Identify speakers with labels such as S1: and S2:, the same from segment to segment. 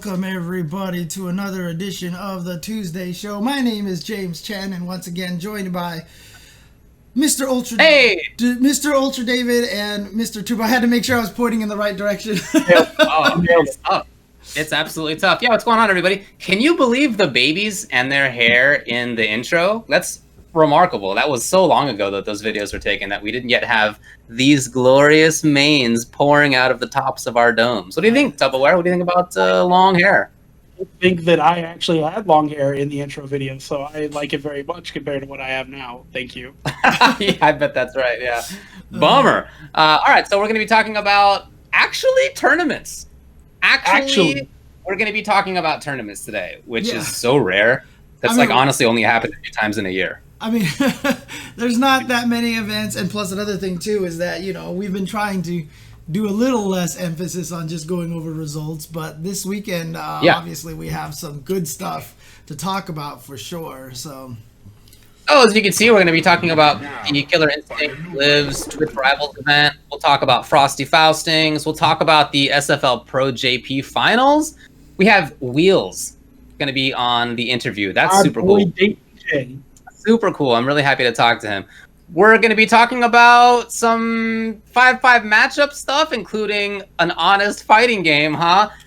S1: welcome everybody to another edition of the Tuesday Show. My name is James Chen, and once again joined by Mr. Ultra, Mr. Ultra David and Mr. Tuba. I had to make sure I was pointing in the right direction.
S2: It's tough. It's absolutely tough. Yeah, what's going on, everybody? Can you believe the babies and their hair in the intro? That's remarkable. That was so long ago that those videos were taken that we didn't yet have these glorious manes pouring out of the tops of our domes. What do you think, Tupperware? What do you think about long hair?
S3: I think that I actually had long hair in the intro video, so I like it very much compared to what I have now. Thank you.
S2: Yeah, I bet that's right. Yeah. Bummer. All right, so we're going to be talking about tournaments. Actually, we're going to be talking about tournaments today, which is so rare. That's honestly only happened a few times in a year.
S1: I mean, there's not that many events, and plus another thing too is that, we've been trying to do a little less emphasis on just going over results, but this weekend, obviously we have some good stuff to talk about for sure, so...
S2: Oh, as you can see, we're going to be talking about the Killer Instinct Lives Twitch Rivals event. We'll talk about Frosty Faustings. We'll talk about the SFL Pro JP Finals. We have Wheels going to be on the interview. That's super cool. Super cool. I'm really happy to talk to him. We're going to be talking about some 5-5 matchup stuff, including an honest fighting game,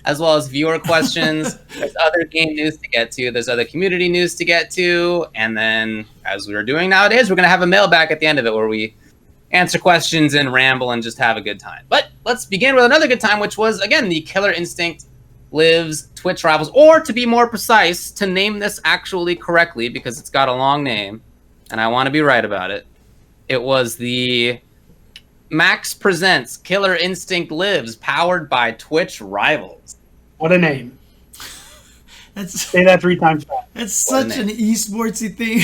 S2: as well as viewer questions. There's other game news to get to. There's other community news to get to. And then, as we were doing nowadays, we're going to have a mailbag at the end of it where we answer questions and ramble and just have a good time. But let's begin with another good time, which was, again, the Killer Instinct Lives Twitch Rivals, or to be more precise, to name this actually correctly, because it's got a long name, and I want to be right about it. It was the Max Presents Killer Instinct Lives, powered by Twitch Rivals.
S3: What a name. Say that 3 times fast.
S1: That's such an esportsy thing.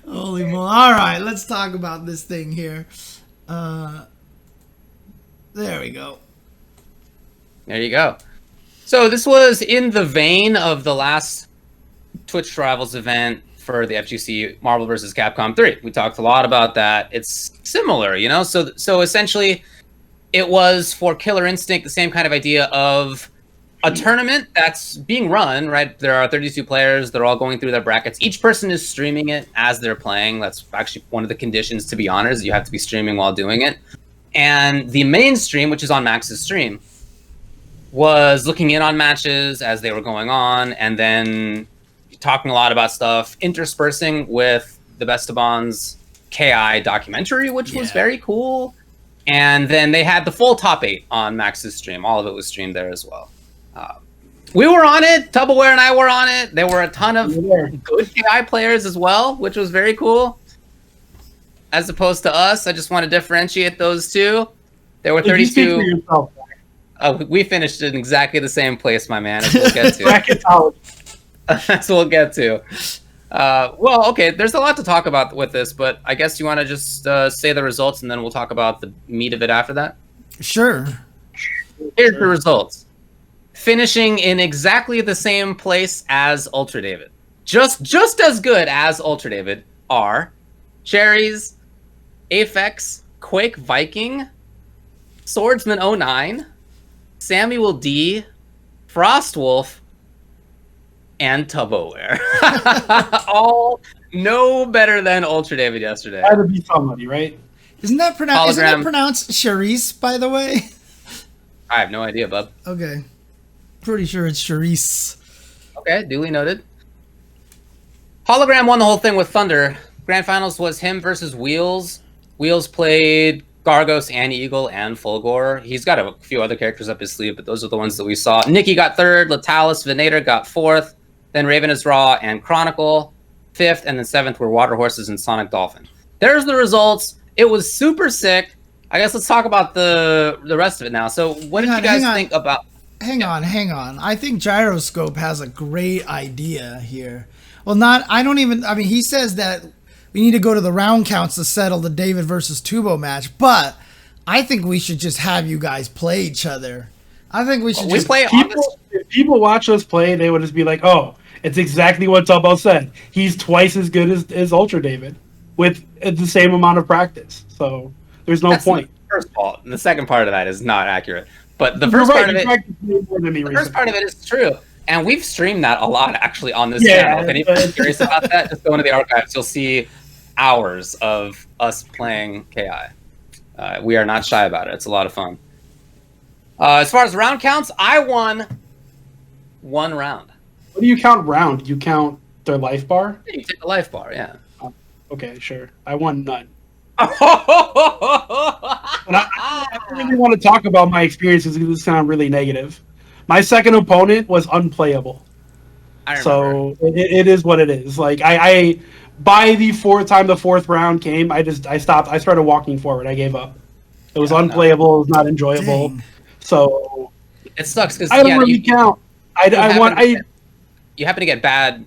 S1: Holy moly. All right, let's talk about this thing here. There we go.
S2: There you go. So this was in the vein of the last Twitch Rivals event for the FGC Marvel vs. Capcom 3. We talked a lot about that. It's similar, So essentially, it was for Killer Instinct the same kind of idea of a tournament that's being run, right? There are 32 players. They're all going through their brackets. Each person is streaming it as they're playing. That's actually one of the conditions to be honored, is you have to be streaming while doing it. And the main stream, which is on Max's stream, was looking in on matches as they were going on, and then talking a lot about stuff, interspersing with the Best of Bonds KI documentary, which was very cool. And then they had the full top 8 on Max's stream. All of it was streamed there as well. We were on it. Tupperware and I were on it. There were a ton of good KI players as well, which was very cool. As opposed to us, I just want to differentiate those two. There were 32. We finished in exactly the same place, my man, as we'll get to. That's what we'll get to. Well, okay, there's a lot to talk about with this, but I guess you want to just say the results, and then we'll talk about the meat of it after that?
S1: Sure.
S2: Here's the results. Finishing in exactly the same place as Ultra David. Just as good as Ultra David are Cherries, Aphex, Quake Viking, Swordsman 09, Samuel D, Frostwolf, and Tupperware. All no better than Ultra David yesterday.
S3: That would be somebody, right?
S1: Isn't that pronounced Charisse, by the way?
S2: I have no idea, bub.
S1: Okay. Pretty sure it's Charisse.
S2: Okay, duly noted. Hologram won the whole thing with Thunder. Grand Finals was him versus Wheels. Wheels played Gargos and Eagle and Fulgore. He's got a few other characters up his sleeve, but those are the ones that we saw. Nikki got 3rd, Latalis, Venator got 4th, then Raven is Raw and Chronicle 5th, and then 7th were Water Horses and Sonic Dolphin. There's the results. It was super sick. I guess let's talk about the rest of it now. So what did you guys think about...
S1: Hang on. I think Gyroscope has a great idea here. Well, he says that we need to go to the round counts to settle the David versus Tubo match, but I think we should just have you guys play each other. I think we should
S3: If people watch us play, they would just be like, oh, it's exactly what Tubbo said. He's twice as good as Ultra David with the same amount of practice. So there's no point.
S2: The first of all, and the second part of that is not accurate. But the
S3: You're
S2: first
S3: right,
S2: part of
S3: you
S2: it,
S3: practice way more than me
S2: the first part of
S3: recently.
S2: it is true. And we've streamed that a lot, actually, on this
S3: Yeah,
S2: channel. If anybody's curious about that, just go into the archives. You'll see hours of us playing KI. We are not shy about it. It's a lot of fun. As far as round counts, I won 1 round.
S3: What do you count round? You count their life bar?
S2: You take a life bar, yeah.
S3: Okay, sure. I won none.
S2: I
S3: But I don't really want to talk about my experiences because this sound really negative. My second opponent was unplayable.
S2: remember.
S3: So it is what it is. Like I by the fourth round came, I stopped. I started walking forward. I gave up. It was unplayable. It was not enjoyable.
S1: Dang.
S3: So
S2: It sucks because
S3: I don't really count.
S2: you happen to get bad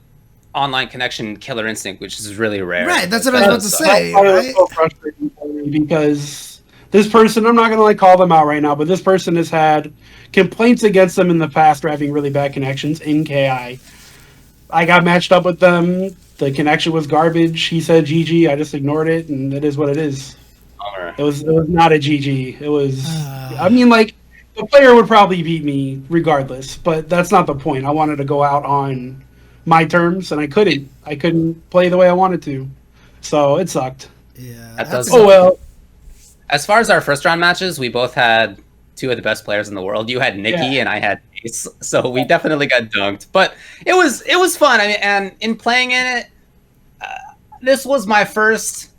S2: online connection Killer Instinct, which is really rare.
S1: Right, that's what I was about to say.
S3: That's
S1: Right?
S3: so frustrating for me because this person, I'm not going to like call them out right now, but this person has had complaints against them in the past for having really bad connections in KI. I got matched up with them. The connection was garbage. He said GG. I just ignored it, and it is what it is. It was not a GG. It was. I mean, like the player would probably beat me regardless, but that's not the point. I wanted to go out on my terms, and I couldn't. I couldn't play the way I wanted to, so it sucked.
S1: Yeah.
S2: That does
S3: Oh well.
S2: As far as our first round matches, we both had 2 of the best players in the world. You had Nikki and I had Ace, so we definitely got dunked. But it was fun. I mean, and in playing in it, this was my first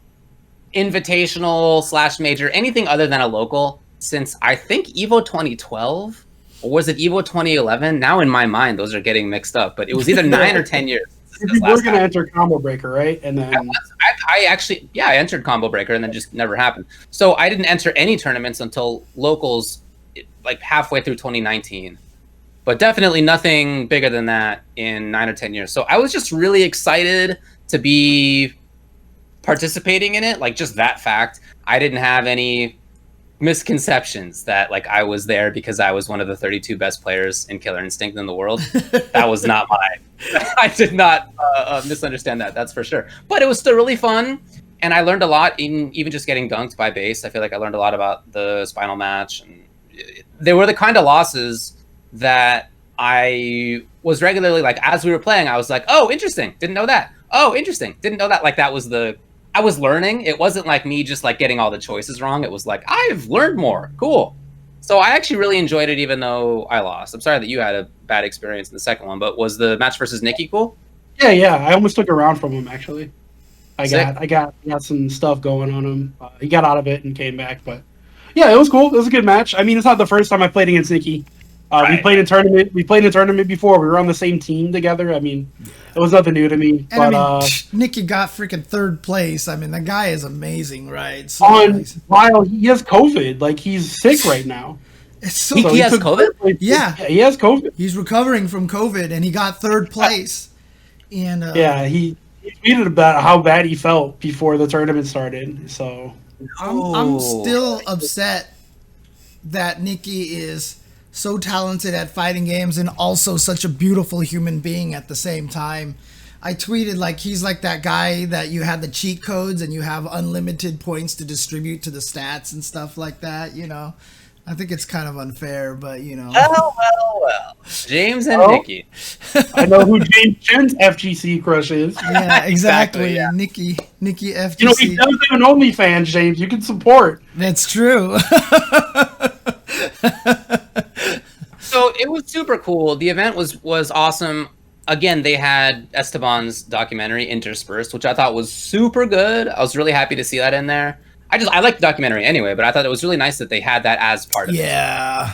S2: invitational / major, anything other than a local, since I think Evo 2012, or was it Evo 2011? Now in my mind, those are getting mixed up. But it was either 9 or 10 years.
S3: You were going to enter Combo Breaker, right? And then
S2: I actually, I entered Combo Breaker and then just never happened. So I didn't enter any tournaments until locals, like halfway through 2019. But definitely nothing bigger than that in 9 or 10 years. So I was just really excited to be participating in it. Like just that fact. I didn't have any misconceptions that like I was there because I was one of the 32 best players in Killer Instinct in the world. That was not I did not misunderstand that, that's for sure. But it was still really fun, and I learned a lot in even just getting dunked by base. I feel like I learned a lot about the Spinal match, and they were the kind of losses that I was regularly like, as we were playing, I was like, oh, interesting, didn't know that. Oh, interesting, didn't know that. Like that was I was learning. It wasn't like me just like getting all the choices wrong. It was like, I've learned more. Cool. So I actually really enjoyed it, even though I lost. I'm sorry that you had a bad experience in the second one, but was the match versus Nikki cool?
S3: Yeah. I almost took a round from him actually. I got some stuff going on him. He got out of it and came back, but yeah, it was cool. It was a good match. I mean, it's not the first time I played against Nikki. Right. We played in tournament. We played in tournament before. We were on the same team together. I mean, it was nothing new to me.
S1: And
S3: but
S1: I mean, Nikki got freaking 3rd place. I mean, the guy is amazing, right? So
S3: while he has COVID, like he's sick right now.
S1: It's so
S2: he has COVID?
S1: Yeah,
S3: he has COVID.
S1: He's recovering from COVID, and he got 3rd place. And
S3: he tweeted about how bad he felt before the tournament started. So
S1: I'm still upset that Nikki is so talented at fighting games and also such a beautiful human being at the same time. I tweeted like he's like that guy that you had the cheat codes and you have unlimited points to distribute to the stats and stuff like that, you know. I think it's kind of unfair, but you know.
S2: Well. James and Nikki.
S3: I know who James Chen's FGC crush is.
S1: Yeah, exactly.
S2: Yeah.
S1: Nikki FGC.
S3: You know, he does have an OnlyFans, James. You can support.
S1: That's true.
S2: So it was super cool. The event was awesome. Again, they had Esteban's documentary interspersed, which I thought was super good. I was really happy to see that in there. I like the documentary anyway, but I thought it was really nice that they had that as part of it.
S1: Yeah.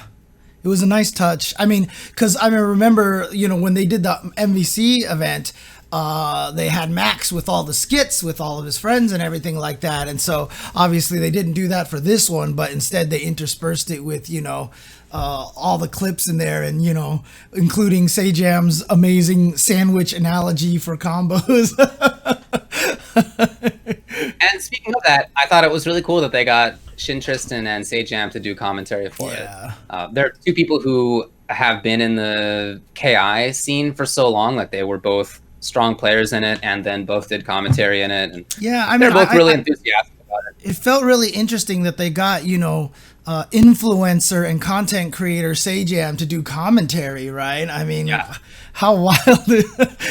S1: It was a nice touch. I mean, because I remember, you know, when they did the MVC event, they had Max with all the skits with all of his friends and everything like that. And so obviously they didn't do that for this one, but instead they interspersed it with, you know, all the clips in there, and you know, including Sajam's amazing sandwich analogy for combos.
S2: And speaking of that, I thought it was really cool that they got Shin Tristan and Sajam to do commentary for it. There are 2 people who have been in the KI scene for so long, like they were both strong players in it, and then both did commentary in it. And
S1: yeah, I mean,
S2: they're both really enthusiastic about it.
S1: it felt really interesting that they got, influencer and content creator Sajam to do commentary, right? I mean, how wild.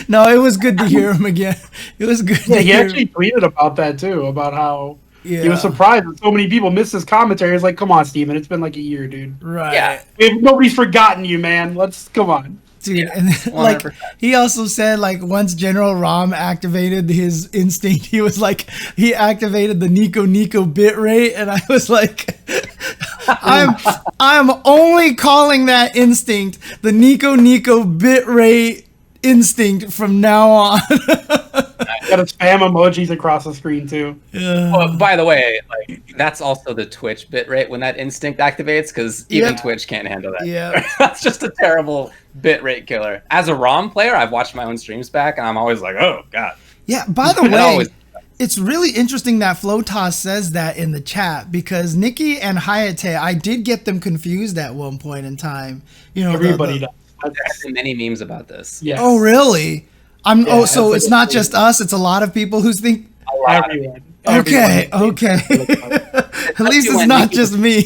S1: No, it was good to hear him again. It was good to
S3: he
S1: hear
S3: actually tweeted about that too, about how
S1: Yeah.
S3: he was surprised that so many people missed his commentary. It's like, come on, Steven, it's been like a year, dude.
S1: Right.
S2: Yeah.
S3: Nobody's forgotten you, man. Come on.
S1: Dude, and then, like
S2: 100%.
S1: he also said, like once General Rom activated his instinct, he was like he activated the Nico bit rate, and I was like, I'm only calling that instinct the Nico bit rate instinct from now on.
S3: Got to spam emojis across the screen too.
S2: Well, by the way, like that's also the Twitch bitrate when that instinct activates, because even Twitch can't handle that.
S1: Yeah.
S2: That's just a terrible bitrate killer. As a ROM player, I've watched my own streams back, and I'm always like, oh god.
S1: Yeah. By the way, it's really interesting that Flotas says that in the chat, because Nikki and Hayate, I did get them confused at one point in time.
S3: Everybody does.
S2: There have been many memes about this.
S3: Yes.
S1: Oh, really? So it's not just
S3: absolutely.
S1: us, it's a lot of people who think
S3: Everyone.
S1: okay. At least it's not just me.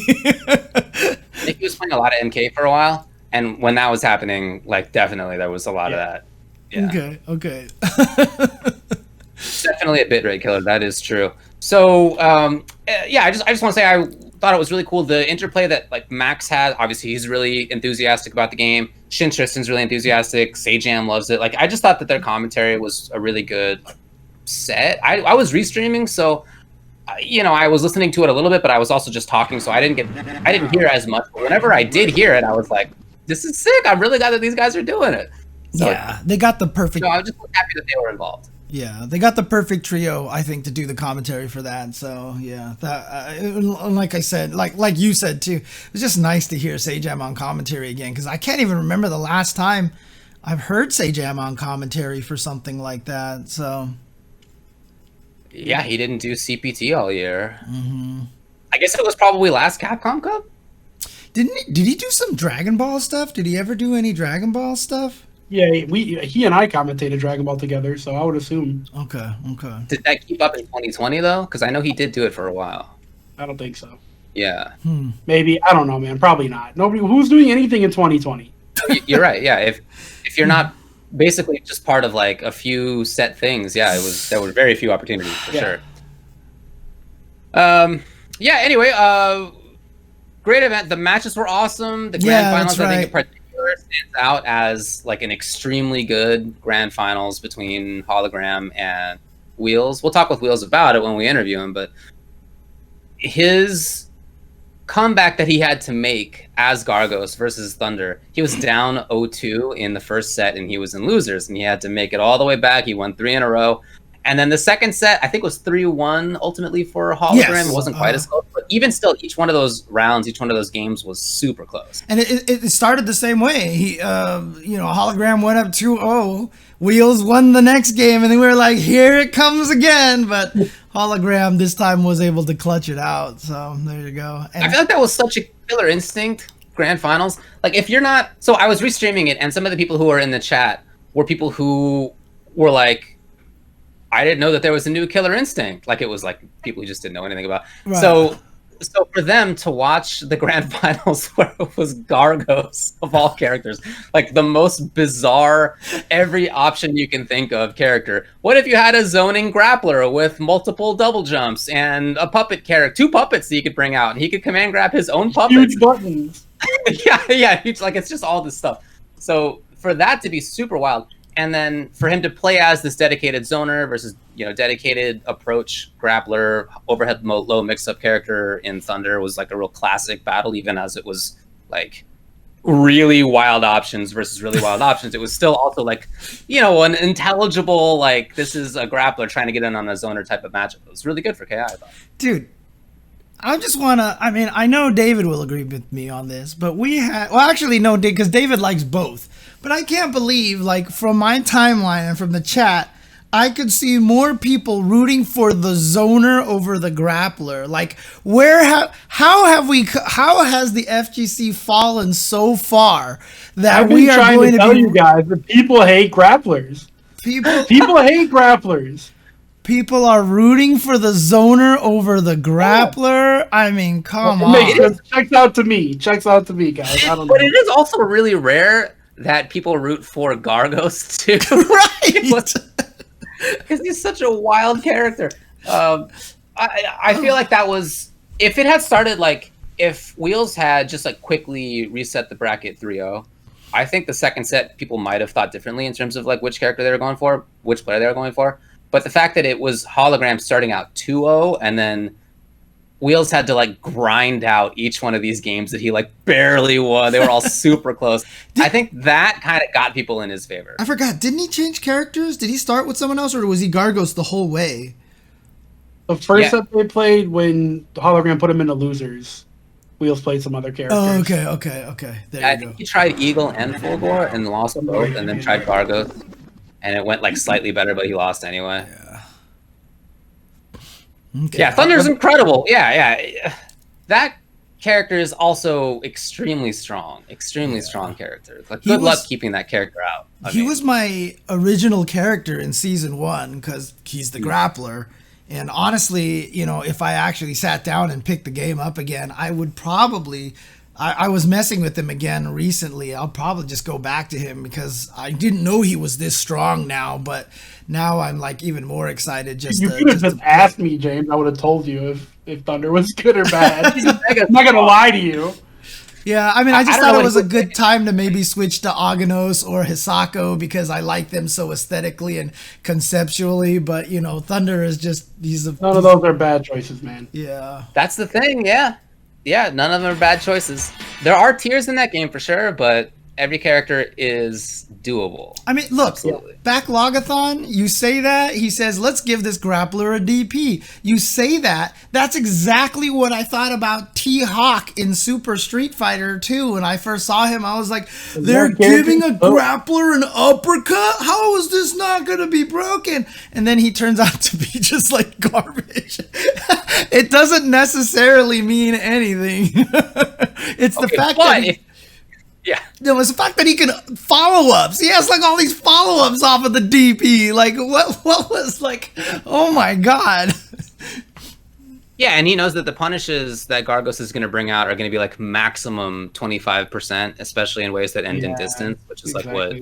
S2: Nikki was playing a lot of MK for a while, and when that was happening, like definitely there was a lot of that. Yeah.
S1: Okay.
S2: It's definitely a bitrate killer. That is true. So I just want to say I thought it was really cool the interplay that like Max had. Obviously, he's really enthusiastic about the game. Shin Tristan's really enthusiastic. Sajam loves it. Like I just thought that their commentary was a really good set. I was restreaming, so I was listening to it a little bit, but I was also just talking, so I didn't hear as much. But whenever I did hear it, I was like, "This is sick! I'm really glad that these guys are doing it." So,
S1: Yeah, they got the perfect.
S2: I was just happy that they were involved.
S1: Yeah, they got the perfect trio, I think, to do the commentary for that. So yeah, that like I said, like you said too, it was just nice to hear Sajam on commentary again, because I can't even remember the last time I've heard Sajam on commentary for something like that. So
S2: yeah, he didn't do CPT all year. Mm-hmm. I guess it was probably last Capcom Cup.
S1: Did he do some Dragon Ball stuff? Did he ever do any Dragon Ball stuff?
S3: Yeah, he and I commentated Dragon Ball together, so I would assume.
S1: Okay.
S2: Did that keep up in 2020 though? Because I know he did do it for a while.
S3: I don't think so.
S2: Yeah.
S3: Maybe, I don't know, man. Probably not. Nobody who's doing anything in 2020.
S2: You're right. Yeah, if you're not basically just part of like a few set things, there were very few opportunities for sure. Anyway, great event. The matches were awesome. The grand finals, I think in particular, stands out as like an extremely good grand finals between Hologram and Wheels. We'll talk with Wheels about it when we interview him, but his comeback that he had to make as Gargos versus Thunder, he was down 0-2 in the first set and he was in losers, and he had to make it all the way back. He won 3 in a row. And then the second set, I think, was 3-1 ultimately for Hologram.
S1: Yes.
S2: It wasn't quite as close, but even still, each one of those rounds, each one of those games was super close.
S1: And it started the same way. He, Hologram went up 2-0. Wheels won the next game, and then we were like, here it comes again. But Hologram this time was able to clutch it out. So there you go. And
S2: I feel like that was such a killer instinct, grand finals. Like, if you're not... So I was restreaming it, and some of the people who were in the chat were people who were like, I didn't know that there was a new killer instinct. Like, it was like people who just didn't know anything about. Right. So for them to watch the grand finals where it was Gargos of all characters, like the most bizarre, every option you can think of character. What if you had a zoning grappler with multiple double jumps and a puppet character, 2 puppets that you could bring out, and he could command grab his own puppets.
S3: Huge buttons.
S2: yeah. Like, it's just all this stuff. So for that to be super wild. And then for him to play as this dedicated zoner versus, dedicated approach grappler, overhead low mix-up character in Thunder was like a real classic battle, even as it was like really wild options versus really wild options. It was still also like, an intelligible, like, this is a grappler trying to get in on a zoner type of matchup. It was really good for KI, I thought.
S1: Dude, I know David will agree with me on this, but no, because David likes both. But I can't believe, like, from my timeline and from the chat, I could see more people rooting for the zoner over the grappler. Like, how has the FGC fallen so far that we are going to
S3: tell you guys that people hate grapplers. People hate grapplers.
S1: People are rooting for the zoner over the grappler. I mean, come
S3: It
S1: on.
S3: makes sense. Checks out to me, guys. I don't know.
S2: But it is also really rare that people root for Gargos too.
S1: Right.
S2: Because he's such a wild character. I feel like that was, if it had started like, if Wheels had just like quickly reset the bracket 3-0, I think the second set people might have thought differently in terms of like which character they were going for, which player they were going for. But the fact that it was Hologram starting out 2-0 and then Wheels had to like grind out each one of these games that he like barely won. They were all super close. I think that kind of got people in his favor.
S1: I forgot. Didn't he change characters? Did he start with someone else, or was he Gargos the whole way?
S3: The first set they played, when the Hologram put him into losers, Wheels played some other characters.
S1: Oh, okay. There
S2: I
S1: you
S2: think
S1: go.
S2: he tried Eagle and Fulgore and lost both, and then tried Gargos, and it went like slightly better, but he lost anyway.
S1: Okay.
S2: Yeah, Thunder's incredible. Yeah. That character is also extremely strong character. Like, good luck keeping that character out.
S1: He was my original character in season 1 because he's the grappler. And honestly, you know, if I actually sat down and picked the game up again, I would probably... I was messing with him again recently. I'll probably just go back to him because I didn't know he was this strong now, but now I'm like even more excited.
S3: You could have just asked me, James. I would have told you if Thunder was good or bad. I'm not gonna lie to you.
S1: Yeah, I mean, I just thought it was a good time to maybe switch to Aganos or Hisako because I like them so aesthetically and conceptually. But you know, Thunder is just
S3: none of those are bad choices, man.
S1: Yeah,
S2: that's the thing. Yeah, none of them are bad choices. There are tiers in that game for sure, but every character is doable.
S1: I mean, look,
S2: Absolutely.
S1: Backlog-a-thon, you say that, he says, let's give this grappler a DP. You say that, that's exactly what I thought about T-Hawk in Super Street Fighter 2. When I first saw him, I was like, they're giving a grappler an uppercut? How is this not going to be broken? And then he turns out to be just like garbage. It doesn't necessarily mean anything. It's the fact that...
S2: Yeah.
S1: No, it's the fact that he can follow-ups. He has like all these follow-ups off of the DP. Like what was like, oh my god.
S2: Yeah, and he knows that the punishes that Gargos is going to bring out are going to be like maximum 25%, especially in ways that end in distance, which is like what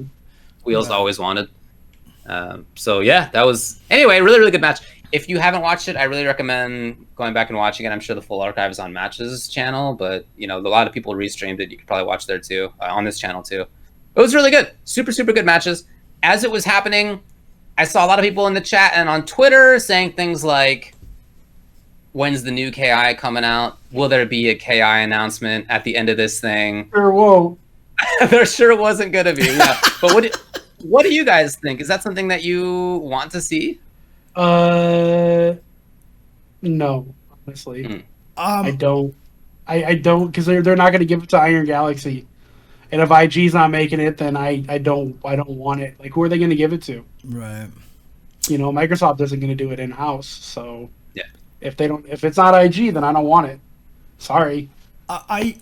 S2: Wheels always wanted. So yeah, that was, anyway, really, really good match. If you haven't watched it, I really recommend going back and watching it. I'm sure the full archive is on Match's channel, but you know, a lot of people restreamed it. You could probably watch there too, on this channel too. It was really good. Super, super good matches. As it was happening, I saw a lot of people in the chat and on Twitter saying things like, when's the new KI coming out? Will there be a KI announcement at the end of this thing?
S3: Sure won't.
S2: There sure wasn't going to be. Yeah. But what do you guys think? Is that something that you want to see?
S3: No, honestly. I don't. I don't, because they're not going to give it to Iron Galaxy. And if IG's not making it, then I don't want it. Like, who are they going to give it to?
S1: Right.
S3: You know, Microsoft isn't going to do it in house. So
S2: yeah,
S3: if it's not IG, then I don't want it. Sorry.
S1: I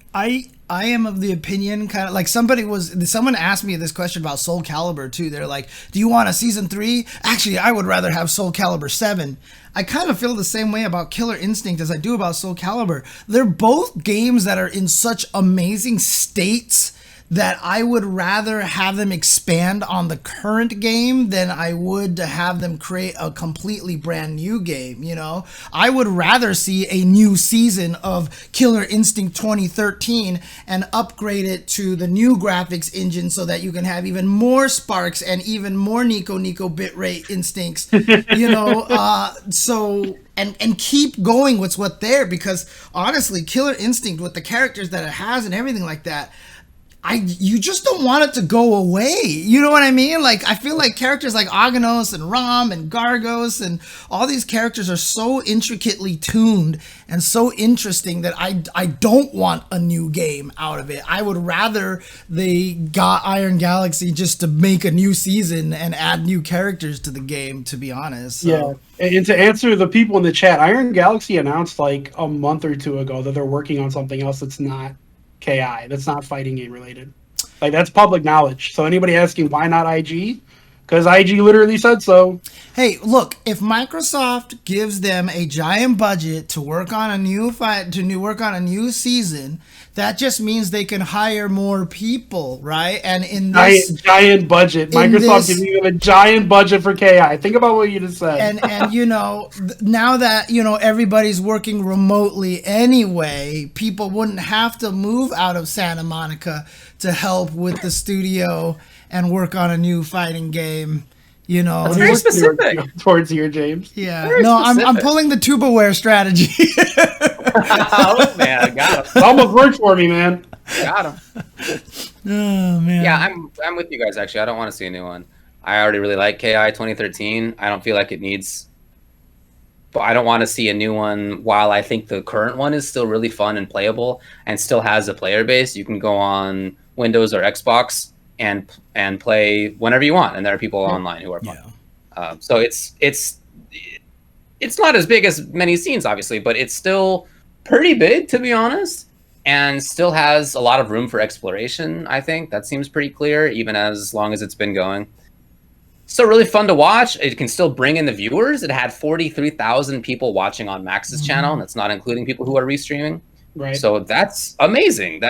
S1: am of the opinion, kind of like someone asked me this question about Soul Calibur too. They're like, do you want a season 3? Actually, I would rather have Soul Calibur 7. I kind of feel the same way about Killer Instinct as I do about Soul Calibur. They're both games that are in such amazing states that I would rather have them expand on the current game than I would to have them create a completely brand new game, you know? I would rather see a new season of Killer Instinct 2013 and upgrade it to the new graphics engine so that you can have even more sparks and even more Nico bitrate instincts, you know? And keep going with what's there, because honestly, Killer Instinct with the characters that it has and everything like that, you just don't want it to go away. You know what I mean? Like, I feel like characters like Aganos and Rom and Gargos and all these characters are so intricately tuned and so interesting that I don't want a new game out of it. I would rather they got Iron Galaxy just to make a new season and add new characters to the game, to be honest. So.
S3: Yeah. And to answer the people in the chat, Iron Galaxy announced like a month or two ago that they're working on something else that's not KI, that's not fighting game related. Like, that's public knowledge. So anybody asking why not IG, because IG literally said so.
S1: Hey, look, if Microsoft gives them a giant budget to work on a new work on a new season, that just means they can hire more people, right? And in this
S3: giant budget, Microsoft giving them a giant budget for KI. Think about what you just said.
S1: And you know, now that everybody's working remotely anyway, people wouldn't have to move out of Santa Monica to help with the studio and work on a new fighting game.
S2: That's very specific
S3: towards here, James.
S1: Yeah, I'm pulling the Tubaware strategy.
S2: Oh man, I got him.
S3: It almost worked for me, man.
S2: Got him.
S1: Oh man.
S2: Yeah, I'm with you guys. Actually, I don't want to see a new one. I already really like KI 2013. I don't feel like it needs, but I don't want to see a new one. While I think the current one is still really fun and playable, and still has a player base, you can go on Windows or Xbox and play whenever you want, and there are people online who are fun. Yeah. So it's not as big as many scenes, obviously, but it's still pretty big, to be honest, and still has a lot of room for exploration. I think that seems pretty clear, even as long as it's been going. Still really fun to watch. It can still bring in the viewers. It had 43,000 people watching on Max's channel, and that's not including people who are restreaming.
S3: Right.
S2: So that's amazing.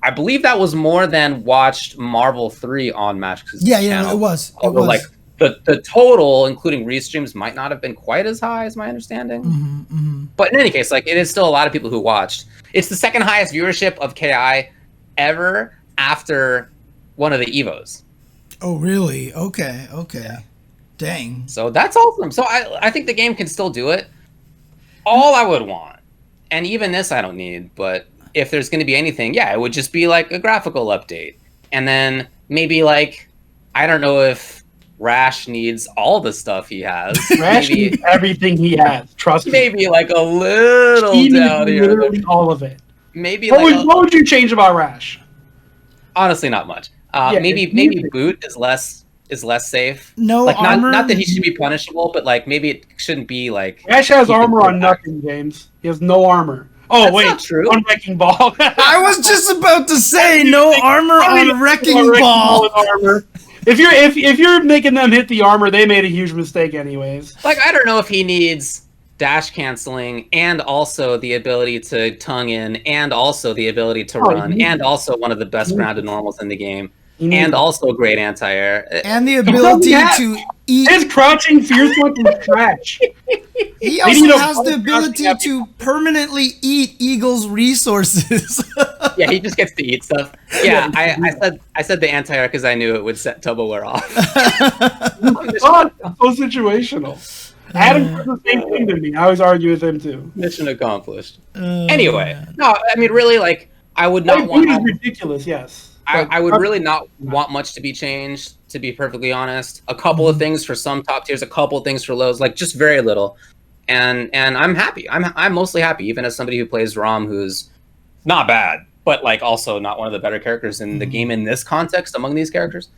S2: I believe that was more than watched Marvel 3 on Max's channel.
S1: Yeah, it was.
S2: Although, like, the total, including restreams, might not have been quite as high as my understanding. But in any case, like, it is still a lot of people who watched. It's the second highest viewership of KI ever after one of the EVOs.
S1: Oh, really? Okay. Yeah. Dang.
S2: So that's awesome. So I think the game can still do it. All I would want, and even this I don't need, but if there's going to be anything, it would just be like a graphical update. And then maybe, like, I don't know if Rash needs all the stuff he has.
S3: Rash needs everything he has. Trust me.
S2: Maybe like a little down here.
S3: Literally all of it.
S2: Maybe
S3: what would you change about Rash?
S2: Honestly, not much. Maybe Boot is less safe.
S1: No,
S2: like
S1: armor?
S2: Not that he should be punishable, but like maybe it shouldn't be like.
S3: Rash has armor on nothing, James. He has no armor. Oh,
S2: That's
S3: wait,
S2: not true.
S3: on Wrecking Ball.
S1: I was just about to say no armor on Wrecking Ball.
S3: Armor. If you're making them hit the armor, they made a huge mistake anyways.
S2: Like, I don't know if he needs dash canceling and also the ability to tongue in and also the ability to run and also one of the best grounded normals in the game and also great anti-air.
S1: And the ability to eat.
S3: His crouching fierce one is trash.
S1: He also has the ability to permanently eat Eagle's resources.
S2: Yeah, he just gets to eat stuff. Yeah, I said the anti-air because I knew it would set Tubaware off.
S3: So situational. Adam does the same thing to me. I always argue with him too.
S2: Mission accomplished. Anyway, no, I mean, really, like, I would not want.
S3: It is ridiculous, yes.
S2: I would really not want much to be changed, to be perfectly honest. A couple of things for some top tiers, a couple of things for lows, like just very little. And I'm happy. I'm mostly happy, even as somebody who plays Rom, who's not bad, but like also not one of the better characters in the game in this context among these characters.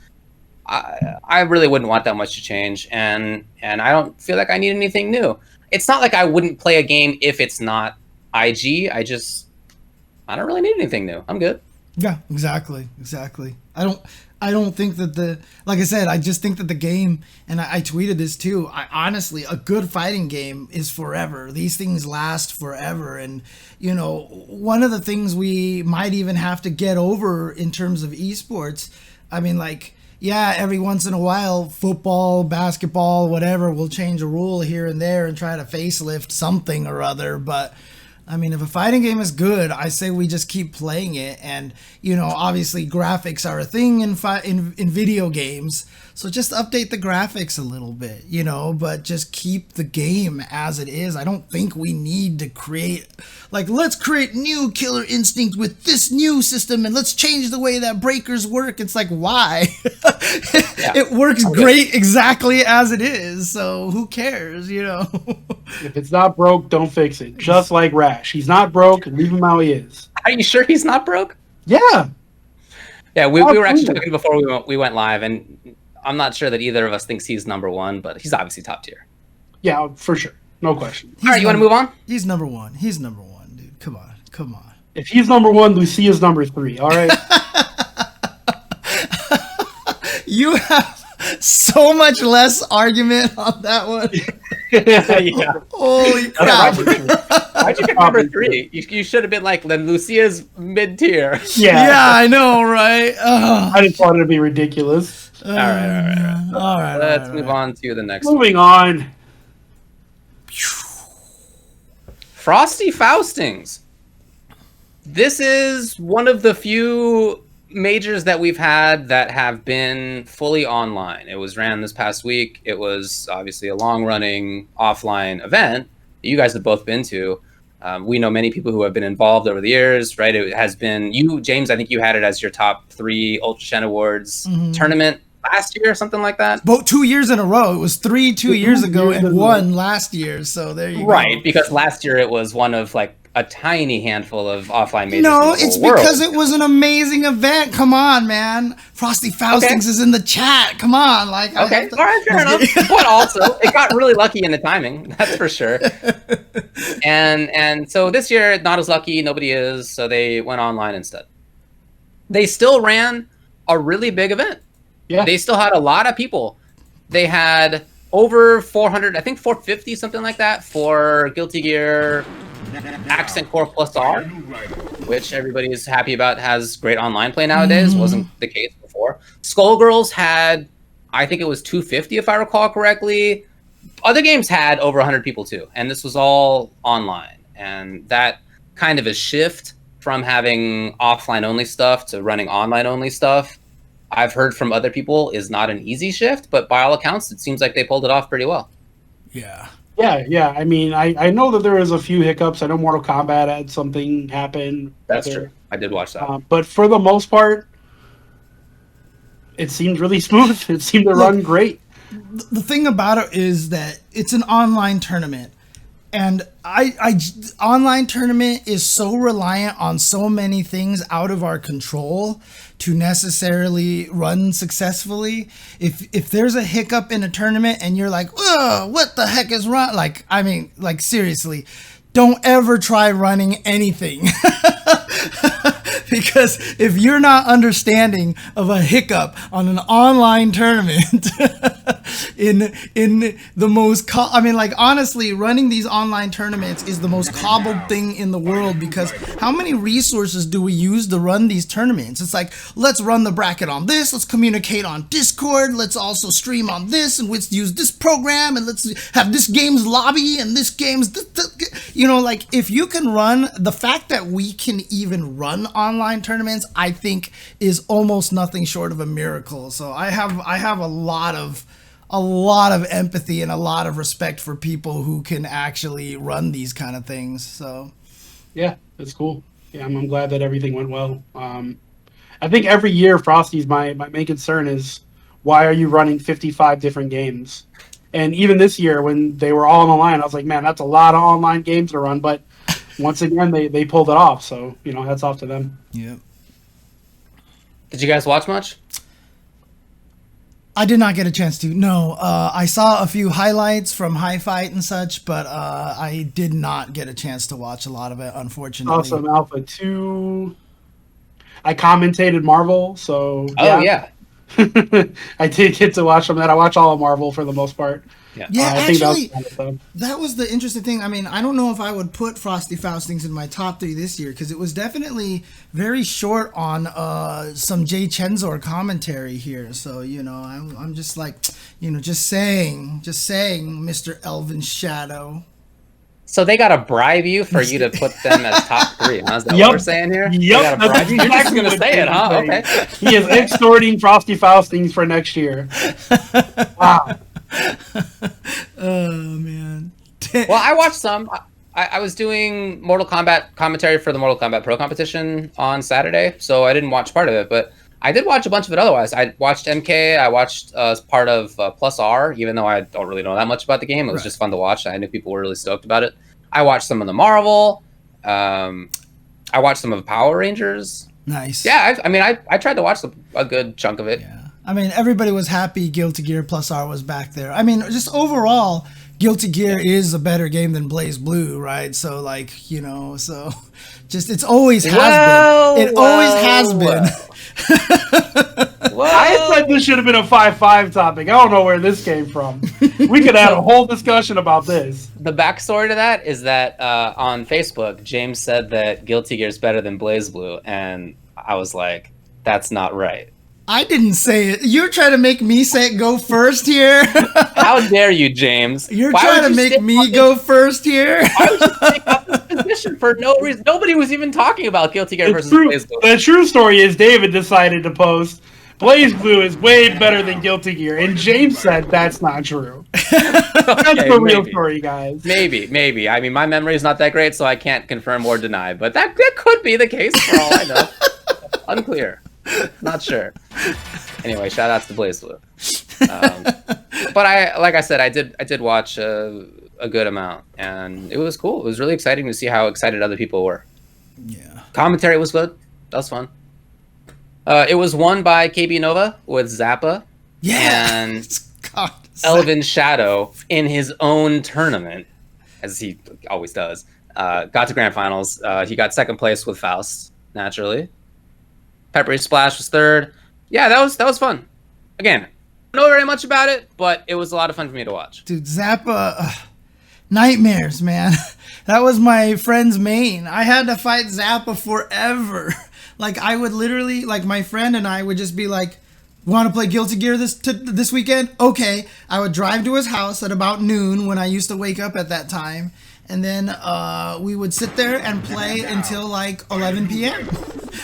S2: I really wouldn't want that much to change, and I don't feel like I need anything new. It's not like I wouldn't play a game if it's not IG. I don't really need anything new. I'm good.
S1: Yeah, exactly. I don't think that like I said, I just think that the game, and I tweeted this too, honestly, a good fighting game is forever. These things last forever. And, one of the things we might even have to get over in terms of esports, I mean, like, yeah, every once in a while, football, basketball, whatever, will change a rule here and there and try to facelift something or other, but I mean, if a fighting game is good, I say we just keep playing it. And, obviously graphics are a thing in video games. So just update the graphics a little bit, but just keep the game as it is. I don't think we need to create, let's create new Killer Instinct with this new system and let's change the way that breakers work. It's like, why? It works great exactly as it is. So who cares,
S2: If
S3: it's not broke, don't fix it. Just like Rash. He's not broke, leave him how he is.
S2: Are you sure he's not broke?
S3: Yeah.
S2: Yeah, we were actually talking before we went live, and I'm not sure that either of us thinks he's number one, but he's obviously top tier.
S3: Yeah, for sure. No question.
S2: All right, you want to move on?
S1: He's number one. Dude. Come on.
S3: If he's number one, Lucia's number 3, all right?
S1: You have So much less argument on that one.
S2: Yeah.
S1: Holy crap.
S2: Why'd you pick number 3? You should have been like, then Lucia's mid-tier.
S1: Yeah, I know, right? Oh.
S3: I just wanted to be ridiculous.
S2: All right.
S1: All right.
S2: Let's move on to the next one.
S3: Moving on.
S2: Frosty Faustings. This is one of the few majors that we've had that have been fully online. It was ran this past week. It was obviously a long-running offline event that you guys have both been to. We know many people who have been involved over the years, right? It has been you, James. I think you had it as your top 3 Ultra Shen Awards tournament last year or something like that.
S1: Both 2 years in a row. It was 2 years ago and 1 last year. So there you go.
S2: Right, because last year it was one of like a tiny handful of offline majors.
S1: No, it's because it was an amazing event. Come on, man. Frosty Faustings is in the chat. Come on. Like,
S2: okay, all right, fair enough. But also, it got really lucky in the timing. That's for sure. And so this year, not as lucky. Nobody is. So they went online instead. They still ran a really big event. Yeah. They still had a lot of people. They had over 400, I think 450, something like that, for Guilty Gear Accent Core Plus R, which everybody is happy about, has great online play nowadays. Wasn't the case before. Skullgirls had, I think it was 250 if I recall correctly. Other games had over 100 people too, and this was all online. And that kind of a shift from having offline only stuff to running online only stuff, I've heard from other people, is not an easy shift, but by all accounts, it seems like they pulled it off pretty well.
S1: Yeah.
S3: Yeah. I mean, I know that there was a few hiccups. I know Mortal Kombat had something happen.
S2: That's true. I did watch that.
S3: But for the most part, it seemed really smooth. It seemed to run great.
S1: The thing about it is that it's an online tournament. And online tournament is so reliant on so many things out of our control to necessarily run successfully. If there's a hiccup in a tournament and you're like, "Whoa, what the heck is wrong?" Like, I mean, like seriously, don't ever try running anything. Because if you're not understanding of a hiccup on an online tournament in the most honestly, running these online tournaments is the most cobbled thing in the world, because how many resources do we use to run these tournaments? It's like, let's run the bracket on this, let's communicate on Discord, let's also stream on this, and let's use this program, and let's have this game's lobby and this game's like, if you can run, the fact that we can even run online tournaments, I think, is almost nothing short of a miracle. So I have a lot of empathy and a lot of respect for people who can actually run these kind of things. So
S3: yeah, that's cool. Yeah, I'm glad that everything went well. I think every year, Frosty's my main concern is, why are you running 55 different games? And even this year, when they were all on the line, I was like, man, that's a lot of online games to run. But once again, they pulled it off. So, hats off to them.
S1: Yeah.
S2: Did you guys watch much?
S1: I did not get a chance to. No, I saw a few highlights from High Fight and such, but I did not get a chance to watch a lot of it, unfortunately.
S3: Awesome Alpha 2. I commentated Marvel, so
S2: yeah.
S3: I did get to watch some of that. I watch all of Marvel for the most part.
S1: Yeah,
S3: I
S1: actually,
S3: think
S1: that was the interesting thing. I mean, I don't know if I would put Frosty Faustings in my top 3 this year, because it was definitely very short on some Jay Chenzor commentary here. So, I'm just like, just saying, Mr. Elvin Shadow.
S2: So they got to bribe you for you to put them as top 3. Huh? Is that what we're saying here?
S3: Yep.
S2: You're just going to say it, huh? Okay.
S3: He is extorting Frosty Faustings for next year. Wow.
S1: Oh, man.
S2: Well, I watched some. I was doing Mortal Kombat commentary for the Mortal Kombat Pro competition on Saturday, so I didn't watch part of it, but I did watch a bunch of it otherwise. I watched MK, I watched part of Plus R, even though I don't really know that much about the game. It was just fun to watch. I knew people were really stoked about it. I watched some of the Marvel. I watched some of Power Rangers.
S1: Nice.
S2: Yeah, I tried to watch a good chunk of it.
S1: Yeah. I mean, everybody was happy Guilty Gear Plus R was back there. I mean, just overall, Guilty Gear is a better game than Blaze Blue, right? So like, so just it's always has been. It always has been.
S3: I said this should have been a 5-5 topic. I don't know where this came from. We could have a whole discussion about this.
S2: The backstory to that is that on Facebook, James said that Guilty Gear is better than Blaze Blue, and I was like, that's not right.
S1: I didn't say it. You're trying to make me say it go first here.
S2: How dare you, James?
S1: You're trying to make me go first here.
S2: Why would you take up this position for no reason? Nobody was even talking about Guilty Gear versus Blaze Blue.
S3: The true story is David decided to post Blaze Blue is way better than Guilty Gear, and James said that's not true. That's the real story, guys.
S2: Maybe. I mean, my memory is not that great, so I can't confirm or deny, but that could be the case for all I know. Unclear. Not sure. Anyway, shout outs to Blaze Blue. But like I said, I did watch a good amount, and it was cool. It was really exciting to see how excited other people were.
S1: Yeah.
S2: Commentary was good. That was fun. It was won by KB Nova with Zappa.
S1: Yeah.
S2: And Elvin Shadow in his own tournament, as he always does. Got to grand finals. He got second place with Faust, naturally. Peppery Splash was third. Yeah, that was fun. Again, I don't know very much about it, but it was a lot of fun for me to watch.
S1: Dude, Zappa, nightmares, man. That was my friend's main. I had to fight Zappa forever. Like, I would literally, like, my friend and I would just be like, want to play Guilty Gear this weekend? Okay. I would drive to his house at about noon when I used to wake up at that time. And then we would sit there and play until like 11 p.m.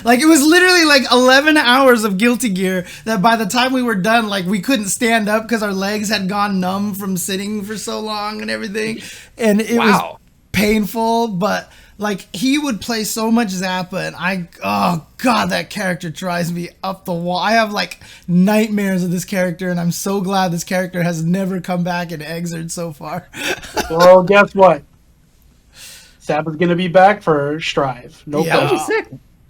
S1: Like, it was literally like 11 hours of Guilty Gear that by the time we were done, like, we couldn't stand up because our legs had gone numb from sitting for so long and everything. And it was painful, but like, he would play so much Zappa, and oh god, that character drives me up the wall. I have like nightmares of this character, and I'm so glad this character has never come back in Exerd so far.
S3: Well, guess what? Zappa's gonna be back for Strive. No
S2: That would be
S3: problem.
S2: sick.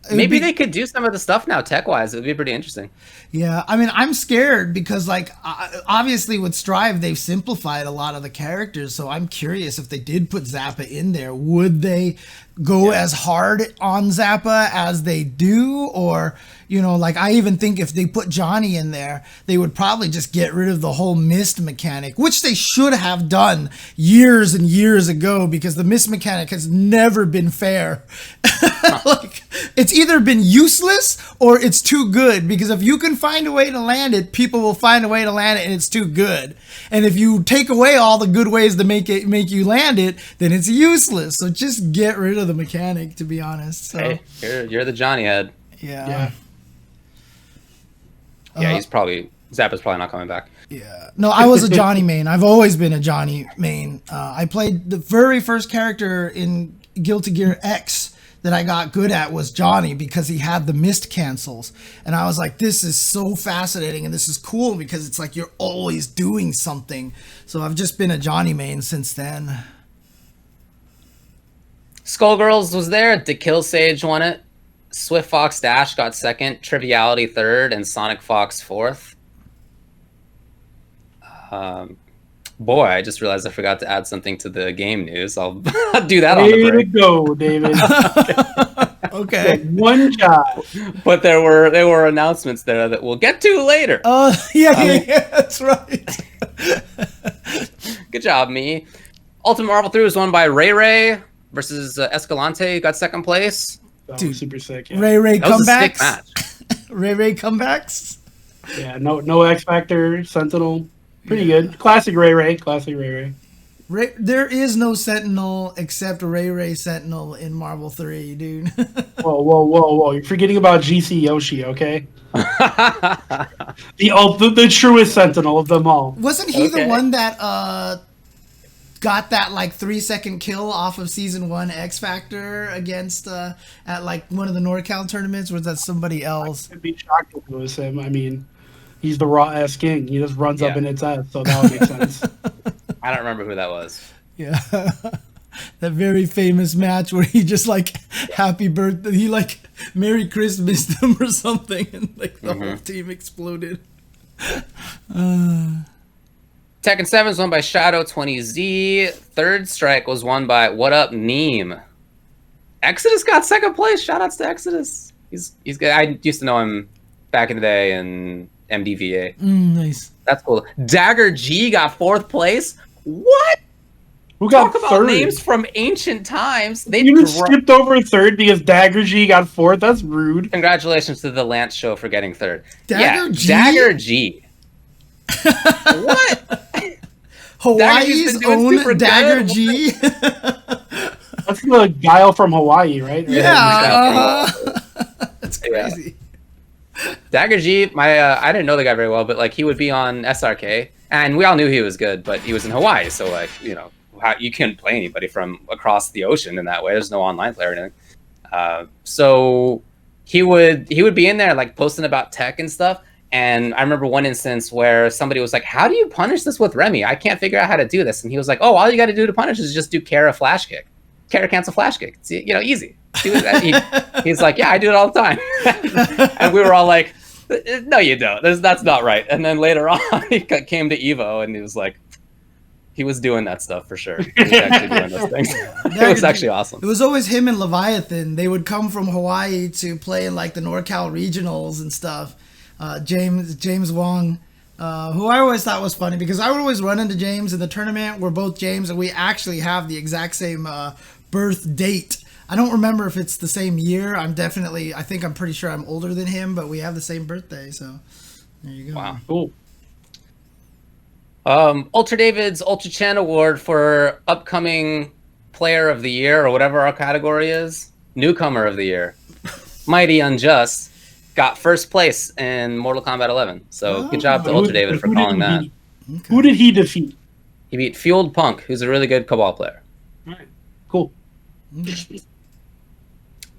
S2: Maybe they could do some of the stuff now tech-wise. It would be pretty interesting.
S1: Yeah, I mean, I'm scared because, like, obviously with Strive, they've simplified a lot of the characters, so I'm curious if they did put Zappa in there, would they go as hard on Zappa as they do? Or, like, I even think if they put Johnny in there, they would probably just get rid of the whole mist mechanic, which they should have done years and years ago, because the mist mechanic has never been fair. Like, it's either been useless or it's too good, because if you can find a way to land it, people will find a way to land it, and it's too good. And if you take away all the good ways to make you land it, then it's useless. So just get rid of the mechanic, to be honest. So
S2: hey, you're the Johnny head.
S1: yeah.
S2: Yeah, Zappa's probably not coming back.
S1: Yeah. No, I was a Johnny main. I've always been a Johnny main. I played the very first character in Guilty Gear X that I got good at was Johnny, because he had the mist cancels. And I was like, this is so fascinating, and this is cool because it's like you're always doing something. So I've just been a Johnny main since then.
S2: Skullgirls was there. The Kill Sage won it. Swift Fox Dash got second. Triviality third. And Sonic Fox fourth. Boy, I just realized I forgot to add something to the game news. I'll do that on the break.
S3: Way to go, David.
S1: Okay.
S3: One job.
S2: But there were announcements there that we'll get to later.
S1: Oh, yeah, that's right.
S2: Good job, me. Ultimate Marvel 3 was won by Ray Ray versus Escalante, who got second place.
S3: That
S1: Dude,
S3: was super sick. Yeah.
S1: Ray
S2: That was a sick
S1: comebacks.
S2: match.
S1: Ray comebacks.
S3: Yeah, no X Factor, Sentinel. Pretty good. Classic Ray.
S1: There is no Sentinel except Ray Sentinel in Marvel 3, dude.
S3: Whoa. You're forgetting about GC Yoshi, okay? the truest Sentinel of them all.
S1: Wasn't he the one that got that like 3-second kill off of season 1 X Factor against at like one of the NorCal tournaments? Or was that somebody else?
S3: I'd be shocked if it was him. I mean, he's the raw ass king. He just runs up in its ass, so that would make sense.
S2: I don't remember who that was.
S1: Yeah. That very famous match where he just like happy birthday, he like Merry Christmas them or something, and like the whole team exploded.
S2: Tekken 7 was won by Shadow 20Z. Third Strike was won by What Up Neem. Exodus got second place. Shoutouts to Exodus. He's good. I used to know him back in the day in MDVA.
S1: Nice.
S2: That's cool. Dagger G got fourth place. What?
S3: Who got
S2: Talk about
S3: third?
S2: names from ancient times. They
S3: You just skipped over third because Dagger G got fourth. That's rude.
S2: Congratulations to the Lance Show for getting third.
S1: Dagger G?
S2: Dagger G. What?
S1: Hawaii's own Dagger G.
S3: That's the Guile from Hawaii, right?
S1: Yeah. That's crazy.
S2: Dagger G, I didn't know the guy very well, but like he would be on SRK, and we all knew he was good, but he was in Hawaii, so like you couldn't play anybody from across the ocean in that way. There's no online player or anything. So he would be in there like posting about tech and stuff. And I remember one instance where somebody was like, "How do you punish this with Remy? I can't figure out how to do this." And he was like, "Oh, all you got to do to punish is just do Kara flash kick, Kara cancel flash kick. It's easy." He's like, "Yeah, I do it all the time." And we were all like, "No, you don't. That's not right." And then later on, he came to Evo and he was like, he was doing that stuff for sure. He was actually doing those things. It was actually awesome.
S1: It was always him and Leviathan. They would come from Hawaii to play in like the NorCal regionals and stuff. James Wong, who I always thought was funny because I would always run into James in the tournament. We're both James and we actually have the exact same birth date. I don't remember if it's the same year. I think I'm pretty sure I'm older than him, but we have the same birthday. So there you go.
S2: Wow.
S3: Cool.
S2: Ultra David's Ultra Chen Award for upcoming player of the year or whatever our category is. Newcomer of the year. Mighty Unjust got first place in Mortal Kombat 11. So good job to Ultra David for calling that.
S3: Okay. Who did he defeat?
S2: He beat Fueled Punk, who's a really good Cabal player.
S3: All right. Cool.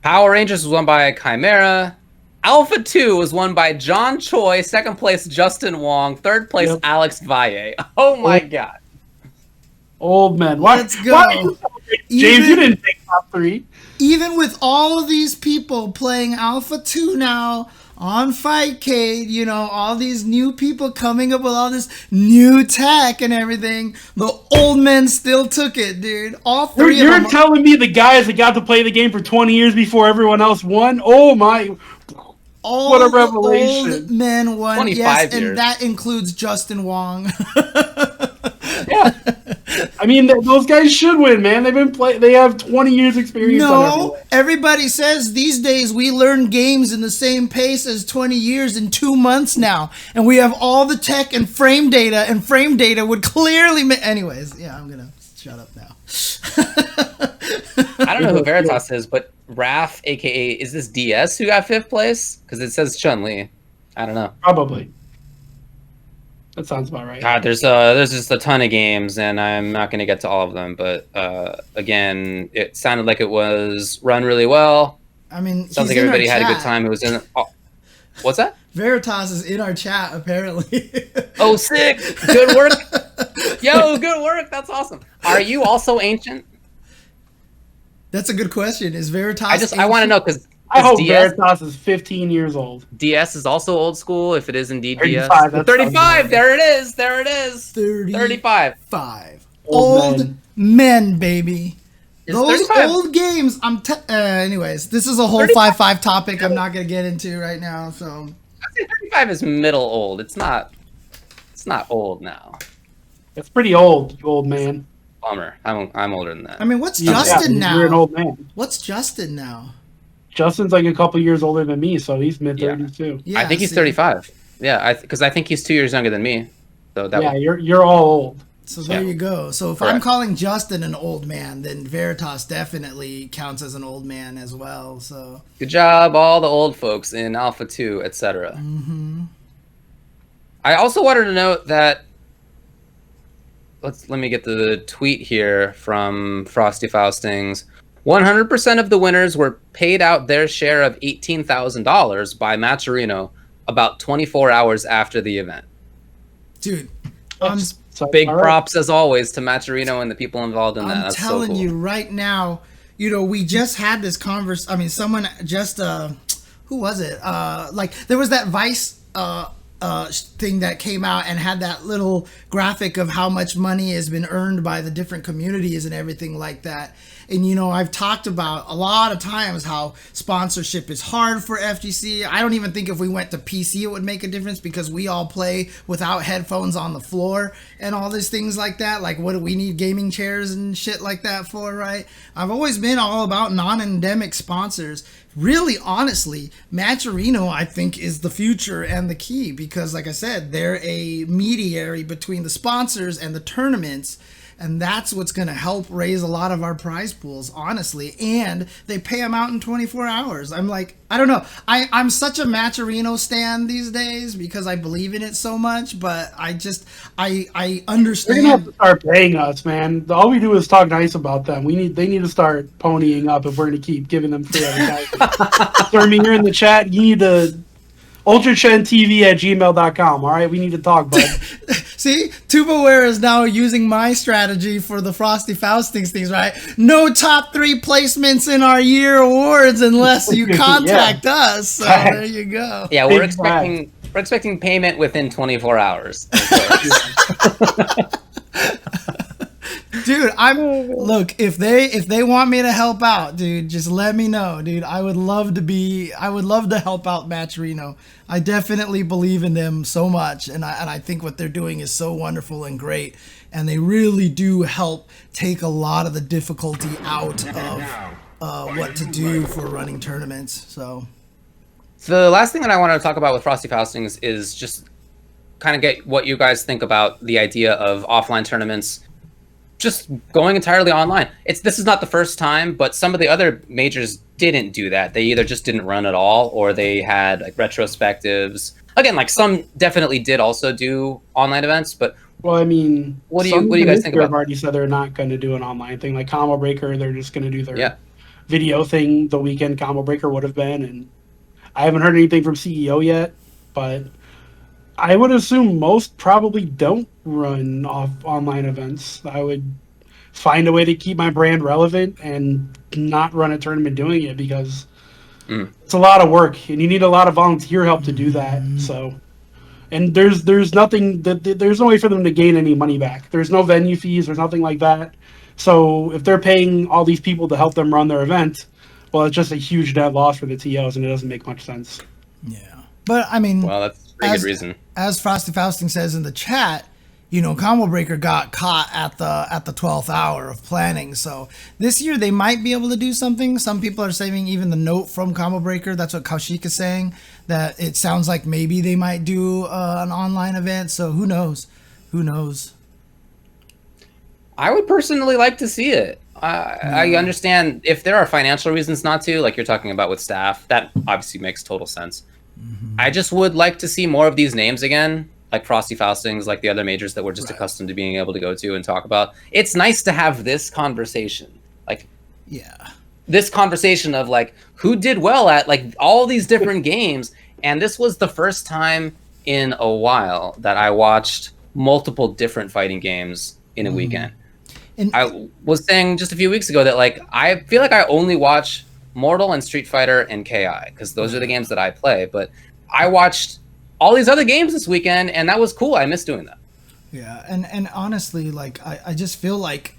S2: Power Rangers was won by Chimera. Alpha 2 was won by John Choi. Second place, Justin Wong. Third place, Alex Valle. Oh my God.
S3: Old man.
S1: Let's go.
S3: James, you didn't take top 3.
S1: Even with all of these people playing Alpha 2 now on Fightcade, all these new people coming up with all this new tech and everything, the old men still took it, dude. All three of them.
S3: You're telling me the guys that got to play the game for 20 years before everyone else won? Oh my. What a revelation.
S1: Old men won.
S2: 25
S1: yes,
S2: years.
S1: And that includes Justin Wong.
S3: Yeah. I mean, those guys should win, man. They have 20 years experience.
S1: No, everybody says these days we learn games in the same pace as 20 years in 2 months now. And we have all the tech and frame data would clearly anyways, yeah, I'm going to shut up now.
S2: I don't know who Veritas is, but Raph, aka, is this DS who got 5th place? Because it says Chun-Li. I don't know.
S3: Probably. That sounds about right.
S2: God, there's just a ton of games, and I'm not going to get to all of them. But again, it sounded like it was run really well.
S1: I mean,
S2: sounds like everybody had a good time. It was in. Oh, what's that?
S1: Veritas is in our chat apparently.
S2: Oh, sick! Good work, yo! Good work. That's awesome. Are you also ancient?
S1: That's a good question. Is Veritas?
S2: I want to know because.
S3: I hope Veritas is 15 years old.
S2: DS is also old school, if it is indeed
S3: 35,
S2: DS. 35! There it is! There it is! 35.
S1: Old men, baby. Those
S2: 35.
S1: old games, anyways, this is a whole 5-5 topic I'm not going to get into right now, so.
S2: I'd say 35 is middle old. It's not old now.
S3: It's pretty old, you old man.
S2: Bummer. I'm older than that.
S1: I mean, what's Justin now?
S3: You're an old man.
S1: What's Justin now?
S3: Justin's like a couple years older than me, so he's mid-30s too.
S2: Yeah, I think he's 35. Yeah, because I think he's 2 years younger than me. So
S3: you're all old.
S1: So there you go. So if I'm calling Justin an old man, then Veritas definitely counts as an old man as well. So
S2: good job, all the old folks in Alpha 2, etc.
S1: Mm-hmm.
S2: I also wanted to note that let me get the tweet here from Frosty Faustings. 100% of the winners were paid out their share of $18,000 by Matcherino about 24 hours after the event.
S1: Dude,
S2: big props as always to Matcherino and the people involved in that.
S1: I'm telling you right now, we just had this conversation. I mean, someone just, who was it? Like there was that Vice thing that came out and had that little graphic of how much money has been earned by the different communities and everything like that. And, you know, I've talked about a lot of times how sponsorship is hard for FGC. I don't even think if we went to PC it would make a difference, because we all play without headphones on the floor and all these things like that. Like, what do we need gaming chairs and shit like that for, right? I've always been all about non-endemic sponsors. Really, honestly, Matcherino, I think, is the future and the key, because, like I said, they're a mediary between the sponsors and the tournaments. And that's what's going to help raise a lot of our prize pools, honestly. And they pay them out in 24 hours. I'm like, I don't know. I'm such a Matcherino stan these days because I believe in it so much. But I understand.
S3: They're going to have to start paying us, man. All we do is talk nice about them. They need to start ponying up if we're going to keep giving them free advertising. Stormy, you're in the chat. You need to ultrachendtv@gmail.com. All right, we need to talk, bud.
S1: See, Tubaware is now using my strategy for the Frosty Faustings things, right? No top 3 placements in our year awards unless you contact us. So there you go.
S2: Yeah, we're expecting payment within 24 hours.
S1: Dude, look, if they want me to help out, dude, just let me know, dude. I would love to help out Matcherino. I definitely believe in them so much, and I think what they're doing is so wonderful and great, and they really do help take a lot of the difficulty out of what to do for running tournaments. So
S2: the last thing that I want to talk about with Frosty Faustings is just kind of get what you guys think about the idea of offline tournaments just going entirely online. This is not the first time, but some of the other majors didn't do that. They either just didn't run at all, or they had like retrospectives. Again, like some definitely did also do online events, but
S3: well, I mean,
S2: what do you guys think about?
S3: Have already said they're not going to do an online thing, like Combo Breaker. They're just going to do their video thing. The weekend Combo Breaker would have been, and I haven't heard anything from CEO yet, but I would assume most probably don't run off online events. I would find a way to keep my brand relevant and not run a tournament doing it, because it's a lot of work and you need a lot of volunteer help to do that. So, and there's nothing there's no way for them to gain any money back. There's no venue fees. There's nothing like that. So if they're paying all these people to help them run their event, well, it's just a huge net loss for the TOs, and it doesn't make much sense.
S1: Yeah. But I mean,
S2: well, that's a pretty good reason.
S1: As Frosty Fausting says in the chat, you know, Combo Breaker got caught at the 12th hour of planning. So this year they might be able to do something. Some people are saying even the note from Combo Breaker, that's what Kaushik is saying, that it sounds like maybe they might do an online event. So who knows? Who knows?
S2: I would personally like to see it. I understand if there are financial reasons not to, like you're talking about with staff, that obviously makes total sense. I just would like to see more of these names again, like Frosty Faustings, like the other majors that we're just accustomed to being able to go to and talk about. It's nice to have this conversation, like this conversation of like who did well at like all these different games. And this was the first time in a while that I watched multiple different fighting games in a weekend. And I was saying just a few weeks ago that like I feel like I only watch Mortal and Street Fighter and KI because those are the games that I play. But I watched all these other games this weekend, and that was cool. I miss doing that.
S1: Yeah, and honestly, like I just feel like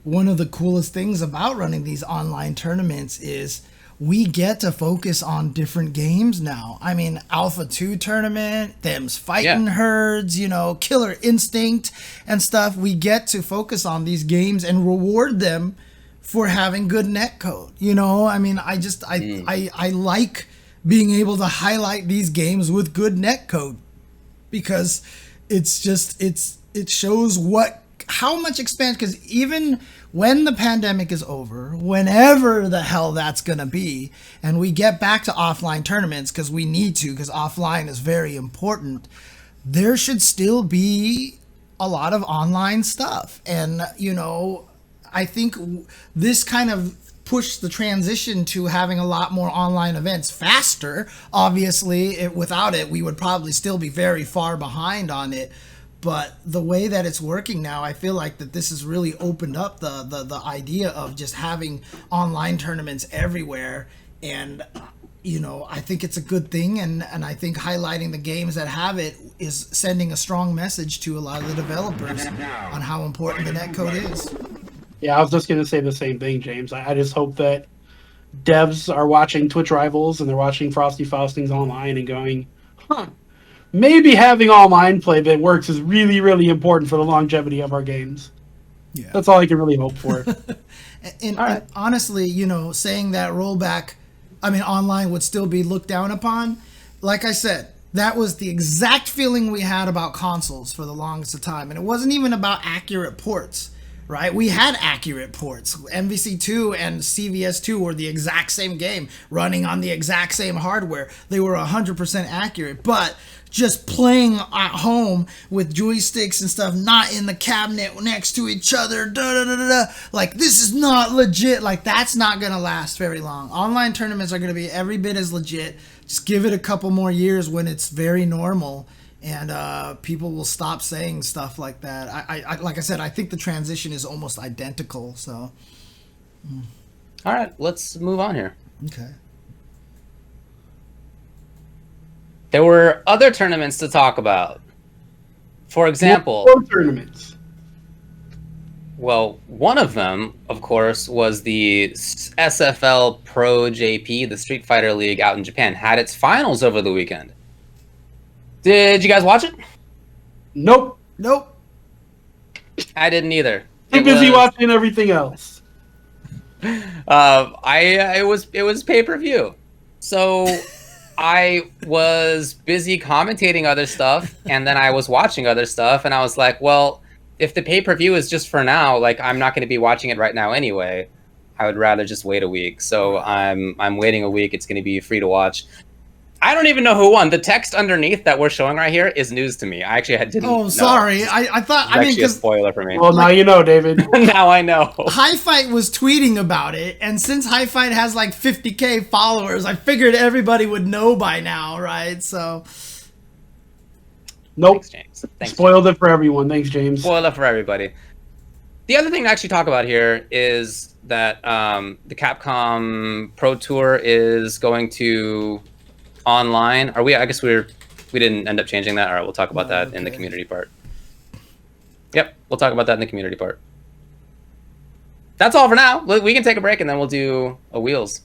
S1: one of the coolest things about running these online tournaments is we get to focus on different games now. I mean, Alpha 2 tournament, them's fighting herds, you know, Killer Instinct and stuff. We get to focus on these games and reward them for having good netcode. You know, I mean, I like being able to highlight these games with good netcode because it's just it shows how much expansion, because even when the pandemic is over, whenever the hell that's going to be, and we get back to offline tournaments because we need to, because offline is very important, there should still be a lot of online stuff. And, you know, I think this kind of pushed the transition to having a lot more online events faster. Obviously, without it, we would probably still be very far behind on it. But the way that it's working now, I feel like that this has really opened up the idea of just having online tournaments everywhere. And I think it's a good thing, and I think highlighting the games that have it is sending a strong message to a lot of the developers on how important the netcode is.
S3: Yeah, I was just going to say the same thing, James. I just hope that devs are watching Twitch Rivals and they're watching Frosty Faustings online and going, maybe having online play that works is really, really important for the longevity of our games.
S1: Yeah.
S3: That's all I can really hope for.
S1: And honestly, saying that rollback, online would still be looked down upon. Like I said, that was the exact feeling we had about consoles for the longest of time. And it wasn't even about accurate ports, right? We had accurate ports. MVC2 and CVS2 were the exact same game, running on the exact same hardware. They were 100% accurate. But just playing at home with joysticks and stuff, not in the cabinet next to each other, like, this is not legit. Like, that's not going to last very long. Online tournaments are going to be every bit as legit. Just give it a couple more years when it's very normal, and people will stop saying stuff like that. I like I said, I think the transition is almost identical, so.
S2: All right, let's move on here.
S1: Okay.
S2: There were other tournaments to talk about. For example,
S3: What tournaments?
S2: Well, one of them, of course, was the SFL Pro JP, the Street Fighter League out in Japan, had its finals over the weekend. Did you guys watch it?
S3: Nope.
S2: I didn't either.
S3: Too busy watching everything else.
S2: It was pay-per-view. So I was busy commentating other stuff, and then I was watching other stuff, and I was like, well, if the pay-per-view is just for now, like, I'm not going to be watching it right now anyway. I would rather just wait a week. So I'm waiting a week. It's going to be free to watch. I don't even know who won. The text underneath that we're showing right here is news to me. I actually didn't know.
S1: Sorry. I thought,
S2: It's a spoiler for me.
S3: Well, now you know, David.
S2: Now I know.
S1: High Fight was tweeting about it, and since High Fight has like 50K followers, I figured everybody would know by now, right? So.
S3: Nope.
S2: Thanks, James. Thanks,
S3: Spoiled it for everyone. Thanks, James.
S2: Spoiler for everybody. The other thing to actually talk about here is that the Capcom Pro Tour is going to online. I guess we didn't end up changing that. All right, we'll talk about that in the community part. Yep, we'll talk about that in the community part. That's all for now. We can take a break and then we'll do a wheels.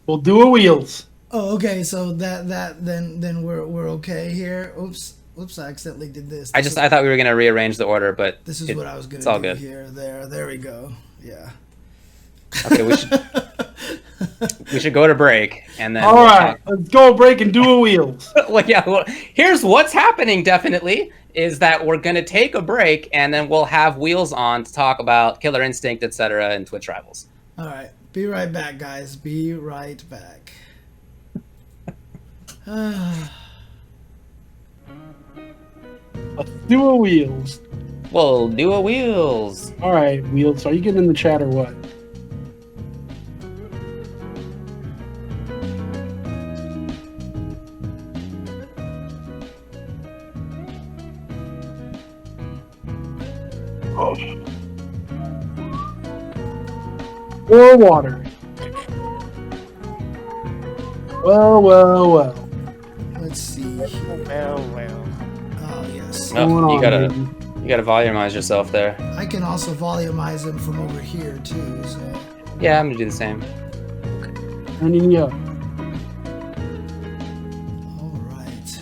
S3: We'll do a wheels.
S1: Oh, okay. So then we're okay here. Oops, I accidentally did this.
S2: I thought we were gonna rearrange the order, but
S1: this is what I was gonna do.
S2: It's all good.
S1: Here, there we go. Yeah.
S2: Okay, we should go to break and then.
S3: All right, let's go break and do a wheels.
S2: Well, here's what's happening. Definitely is that we're gonna take a break and then we'll have wheels on to talk about Killer Instinct, etc., and Twitch Rivals.
S1: All right, be right back, guys. Be right back.
S3: Let's do a wheels.
S2: We'll do a wheels.
S3: All right, wheels. Are you getting in the chat or what? Oh. Or water. Well.
S1: Let's see here.
S4: Well.
S1: Oh yes.
S2: Oh, you gotta volumize yourself there.
S1: I can also volumize them from over here too. So.
S2: Yeah, I'm gonna do the same.
S3: Turning you up.
S1: All right.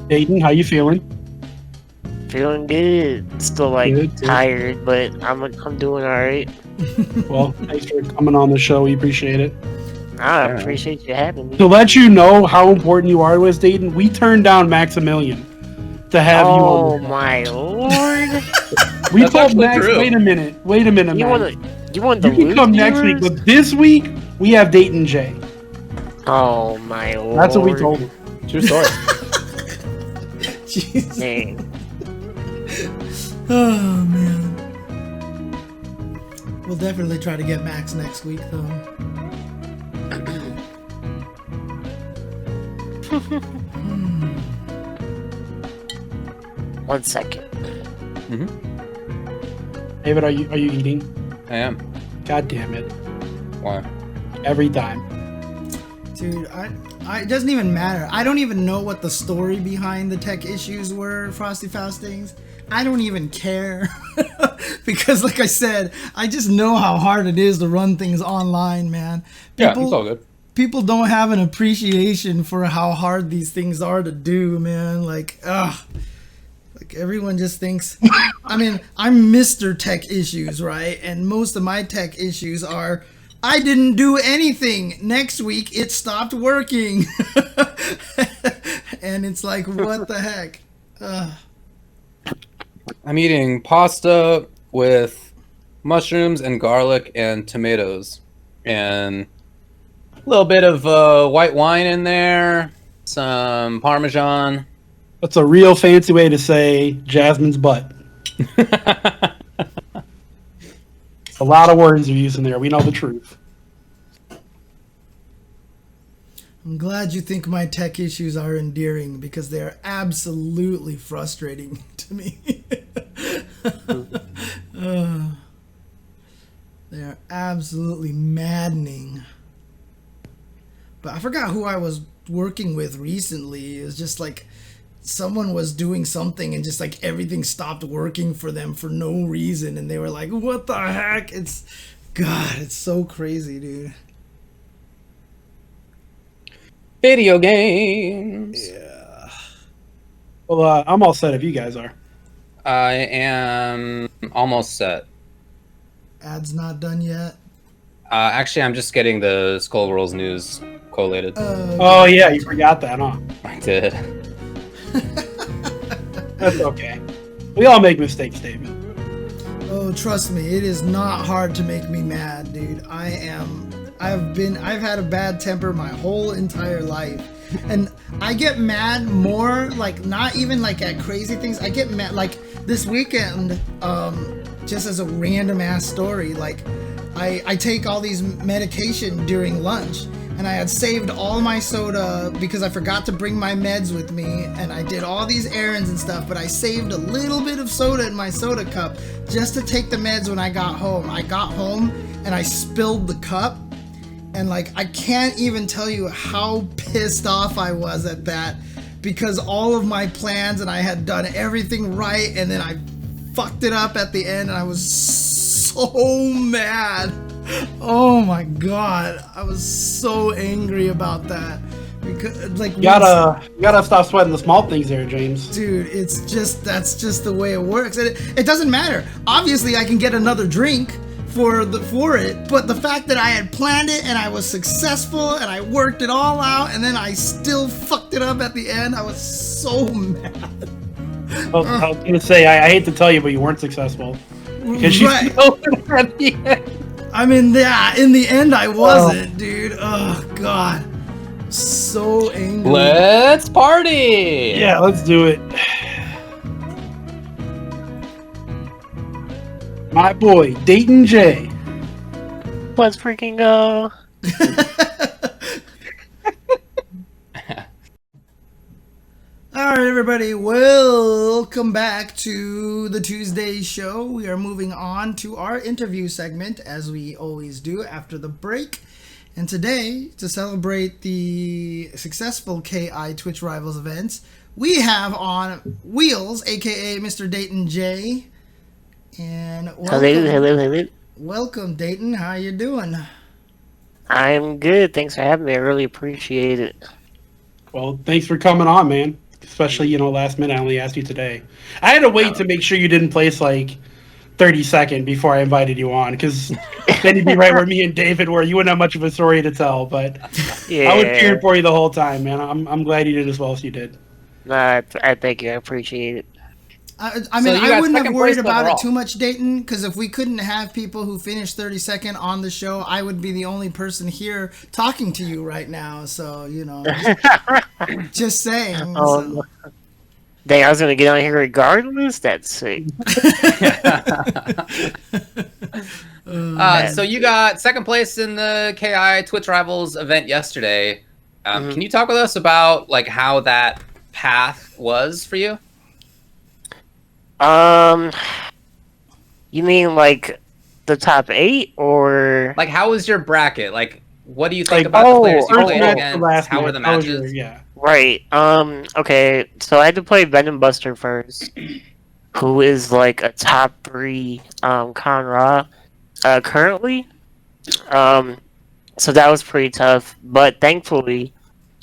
S3: Dayton, how you feeling?
S4: Feeling good. Still
S3: Good.
S4: tired, but I'm doing all right.
S3: Well, thanks for coming on the show. We appreciate it.
S4: I appreciate you having me.
S3: To let you know how important you are to us, Dayton, we turned down Maximilian to have you
S4: Oh
S3: on.
S4: my lord!
S3: We
S2: That's
S3: told
S2: actually
S3: Max,
S2: true.
S3: wait a minute,
S4: You
S3: man.
S4: want the
S3: You can
S4: loot
S3: come next week,
S4: viewers?
S3: but this week we have Dayton J.
S4: Oh my lord!
S3: That's what we told him.
S2: True story.
S1: Jeez.
S4: Dang.
S1: Oh man. We'll definitely try to get Max next week though.
S4: 1 second.
S3: David, are you eating?
S2: I am.
S3: God damn it!
S2: Why?
S3: Every time.
S1: Dude, it doesn't even matter. I don't even know what the story behind the tech issues were, Frosty Faustings. I don't even care. Because like I said, I just know how hard it is to run things online, man.
S2: Yeah, it's all good.
S1: People don't have an appreciation for how hard these things are to do, man. Like, like everyone just thinks, I mean, I'm Mr. Tech Issues, right? And most of my tech issues are, I didn't do anything. Next week, it stopped working. And it's like, what the heck?
S2: I'm eating pasta with mushrooms and garlic and tomatoes. And a little bit of white wine in there. Some Parmesan.
S3: That's a real fancy way to say Jasmine's butt. A lot of words you're using there. We know the truth.
S1: I'm glad you think my tech issues are endearing because they are absolutely frustrating to me. They are absolutely maddening. But I forgot who I was working with recently. It was just like someone was doing something and just like everything stopped working for them for no reason. And they were like, what the heck? It's so crazy, dude.
S2: Video games.
S1: Yeah.
S3: Well, I'm all set if you guys are.
S2: I am almost set.
S1: Ad's not done yet.
S2: Actually, I'm just getting the Skullgirls news collated.
S3: Oh, yeah, you forgot that, huh?
S2: I did.
S3: That's okay. We all make mistakes, David.
S1: Oh, trust me, it is not hard to make me mad, dude. I've had a bad temper my whole entire life. And I get mad more, like, not even like at crazy things. I get mad, like, this weekend, just as a random ass story, like, I take all these medication during lunch, and I had saved all my soda because I forgot to bring my meds with me, and I did all these errands and stuff, but I saved a little bit of soda in my soda cup just to take the meds when I got home. I got home, and I spilled the cup, and like, I can't even tell you how pissed off I was at that, because all of my plans and I had done everything right, and then I fucked it up at the end, and I was so mad. Oh my god, I was so angry about that. Because like,
S3: You gotta stop sweating the small things there, James.
S1: dude, that's just the way it works. And it doesn't matter. Obviously, I can get another drink for it, but the fact that I had planned it and I was successful and I worked it all out and then I still fucked it up at the end, I was so mad.
S3: Well, I was gonna say, I hate to tell you, but you weren't successful. Because you
S1: Right.
S3: spilled it at the end.
S1: I mean, yeah, in the end, I wasn't, dude. Oh god, so angry.
S2: Let's party!
S3: Yeah, let's do it. My boy, Dayton J.
S4: Let's freaking go.
S1: All right, everybody, welcome back to the Tuesday show. We are moving on to our interview segment, as we always do after the break. And today, to celebrate the successful KI Twitch Rivals events, we have on Wheels, aka Mr. Dayton J. And
S4: Hello.
S1: welcome, Dayton. How you doing?
S4: I'm good. Thanks for having me. I really appreciate it.
S3: Well, thanks for coming on, man. Especially, last minute. I only asked you today. I had to wait to make sure you didn't place like 32nd before I invited you on, because then you'd be right where me and David were. You wouldn't have much of a story to tell, but
S4: Yeah.
S3: I was cheering for you the whole time, man. I'm glad you did as well as you did.
S4: I thank you. I appreciate it.
S1: I mean,
S2: you
S1: I
S2: got
S1: wouldn't have
S2: second
S1: worried
S2: place
S1: about
S2: overall.
S1: it too much, Dayton, because if we couldn't have people who finished 32nd on the show, I would be the only person here talking to you right now. So, just saying.
S4: Oh, dang, I was gonna get on here regardless. That's sick.
S2: So you got second place in the KI Twitch Rivals event yesterday. Can you talk with us about like how that path was for you?
S4: You mean like the top 8 or
S2: Like, how was your bracket? Like, what do you think
S3: Like,
S2: about the players you
S3: first
S2: played
S3: match to
S2: against?
S3: last
S2: How were
S3: match,
S2: the
S3: how was your-
S2: matches?
S3: yeah.
S4: right? Okay, so I had to play Venom Buster first, who is like a top 3 Conra currently. So that was pretty tough, but thankfully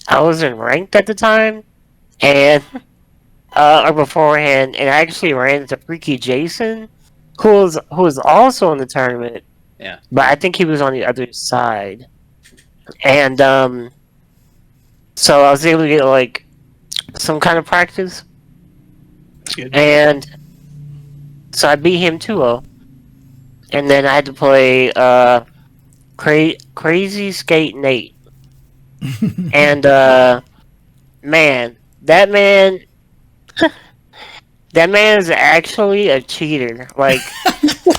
S4: I wasn't ranked at the time, and or beforehand, and I actually ran into Freaky Jason, who was also in the tournament.
S2: Yeah.
S4: But I think he was on the other side, and so I was able to get like some kind of practice,
S3: That's good.
S4: and so I beat him 2-0, and then I had to play Crazy Skate Nate, and man, that man. That man is actually a cheater. Like,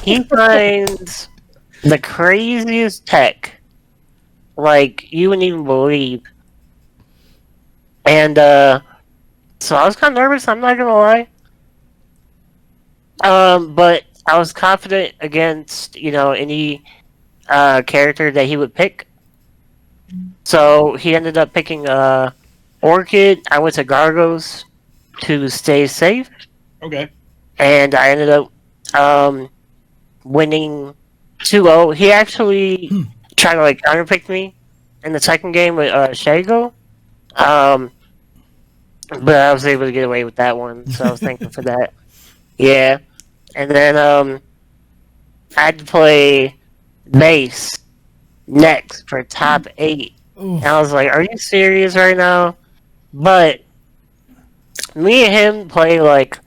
S4: he finds the craziest tech, like, you wouldn't even believe. And, so I was kind of nervous, I'm not gonna lie. But I was confident against, any, character that he would pick. So, he ended up picking, Orchid. I went to Gargos to stay safe.
S3: Okay.
S4: And I ended up winning 2-0. He actually tried to like counterpick me in the second game with Shago, but I was able to get away with that one, so I was thankful for that. Yeah, and then I had to play bass next for top 8, and I was like, "Are you serious right now?" But me and him play like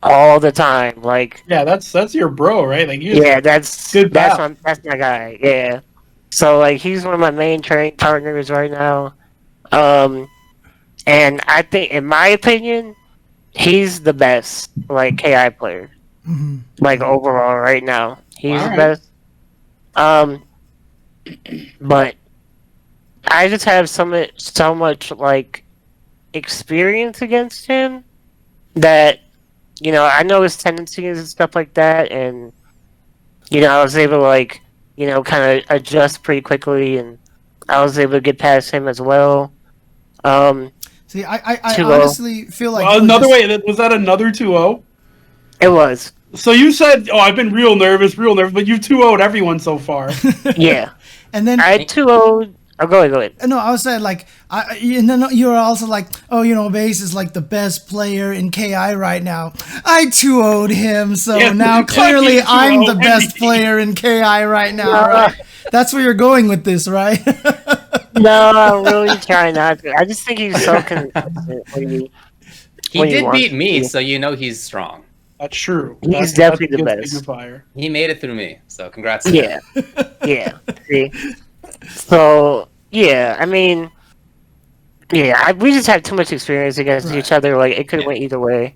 S4: all the time, like.
S3: Yeah, that's your bro, right? Like,
S4: Yeah, that's
S3: good
S4: that's
S3: pal.
S4: my guy. Yeah, so like he's one of my main training partners right now, and I think, in my opinion, he's the best like KI player, like overall right now. He's
S2: Wow.
S4: the best. But I just have so much like experience against him that I know his tendencies and stuff like that, and I was able to like, kind of adjust pretty quickly, and I was able to get past him as well.
S1: See, I
S4: 2-0.
S1: honestly feel like
S3: Well,
S1: you were
S3: another
S1: just-
S3: way, was that another 2-0?
S4: It was,
S3: So you said, "Oh, I've been real nervous," but you've 2-0'd everyone so far.
S4: yeah.
S1: and then
S4: I 2-0. Oh, go ahead.
S1: no, I was saying like, and then you were also like, oh, Base is like the best player in KI right now. I 2-0'd him, so
S3: Yeah,
S1: now
S3: you
S1: clearly
S3: fucking
S1: I'm the
S3: 2-0'd
S1: best
S3: me.
S1: player in KI right now, right? That's where you're going with this, right?
S4: No, I'm really trying not to. I just think he's so consistent when
S2: He
S4: when he
S2: did
S4: wants
S2: beat me,
S4: to.
S2: so he's strong.
S3: That's true.
S4: He's
S3: That's
S4: definitely
S3: a
S4: the
S3: good
S4: best.
S3: signifier.
S2: He made it through me, so congrats to him.
S4: Yeah. See, so yeah, I mean, yeah, we just have too much experience against
S1: Right.
S4: each other. Like, it could have went either way.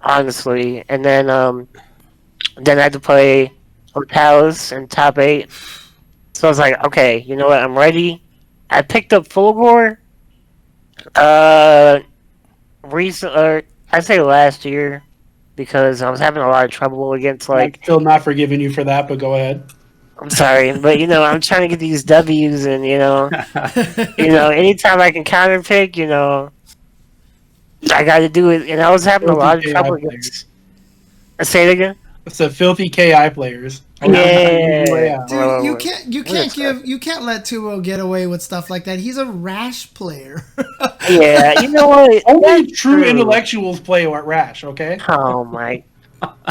S4: Honestly, and then I had to play Hotels in top 8. So I was like, okay, you know what? I'm ready. I picked up Fulgore. I say last year, because I was having a lot of trouble against
S3: I'm
S4: like.
S3: still not forgiving you for that, but go ahead.
S4: I'm sorry, but I'm trying to get these W's, and anytime I can counter pick, I got to do it. And I was having a lot of
S3: Filthy
S4: trouble
S3: KI
S4: against. Say it again.
S3: It's the filthy KI players.
S4: Yeah.
S1: Dude, you
S4: Well,
S1: can't let 2-0 get away with stuff like that. He's a rash player.
S4: Yeah, you know what?
S3: Only
S4: That's
S3: true intellectuals play at Rash, okay?
S4: Oh my.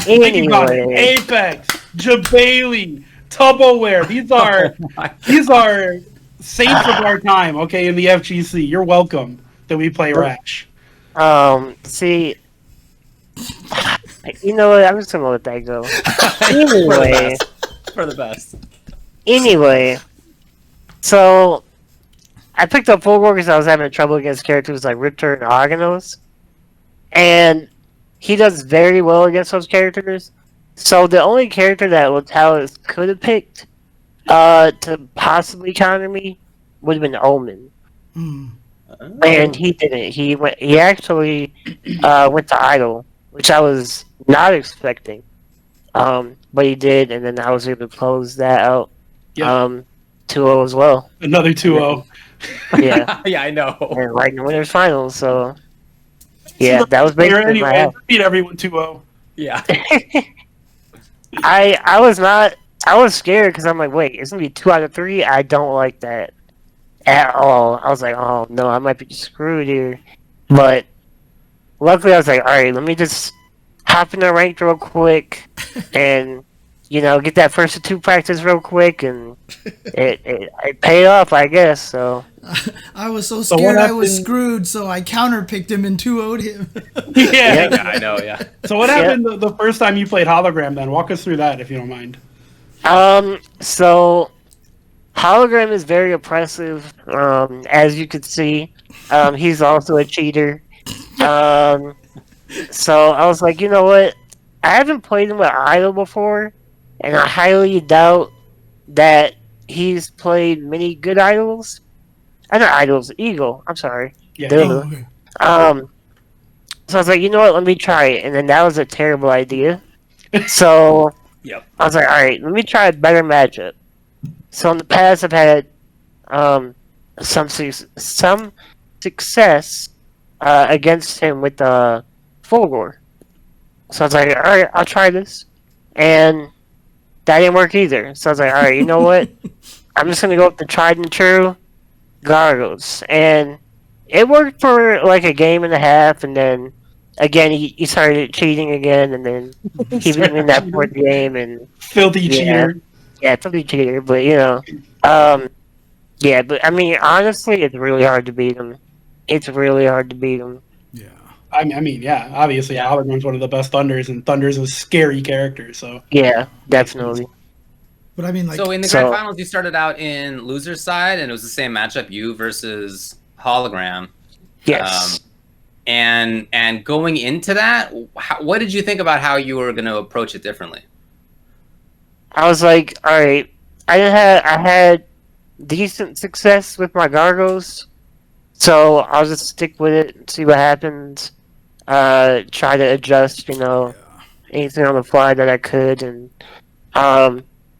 S3: Think about it.
S4: Anyway,
S3: Apex, Jabali, Tupperware. These are saints of our time, okay, in the FGC. You're welcome that we play Rash.
S4: see, you know what? I'm just gonna let that go. Anyway,
S2: For the best.
S4: anyway, so I picked up Fulgore because I was having trouble against characters like Riptor and Argonos, and he does very well against those characters. So the only character that Lotalis could have picked to possibly counter me would have been Omen,
S1: Mm.
S4: and he didn't. He actually went to Idol, which I was not expecting. But he did, and then I was able to close that out.
S3: Yep.
S4: 2-0 as well.
S3: Another 2-0.
S4: Yeah,
S2: Yeah, I know.
S4: and right in the winners finals. So
S3: Yeah,
S4: that was basically my half.
S3: Beat everyone 2-0.
S2: Yeah.
S4: I was not. I was scared because I'm like, wait, it's gonna be 2 out of 3. I don't like that at all. I was like, oh no, I might be screwed here. But luckily, I was like, all right, let me just hop in the ranked real quick and get that first 2 practice real quick, and it paid off, I guess. So
S1: I was so
S3: So
S1: scared
S3: what
S1: I was
S3: happened-
S1: screwed, so I counterpicked him and 2-0'd him.
S3: Yeah.
S2: Yeah, I know, yeah.
S3: So what happened the first time you played Hologram then? Walk us through that if you don't mind.
S4: So Hologram is very oppressive, as you could see. He's also a cheater. So I was like, you know what? I haven't played him with Idol before, and I highly doubt that he's played many good idols. Not idols, Eagle. I'm sorry.
S3: Yeah.
S4: Duh.
S1: Oh, okay.
S4: So I was like, you know what? Let me try it, and then that was a terrible idea. So
S2: Yep.
S4: I was like, all right, let me try a better matchup. So in the past, I've had some success against him with Fulgor. So I was like, all right, I'll try this, and that didn't work either. So I was like, all right, you know what? I'm just gonna go with the tried and true Gargos, and it worked for like a game and a half, and then again he started cheating again, and then he beat me in that 4th game, and
S3: Filthy
S4: Yeah.
S3: cheater.
S4: yeah, it's a big cheater, but yeah, but I mean, honestly, it's really hard to beat him. It's really hard to beat him.
S1: Yeah.
S3: I mean, yeah, obviously, Hologram's one of the best Thunders, and Thunder's a scary character, so.
S4: Yeah, definitely.
S1: But I mean, like,
S2: So in the
S4: So-
S2: grand finals, you started out in loser's side, and it was the same matchup, you versus Hologram.
S4: Yes.
S2: And going into that, what did you think about how you were going to approach it differently?
S4: I was like, all right, I had decent success with my Gargos, so I'll just stick with it and see what happens. Try to adjust, anything on the fly that I could, and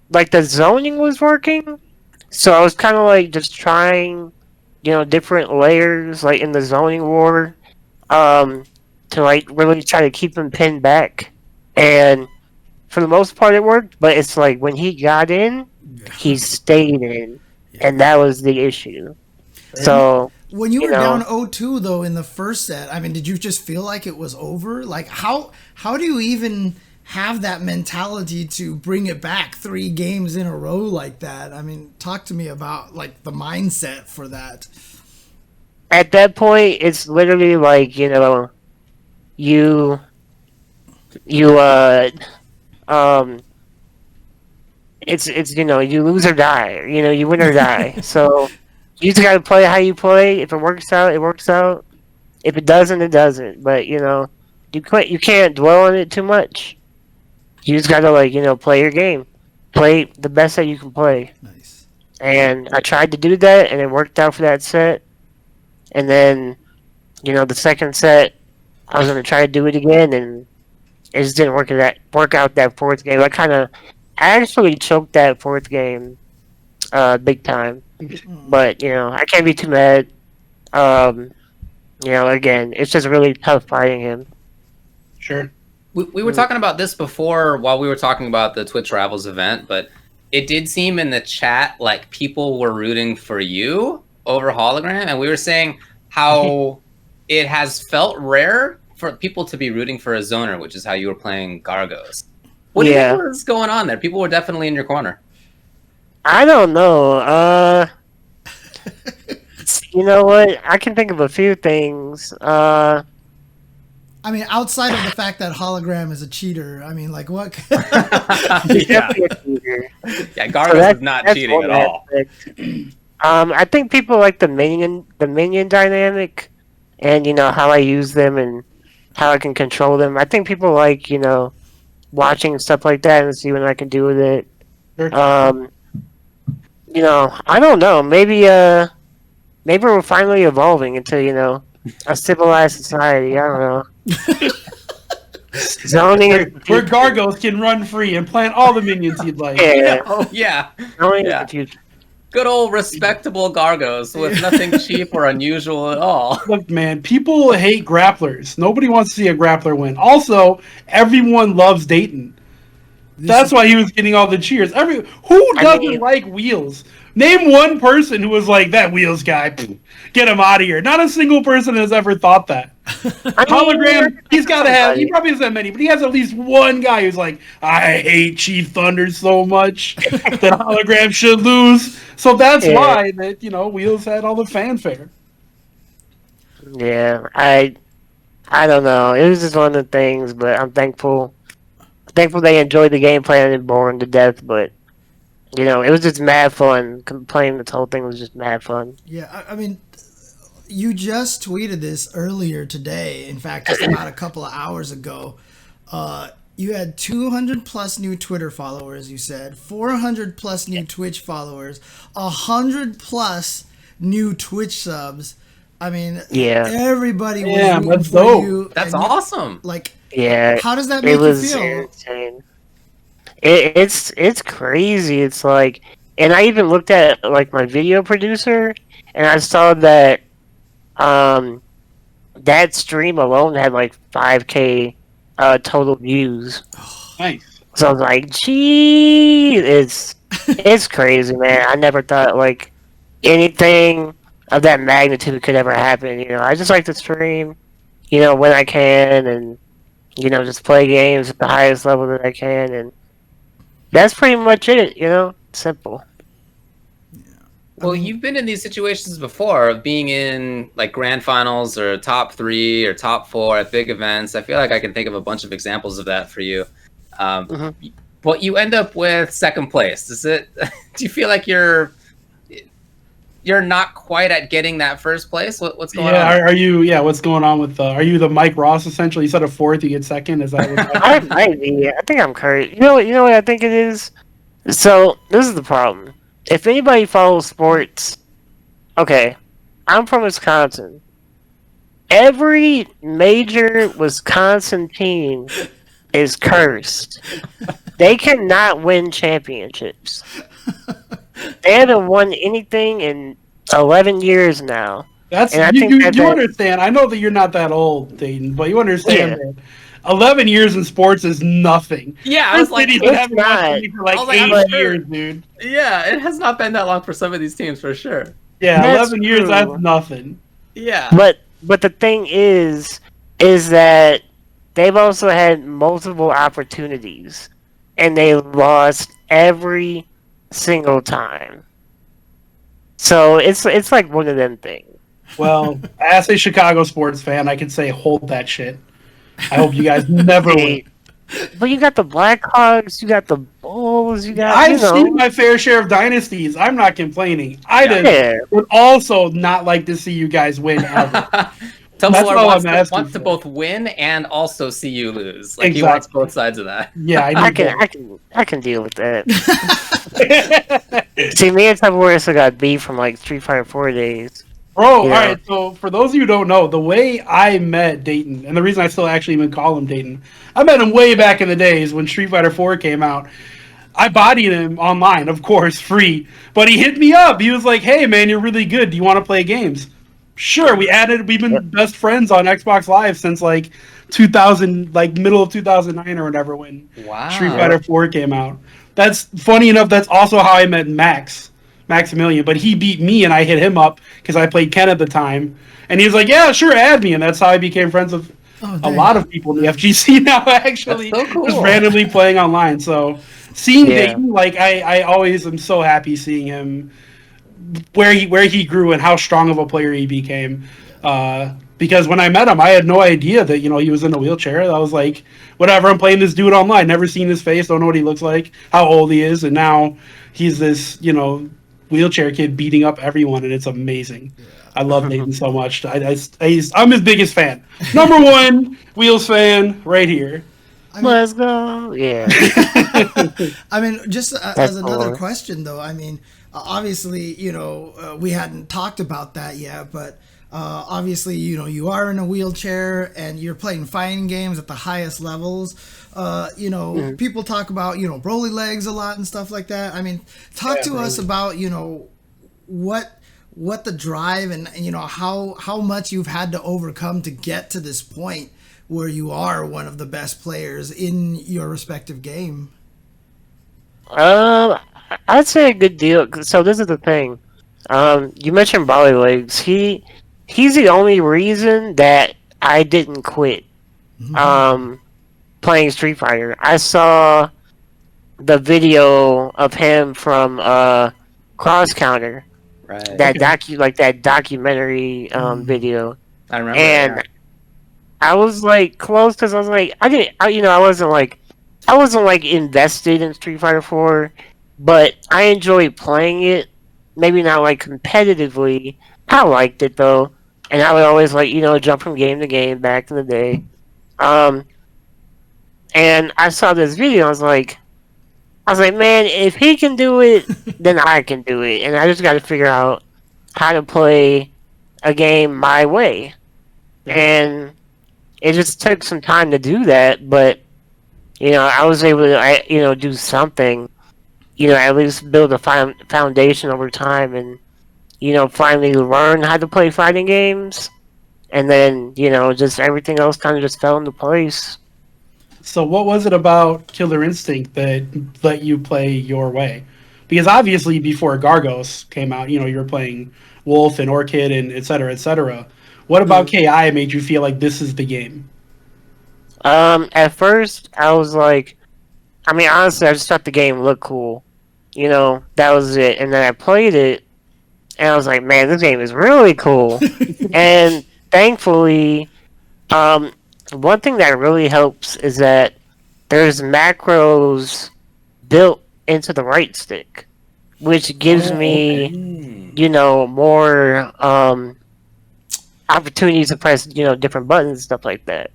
S4: like the zoning was working, so I was kind of like just trying, different layers like in the zoning war, to like really try to keep him pinned back, and for the most part it worked. But it's like when he got in, he stayed in, and that was the issue. So
S1: when you were
S4: you know.
S1: down 0-2 though in the first set, I mean, did you just feel like it was over? Like, how do you even have that mentality to bring it back 3 games in a row like that? I mean, talk to me about like the mindset for that.
S4: at that point, it's literally like it's you lose or die. You win or die. So you just gotta play how you play. If it works out, it works out. If it doesn't, it doesn't. But you can't dwell on it too much. You just gotta play your game, play the best that you can play.
S1: Nice.
S4: And I tried to do that, and it worked out for that set. And then, the second set, I was gonna try to do it again, and it just didn't work out that 4th game. I actually choked that 4th game, big time. But I can't be too mad. Again, it's just really tough fighting him.
S3: Sure.
S2: We were talking about this before while we were talking about the Twitch Rivals event, but it did seem in the chat like people were rooting for you over Hologram, and we were saying how it has felt rare for people to be rooting for a zoner, which is how you were playing Gargos. What do you think was going on there? People were definitely in your corner.
S4: I don't know. You know what? I can think of a few things.
S1: I mean, outside of the fact that Hologram is a cheater, I mean, like, what?
S4: He's
S2: Yeah.
S4: definitely a cheater.
S2: Yeah, Gargos is not cheating
S4: one
S2: at all.
S4: aspect. I think people like the minion dynamic, and how I use them and how I can control them. I think people like watching stuff like that and see what I can do with it.
S3: Sure.
S4: I don't know. Maybe maybe we're finally evolving into, a civilized society. I don't know. Zoning is
S3: Where Gargos can run free and plant all the minions he'd like.
S4: yeah.
S2: Oh yeah.
S4: Zoning is
S2: Yeah.
S4: the future.
S2: Good old respectable Gargos with nothing cheap or unusual at all.
S3: Look, man, people hate grapplers. Nobody wants to see a grappler win. Also, everyone loves Dayton. That's why he was getting all the cheers. Who doesn't like Wheels? Name one person who was like, that Wheels guy, get him out of here. Not a single person has ever thought that. Hologram, he's got to have, he probably doesn't have many, but he has at least one guy who's like, I hate Chief Thunder so much that Hologram should lose. So that's why that, Wheels had all the fanfare.
S4: Yeah, I don't know. It was just one of the things, but I'm thankful they enjoyed the gameplay and didn't bore him to death, but it was just mad fun. Playing this whole thing was just mad fun.
S1: Yeah, I mean, you just tweeted this earlier today. In fact, just about a couple of hours ago. You had 200 plus new Twitter followers, you said, 400 plus new Twitch followers, 100 plus new Twitch subs. I mean, everybody was rooting for you.
S2: That's awesome.
S1: How does that make you feel?
S4: Insane. It's crazy. It's like, and I even looked at my video producer, and I saw that that stream alone had 5K total views.
S3: Nice.
S4: So I was like, gee, it's crazy, man. I never thought anything of that magnitude could ever happen. I just like to stream, when I can, and just play games at the highest level that I can, and that's pretty much it. Simple.
S2: Well, you've been in these situations before of being in grand finals or top 3 or top 4 at big events. I feel like I can think of a bunch of examples of that for you. But you end up with second place. Do you feel like you're not quite at getting that first place? What's going on?
S3: Are you? Yeah, what's going on with? Are you the Mike Ross essentially? You said a 4th, you get 2nd. Is that? What
S4: I might be. I think I'm Kurt. You know what I think it is. So this is the problem. If anybody follows sports, okay, I'm from Wisconsin. Every major Wisconsin team is cursed. They cannot win championships. They haven't won anything in 11 years now.
S3: You understand. I know that you're not that old, Dayton, but you understand that 11 years in sports is nothing.
S2: Yeah, I was like,
S3: cities that haven't watched me for 8 years, dude.
S2: Yeah, it has not been that long for some of these teams, for sure.
S3: Yeah, 11 years, that's nothing.
S2: Yeah.
S4: But the thing is that they've also had multiple opportunities, and they lost every single time. So it's like one of them things.
S3: Well, as a Chicago sports fan, I can say hold that shit. I hope you guys never win.
S4: But you got the Blackhawks, you got the Bulls,
S3: I've seen my fair share of dynasties. I'm not complaining. I would also not like to see you guys win ever.
S2: Tumbler wants to both win and also see you lose. He wants both sides of that.
S3: Yeah,
S4: I can deal with that. See, me and Tumbler got beef from 3 Fire 4 days.
S3: Bro, all right, so for those of you who don't know, the way I met Dayton, and the reason I still actually even call him Dayton, I met him way back in the days when Street Fighter 4 came out. I bodied him online, of course, free, but he hit me up. He was like, hey, man, you're really good. Do you want to play games? Sure, we've been best friends on Xbox Live since 2000, middle of 2009 or whatever when Street Fighter 4 came out. That's funny enough, that's also how I met Maximilian, but he beat me and I hit him up because I played Ken at the time, and he was like, yeah, sure, add me, and that's how I became friends with a lot of people in the FGC now, actually.
S2: That's so cool.
S3: Just randomly playing online. So seeing Dayton, I always am so happy seeing him where he grew and how strong of a player he became, because when I met him I had no idea that he was in a wheelchair. I was like, whatever, I'm playing this dude online, never seen his face, don't know what he looks like, how old he is, and now he's this wheelchair kid beating up everyone, and it's amazing. I love Nathan so much. I'm his biggest fan. Number 1 Wheels fan right here.
S4: Let's go. Yeah.
S1: I mean, just as another question, though, I mean, obviously, we hadn't talked about that yet, but obviously, you are in a wheelchair and you're playing fighting games at the highest levels. People talk about, Broly legs a lot and stuff like that. I mean, talk to us about, what the drive and how much you've had to overcome to get to this point where you are one of the best players in your respective game.
S4: I'd say a good deal. So this is the thing. You mentioned Brawley legs. He's the only reason that I didn't quit. Playing Street Fighter. I saw the video of him from Cross Counter.
S2: Right.
S4: That that documentary video.
S2: I remember.
S4: And I was like close because I was like I wasn't like invested in Street Fighter 4, but I enjoyed playing it. Maybe not like competitively. I liked it though, and I would always jump from game to game back in the day. And I saw this video. I was like, man, if he can do it, then I can do it, and I just got to figure out how to play a game my way. And it just took some time to do that, but I was able to do something, at least build a foundation over time, and finally learn how to play fighting games, and then just everything else kind of just fell into place.
S3: So what was it about Killer Instinct that let you play your way? Because obviously before Gargos came out, you were playing Wolf and Orchid and et cetera, et cetera. What about KI made you feel like this is the game?
S4: At first, I was like, honestly, I just thought the game looked cool. That was it. And then I played it, and I was like, man, this game is really cool. And thankfully, one thing that really helps is that there's macros built into the right stick, which gives me, more opportunities to press, different buttons and stuff like that.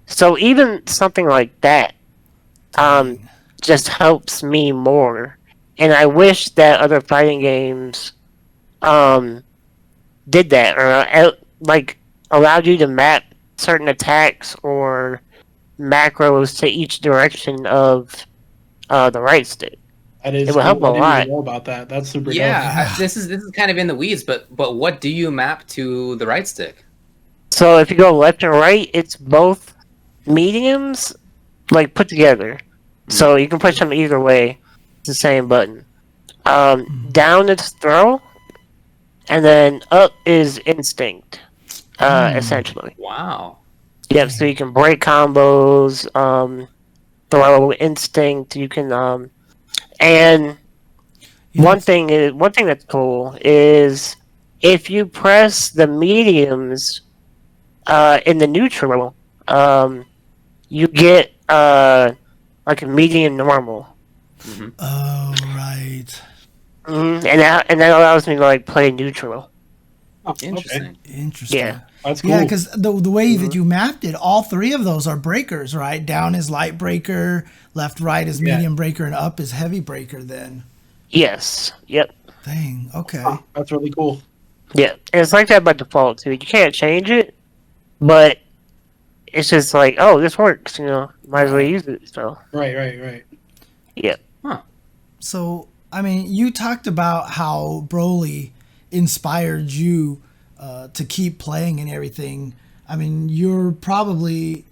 S4: So even something like that just helps me more. And I wish that other fighting games did that, or allowed you to map certain attacks or macros to each direction of the right stick.
S3: It
S4: would help a lot.
S3: I didn't know about that. That's super dope.
S2: This is kind of in the weeds, but what do you map to the right stick?
S4: So if you go left and right, it's both mediums put together. So you can push them either way. It's the same button. Down is throw, and then up is instinct. Essentially.
S2: Wow.
S4: Yep. So you can break combos. Throw instinct. You can and one thing that's cool is if you press the mediums in the neutral, you get a medium normal.
S2: Mm-hmm.
S1: Oh, right.
S4: Mm-hmm. And that allows me to play neutral.
S3: Oh,
S2: Interesting.
S3: okay.
S1: Interesting.
S3: That's cool.
S1: Yeah, because the way that you mapped it, all three of those are breakers, right? Down is light breaker, left, right is medium breaker, and up is heavy breaker then.
S4: Yes. Yep.
S1: Dang, okay.
S3: Oh, that's really cool.
S4: Yeah. And it's like that by default, too. You can't change it, but it's just like, oh, this works, might as well use it, so.
S3: Right.
S4: Yeah.
S2: Huh.
S1: So, you talked about how Broly inspired you to keep playing and everything. You're probably,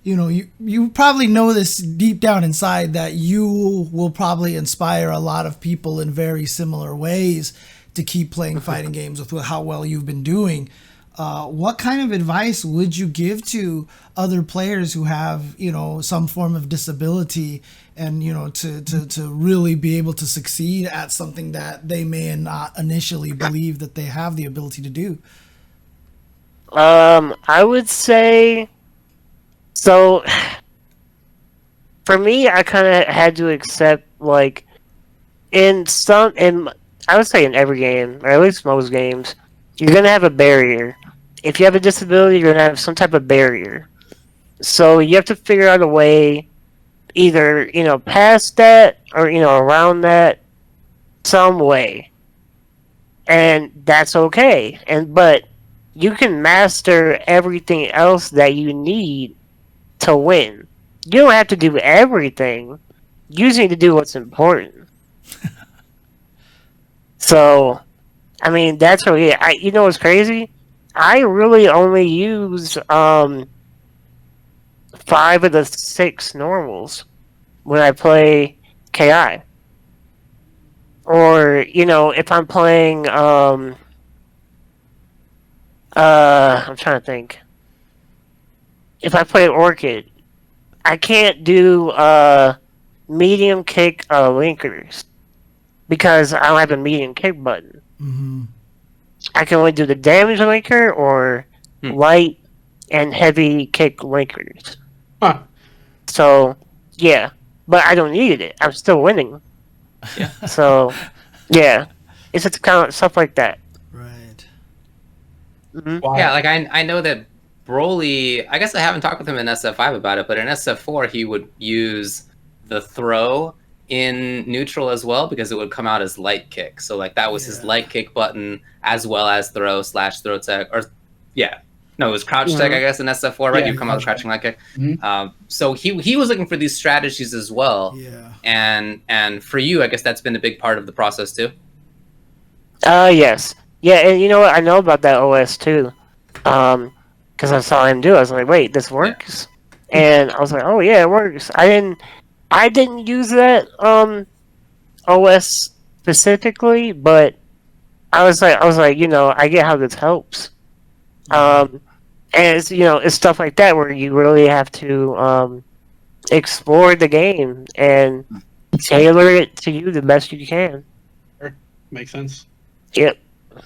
S1: you probably know this deep down inside that you will probably inspire a lot of people in very similar ways to keep playing fighting games with how well you've been doing. What kind of advice would you give to other players who have, some form of disability and, to really be able to succeed at something that they may not initially believe that they have the ability to do?
S4: I would say, so for me, I kind of had to accept, I would say in every game, or at least most games, you're going to have a barrier. If you have a disability, you're going to have some type of barrier. So you have to figure out a way, either, past that or, around that. some way, and that's okay. But you can master everything else that you need to win. You don't have to do everything. You just need to do what's important. So, I mean, that's really it. You know what's crazy? I really only use 5 of the 6 normals when I play KI. Or, if I'm playing I'm trying to think. If I play Orchid, I can't do medium kick linkers because I don't have a medium kick button.
S1: Mm-hmm.
S4: I can only do the damage linker or light and heavy kick linkers.
S3: Huh.
S4: So, yeah. But I don't need it. I'm still winning.
S2: Yeah.
S4: So, yeah. It's just kind of stuff like that.
S1: Right.
S4: Mm-hmm.
S3: Wow.
S2: Yeah, like I know that Broly, I guess I haven't talked with him in SF5 about it, but in SF4 he would use the throw in neutral as well because it would come out as light kick. So like that was his light kick button as well as throw / throw tech or no, it was crouch tech I guess in SF4, right?
S3: Yeah,
S2: You come out with crouching light kick.
S3: Mhm.
S2: So he was looking for these strategies as well.
S1: Yeah.
S2: And for you, I guess that's been a big part of the process too.
S4: Yes. Yeah, and you know what? I know about that OS too. Because I saw him do it. I was like, wait, this works? And I was like, oh yeah, it works. I didn't use that OS specifically, but I was like, I get how this helps. And it's stuff like that where you really have to explore the game and tailor it to you the best you can.
S3: Sure. Makes sense.
S4: Yep.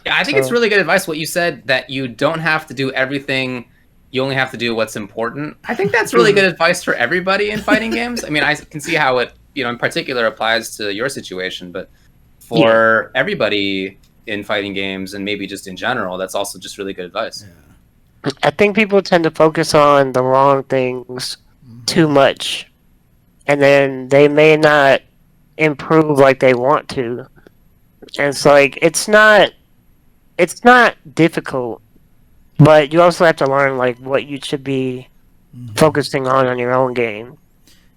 S2: Yeah, I think it's really good advice what you said, that you don't have to do everything. You only have to do what's important. I think that's really good advice for everybody in fighting games. I mean, I can see how it, in particular applies to your situation, but for everybody in fighting games and maybe just in general, that's also just really good advice.
S1: Yeah.
S4: I think people tend to focus on the wrong things too much, and then they may not improve like they want to. And it's like it's not difficult, but you also have to learn like what you should be focusing on your own game.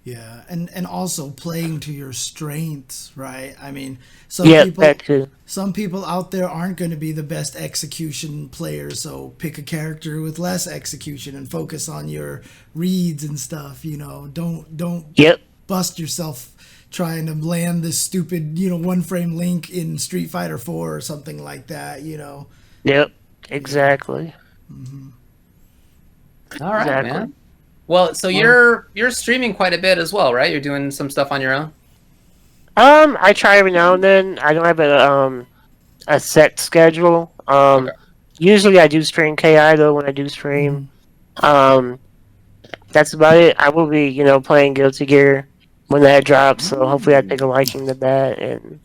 S1: Yeah, and also playing to your strengths, right? I mean,
S4: That too.
S1: some people out there aren't going to be the best execution players, so pick a character with less execution and focus on your reads and stuff. Don't bust yourself trying to land this stupid, one frame link in Street Fighter 4 or something like that.
S4: Yep, exactly.
S2: All right,
S4: Exactly.
S2: man. Well, so you're streaming quite a bit as well, right? You're doing some stuff on your own.
S4: I try every now and then. I don't have a set schedule. Usually I do stream KI though when I do stream. That's about it. I will be, playing Guilty Gear when that drops, so hopefully I take a liking to that, and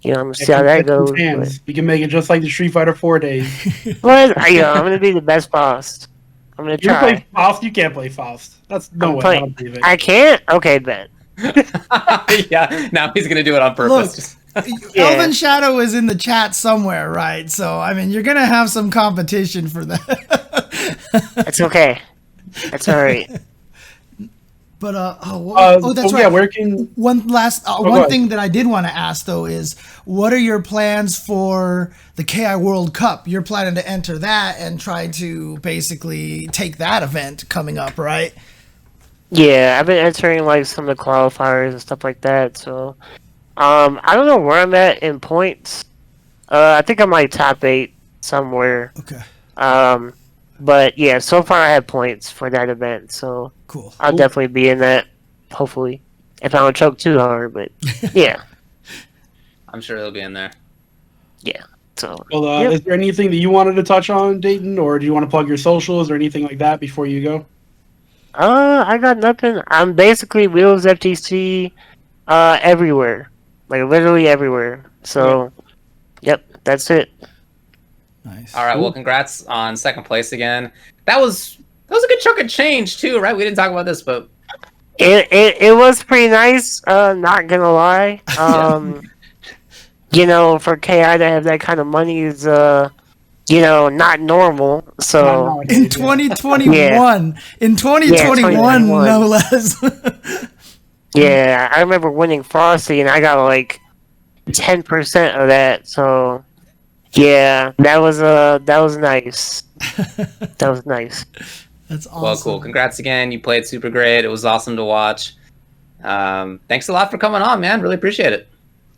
S4: I'm gonna see how that goes. But,
S3: You can make it just like the Street Fighter 4 days.
S4: but I'm gonna be the best boss. I'm gonna
S3: You play
S4: try.
S3: Faust? You can't play Faust. That's no
S4: I'm
S3: way.
S4: playing-
S3: I don't believe it.
S4: I can't. Okay, bet.
S2: Yeah, now he's gonna do it on purpose.
S4: Yeah.
S1: Elven Shadow is in the chat somewhere, right? So, I mean, you're going to have some competition for that.
S4: It's okay. That's all right.
S1: But, that's right.
S3: Yeah, where can...
S1: One last
S3: go
S1: one
S3: ahead.
S1: thing that I did want to ask though is, what are your plans for the KI World Cup? You're planning to enter that and try to basically take that event coming up, right?
S4: Yeah, I've been entering like some of the qualifiers and stuff like that. So, I don't know where I'm at in points. I think I'm like top 8 somewhere.
S1: Okay,
S4: But yeah, so far I have points for that event, so
S1: cool.
S4: I'll definitely be in that. Hopefully, if I don't choke too hard. But yeah,
S2: I'm sure he'll be in there.
S4: yeah. So
S3: Well,
S4: yep.
S3: is there anything that you wanted to touch on, Dayton, or do you want to plug your socials or anything like that before you go?
S4: I got nothing. I'm basically Wheels FTC, everywhere, like literally everywhere. So, yep, that's it.
S1: Nice.
S2: All right. Well, congrats on second place again. That was a good chunk of change too, right? We didn't talk about this, but
S4: It was pretty nice. Not gonna lie. for KI to have that kind of money is not normal.
S3: Not
S4: So
S3: nowadays,
S1: In
S3: yeah.
S1: 2021, in 2021,
S4: 2021.
S1: no less.
S4: yeah, I remember winning Frosty, and I got like 10% of that. So yeah, that was nice. That was nice.
S1: That's awesome.
S2: Well, cool. Congrats again. You played super great. It was awesome to watch. Thanks a lot for coming on, man. Really appreciate it.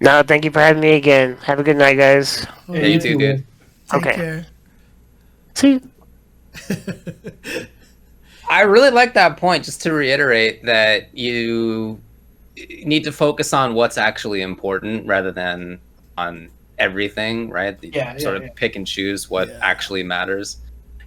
S4: No, thank you for having me again. Have a good night, guys.
S1: Oh,
S2: Yeah, you too, dude.
S1: Take
S4: Okay.
S1: care.
S4: See you.
S2: I really like that point, just to reiterate that you need to focus on what's actually important rather than on everything, right?
S3: Yeah,
S2: Sort
S3: yeah.
S2: of pick and choose what
S1: Yeah.
S2: actually matters.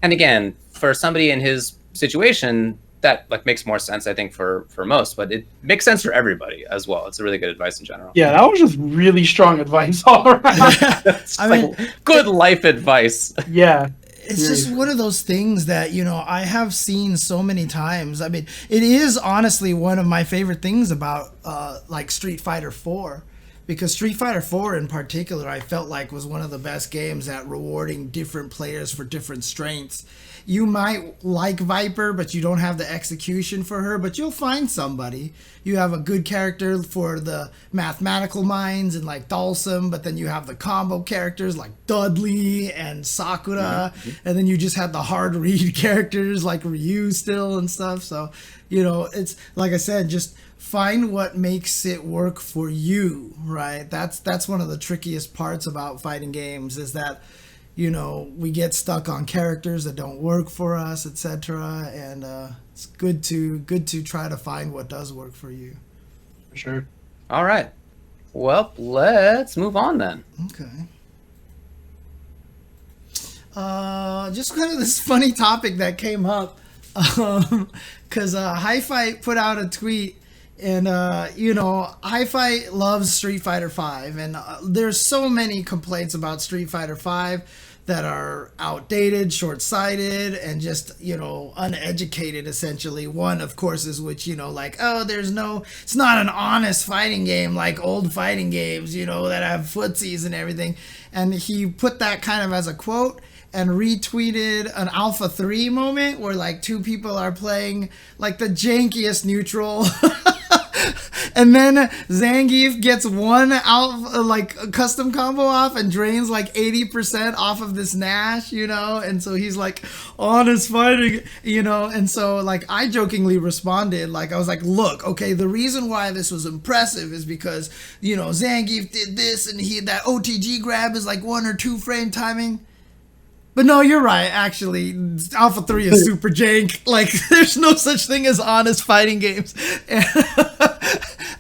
S2: And again, for somebody in his situation, that makes more sense, I think, for most, but it makes sense for everybody as well. It's a really good advice in general.
S3: Yeah, that was just really strong advice all around.
S2: It's
S1: I
S2: like
S1: mean,
S2: good life advice.
S3: Yeah.
S1: it's just one of those things that I have seen so many times. I mean, it is honestly one of my favorite things about like Street Fighter 4, because Street Fighter 4 in particular I felt like was one of the best games at rewarding different players for different strengths. You might like Viper, but you don't have the execution for her, but you'll find somebody. You have a good character for the mathematical minds and like Dalsum, but then you have the combo characters like Dudley and Sakura, and then you just have the hard read characters like Ryu still and stuff. So, it's like I said, just find what makes it work for you, right? That's one of the trickiest parts about fighting games, is that we get stuck on characters that don't work for us, etc. And it's good to try to find what does work for you.
S3: For sure.
S2: All right. Well, let's move on then.
S1: Okay. Just kind of this funny topic that came up, because Hi-Fi put out a tweet, and Hi-Fi loves Street Fighter V, and there's so many complaints about Street Fighter V that are outdated, short-sighted, and just uneducated. Essentially, one of course is which it's not an honest fighting game like old fighting games that have footsies and everything. And he put that kind of as a quote and retweeted an Alpha 3 moment where like two people are playing like the jankiest neutral. And then Zangief gets one custom combo off and drains like 80% off of this Nash, and so he's like, honest fighting, and so like I jokingly responded, like I was like, look, okay, the reason why this was impressive is because Zangief did this, and that OTG grab is like 1 or 2 frame timing. But no, you're right. Actually, Alpha 3 is super jank. Like, there's no such thing as honest fighting games.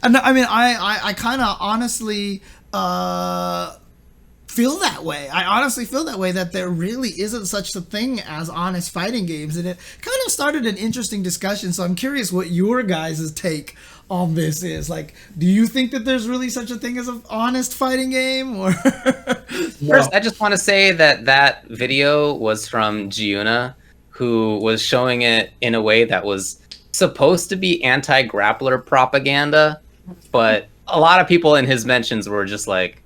S1: And I mean, I kind of honestly feel that way. I honestly feel that way, that there really isn't such a thing as honest fighting games. And it kind of started an interesting discussion. So I'm curious what your guys' take on this is. Like, do you think that there's really such a thing as an honest fighting game? Or
S2: First, I just want to say that video was from Giuna, who was showing it in a way that was supposed to be anti-grappler propaganda, but a lot of people in his mentions were just like,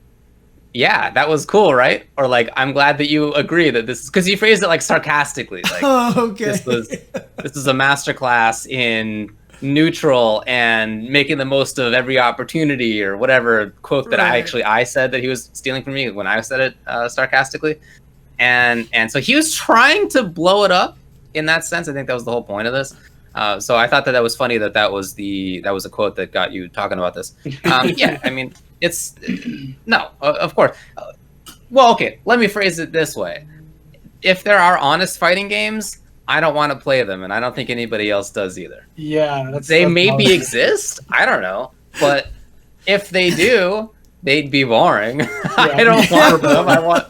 S2: yeah, that was cool, right? Or like, I'm glad that you agree that this is, because he phrased it like sarcastically, like,
S1: oh, okay.
S2: this is a masterclass in neutral and making the most of every opportunity, or whatever quote that I said that he was stealing from me when I said it sarcastically, and so he was trying to blow it up in that sense. I think that was the whole point of this. So I thought that was funny that was a quote that got you talking about this. Yeah, I mean, it's no, of course. Well, okay, let me phrase it this way: if there are honest fighting games, I don't want to play them, and I don't think anybody else does either.
S3: Yeah,
S2: they maybe exist. I don't know, but if they do, they'd be boring. Yeah. I don't want them. I want.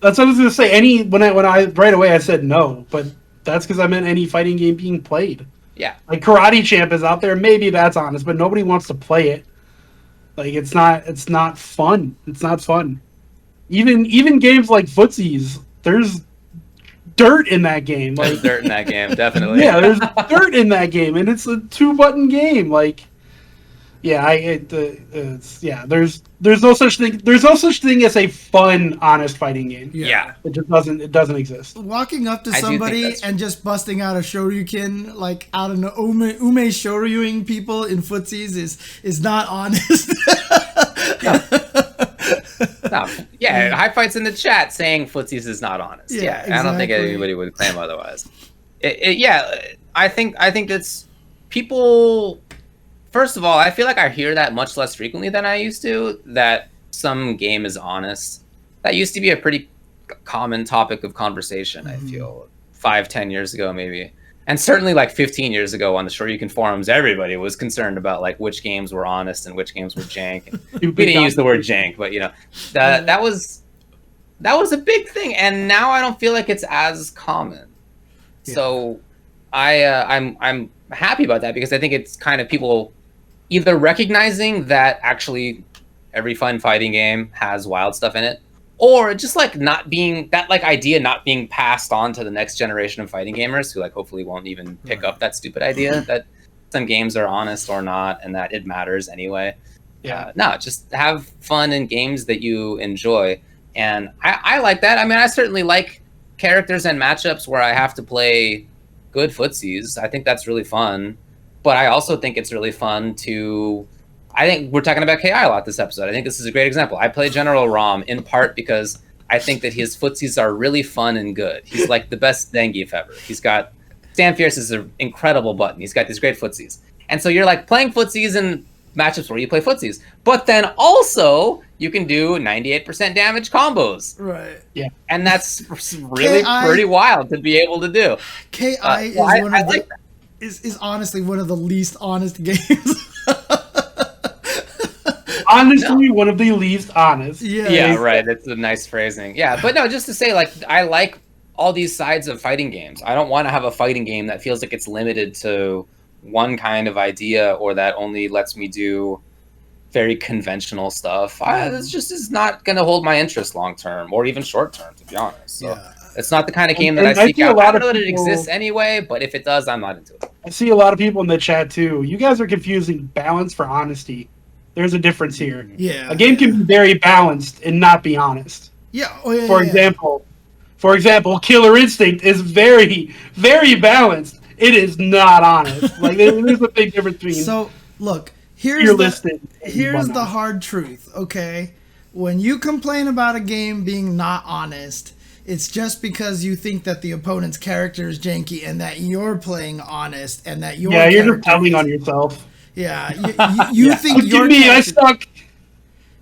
S3: That's what I was gonna say. When I right away I said no, but that's because I meant any fighting game being played.
S2: Yeah,
S3: like Karate Champ is out there. Maybe that's honest, but nobody wants to play it. Like it's not fun. It's not fun. Even games like footsies, there's dirt in that game.
S2: There's dirt in that game, definitely.
S3: Yeah, there's dirt in that game, and it's a 2-button game. Like, There's no such thing. There's no such thing as a fun, honest fighting game.
S2: Yeah.
S3: It just doesn't. It doesn't exist.
S1: Walking up to
S2: I do think
S1: somebody
S2: that's
S1: and just busting out a shoryuken, like out of the ume shoryuing people in footsies is not honest.
S2: No. Yeah, high fights in the chat saying footsies is not honest.
S1: Yeah,
S2: I don't think
S1: exactly.
S2: anybody would claim otherwise. I think it's people. First of all, I feel like I hear that much less frequently than I used to. That some game is honest. That used to be a pretty common topic of conversation. I feel 5-10 years ago maybe. And certainly like 15 years ago on the Shoryuken forums, everybody was concerned about like which games were honest and which games were jank. And we didn't use the word jank, but that was a big thing. And now I don't feel like it's as common.
S1: Yeah.
S2: So I'm happy about that because I think it's kind of people either recognizing that actually every fun fighting game has wild stuff in it, or just like not being that like idea not being passed on to the next generation of fighting gamers who like hopefully won't even pick up that stupid idea that some games are honest or not and that it matters anyway. No, just have fun in games that you enjoy. And I like that. I mean, I certainly like characters and matchups where I have to play good footsies. I think that's really fun. But I also think it's really fun to... I think we're talking about KI a lot this episode. I think this is a great example. I play General Rom in part because I think that his footsies are really fun and good. He's like the best Zangief ever. He's got... Stan Fierce is an incredible button. He's got these great footsies. And so you're like playing footsies in matchups where you play footsies. But then also you can do 98% damage combos.
S1: Right.
S3: Yeah.
S2: And that's really pretty wild to be able to do.
S1: KI is honestly one of the least honest games.
S3: Honestly, one of the least honest.
S2: Yeah, right. It's a nice phrasing. Yeah, but no, just to say, like, I like all these sides of fighting games. I don't want to have a fighting game that feels like it's limited to one kind of idea or that only lets me do very conventional stuff. This just is not going to hold my interest long term or even short term, to be honest. So it's not the kind of game that I seek out. I don't know that it exists anyway, but if it does, I'm not into it.
S3: I see a lot of people in the chat too. You guys are confusing balance for honesty. There's a difference here.
S1: Yeah.
S3: A game can be very balanced and not be honest.
S1: Yeah.
S3: For example, Killer Instinct is very, very balanced. It is not honest. Like there's a big difference between.
S1: So look, here's the hard truth. Okay, when you complain about a game being not honest, it's just because you think that the opponent's character is janky and that you're playing honest and that you're
S3: just telling on yourself.
S1: Yeah, you think your
S3: I suck.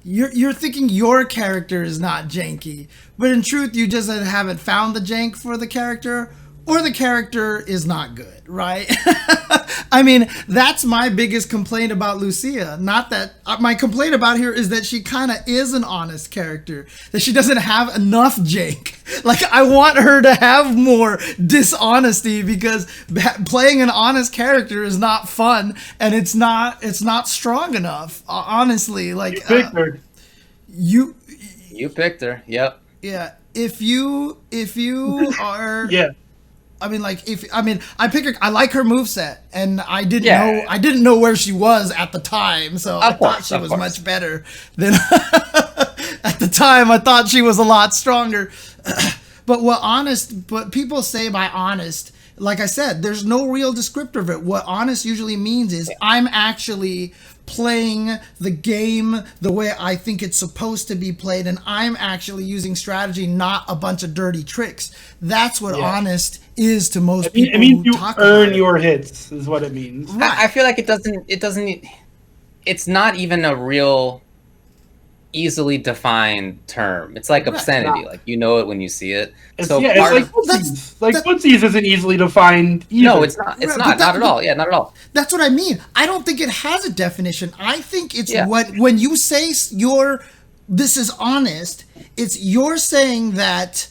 S1: You're thinking your character is not janky, but in truth, you just haven't found the jank for the character, or the character is not good, right? I mean, that's my biggest complaint about Lucia. Not that my complaint about her is that she kind of is an honest character, that she doesn't have enough jank. Like, I want her to have more dishonesty because playing an honest character is not fun and it's not strong enough. Honestly, like
S3: you picked her.
S2: You picked her. Yep.
S1: Yeah. If you are I pick her. I like her moveset, and I didn't know where she was at the time, so I thought she was much better than at the time. I thought she was a lot stronger. But people say by honest, like I said, there's no real descriptor of it. What honest usually means is I'm actually playing the game the way I think it's supposed to be played, and I'm actually using strategy, not a bunch of dirty tricks. That's what honest is to most people.
S3: It means you earn your hits, is what it means.
S2: Right. I feel like it doesn't. It's not even a real easily defined term. It's like obscenity. Like you know it when you see it.
S3: It's like footsies. Footsies isn't easily defined either.
S2: No, it's not. It's not at all. Yeah, not at all.
S1: That's what I mean. I don't think it has a definition. I think it's when you say this is honest, you're saying that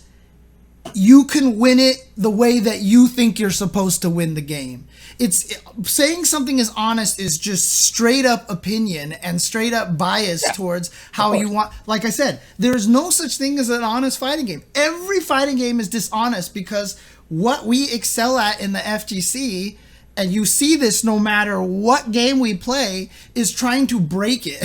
S1: you can win it the way that you think you're supposed to win the game. Saying something is honest is just straight up opinion and straight up bias towards how you want. Like I said, there's no such thing as an honest fighting game. Every fighting game is dishonest because what we excel at in the FGC and you see this no matter what game we play, is trying to break it.